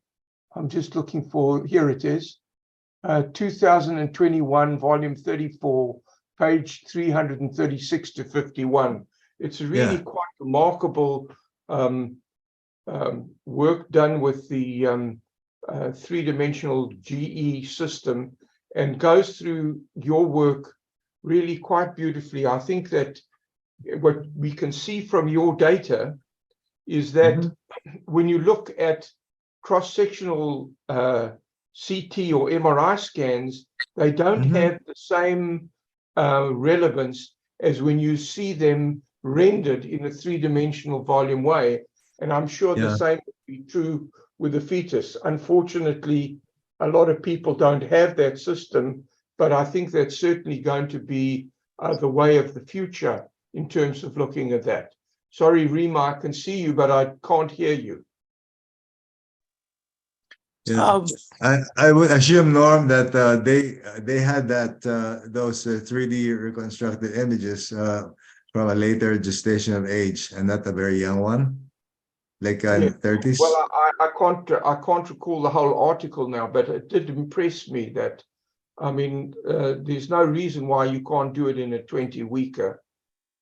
I'm just looking for, here it is, 2021, volume 34, page 336 to 51. It's really quite remarkable work done with the three-dimensional GE system, and goes through your work really quite beautifully. I think that what we can see from your data is that when you look at cross-sectional CT or MRI scans, they don't have the same relevance as when you see them rendered in a three-dimensional volume way. And I'm sure the same would be true with the fetus. Unfortunately, a lot of people don't have that system, but I think that's certainly going to be the way of the future in terms of looking at that. Sorry, Rima, I can see you, but I can't hear you. Yeah, I would assume, Norm, that they had that those 3D reconstructed images from a later gestational age and not a very young one, like in the 30s. Well, I can't recall the whole article now, but it did impress me that I mean, there's no reason why you can't do it in a 20-weeker.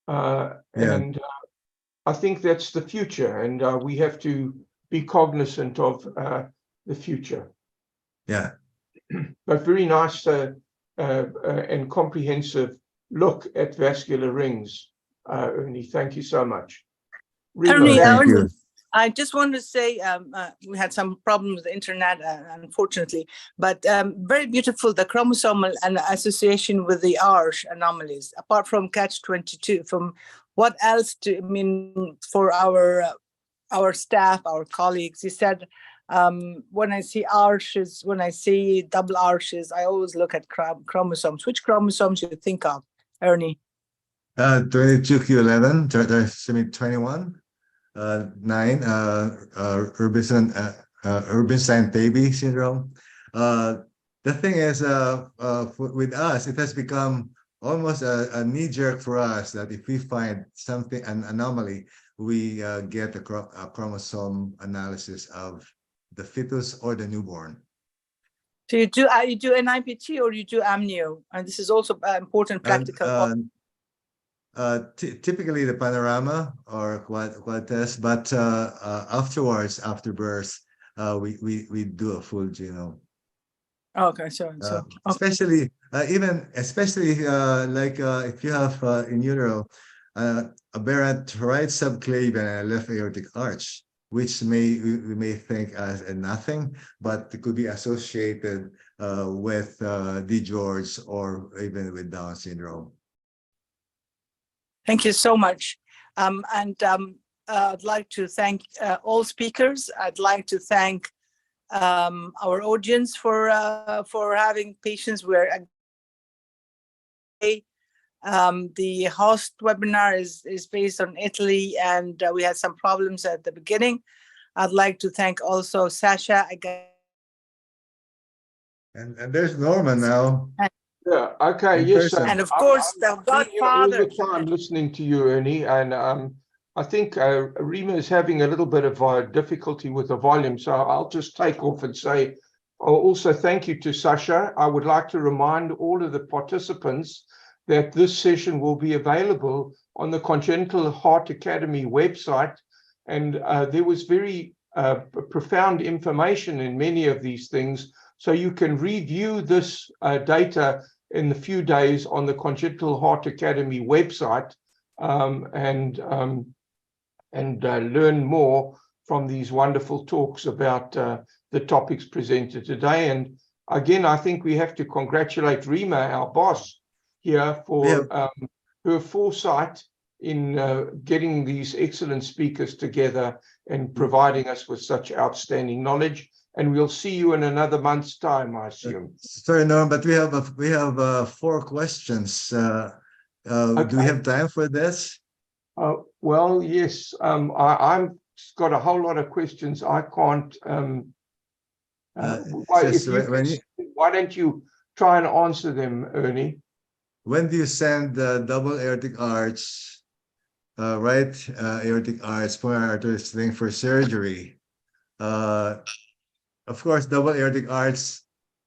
And I think that's the future, and we have to be cognizant of the future. Yeah. But very nice and comprehensive look at vascular rings, Ernie. Thank you so much. Ernie, Thank you. I just want to say we had some problems with the internet, unfortunately, but very beautiful, the chromosomal and association with the arch anomalies, apart from catch-22. From what else for our staff, our colleagues, he said, when I see arches, when I see double arches, I always look at chromosomes. Which chromosomes do you think of, Ernie? 22q11, 21. 9, Urban-Stein-Tabby syndrome. The thing is, with us, it has become almost a knee-jerk for us that if we find something, an anomaly, we get a chromosome analysis of the fetus or the newborn. So you do NIPT or you do amnio, and this is also important practical. Typically the panorama or quad test, but afterwards, after birth, we do a full genome. Okay, so especially like if you have in utero aberrant right subclavian and left aortic arch, which we may think as a nothing, but it could be associated with DiGeorge or even with Down syndrome. Thank you so much. I'd like to thank all speakers. I'd like to thank our audience for having patience. The host webinar is based on Italy, and we had some problems at the beginning. I'd like to thank also Sasha again. And there's Norman now. Yeah. Okay. Yes. And of course, the Godfather. All the time listening to you, Ernie, and I think Rima is having a little bit of difficulty with the volume, so I'll just take off and say, also thank you to Sasha. I would like to remind all of the participants that this session will be available on the Congenital Heart Academy website, and there was very profound information in many of these things, so you can review this data in a few days on the Congenital Heart Academy website, and learn more from these wonderful talks about the topics presented today. And again, I think we have to congratulate Rima, our boss here, for her foresight in getting these excellent speakers together and providing us with such outstanding knowledge. And we'll see you in another month's time, I assume. Sorry, Norm, but we have 4 questions. Okay. Do we have time for this? Well, yes. I've got a whole lot of questions. I can't. Why don't you try and answer them, Ernie? When do you send the double aortic arch, right aortic arch, pulmonary artery sling for surgery? Of course, double aortic arch,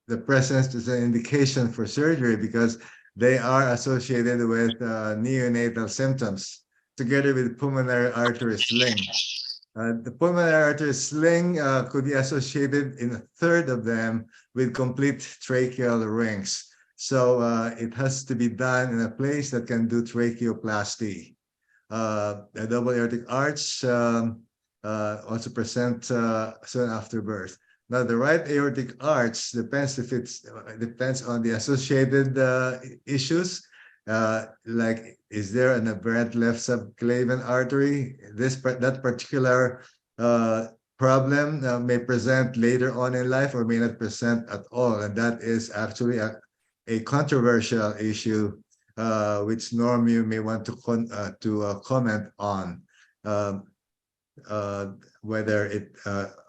the presence is an indication for surgery because they are associated with neonatal symptoms together with pulmonary artery sling. The pulmonary artery sling could be associated in a third of them with complete tracheal rings. So it has to be done in a place that can do tracheoplasty. A double aortic arch also present soon after birth. Now, the right aortic arch depends on the associated issues. Like, is there an aberrant left subclavian artery? That particular problem may present later on in life or may not present at all, and that is actually a controversial issue, which Norm, you may want to comment on. Whether it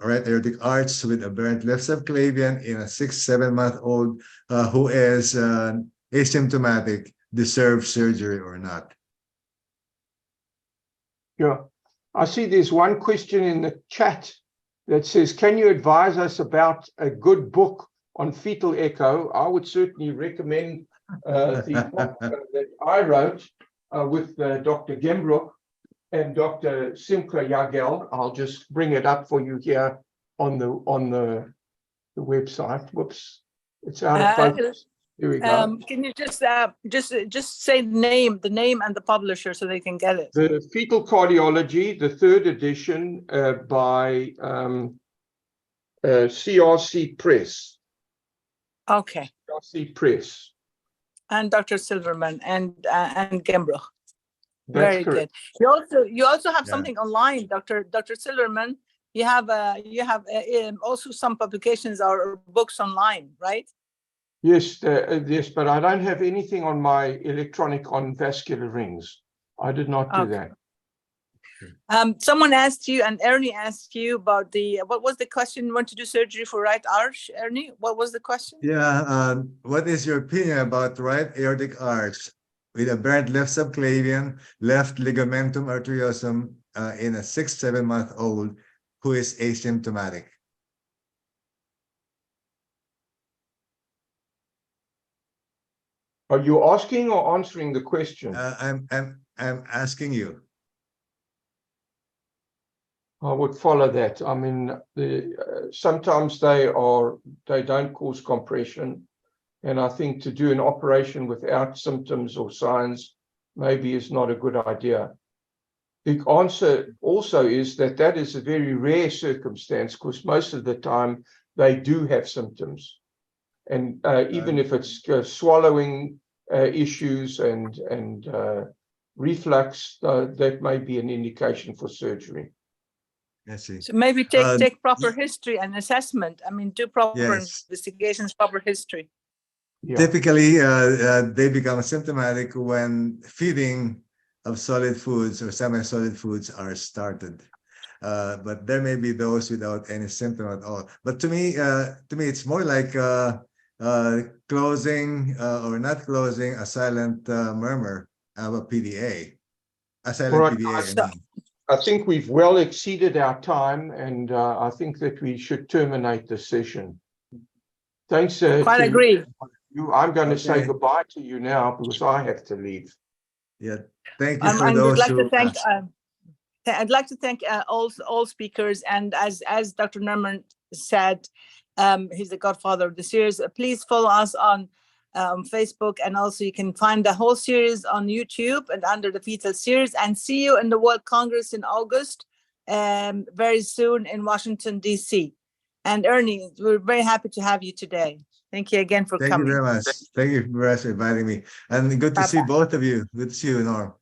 right aortic arch with aberrant left subclavian in a 6-7-month-old who is asymptomatic deserves surgery or not. Yeah, I see there's one question in the chat that says, can you advise us about a good book on fetal echo, I would certainly recommend the book that I wrote with Dr. Gembrook and Dr. Sacrococcygeal. I'll just bring it up for you here on the website. Whoops, it's out of focus. Here we go. Can you just say the name and the publisher so they can get it? The Fetal Cardiology, the 3rd edition by CRC Press. Okay. CRC Press. And Dr. Silverman and Gembrook. That's Very correct. good. You also have something online, Dr. Silverman. You have also some publications or books online, right? Yes, yes, but I don't have anything on my electronic on vascular rings. I did not do that. Someone asked you, and Ernie asked you about what was the question? You want to do surgery for right arch, Ernie? What was the question? Yeah, what is your opinion about right aortic arch with a bent left subclavian, left ligamentum arteriosum in a 6-7 month old who is asymptomatic? Are you asking or answering the question? I'm asking you. I would follow that. I mean, sometimes they don't cause compression, and I think to do an operation without symptoms or signs maybe is not a good idea. The answer also is that is a very rare circumstance, because most of the time they do have symptoms, and even if it's swallowing issues and reflux, that may be an indication for surgery. I see. So maybe take proper history and assessment. I mean, do proper investigations, proper history. Yeah. Typically, they become symptomatic when feeding of solid foods or semi-solid foods are started. But there may be those without any symptom at all. But to me, it's more like closing or not closing a silent murmur of a PDA. A silent PDA. I think we've well exceeded our time, and I think that we should terminate the session. Thanks. Quite agree. I'm going to say goodbye to you now because I have to leave. Yeah, thank you for those who asked. I'd like to thank all speakers, and as Dr. Nerman said, he's the godfather of the series. Please follow us on Facebook, and also you can find the whole series on YouTube and under the Fetal series. And see you in the World Congress in August, very soon in Washington, D.C. And Ernie, we're very happy to have you today. Thank you again for coming. Thank you very much. Thank you for inviting me. And good to see both of you. Good to see you, Norm.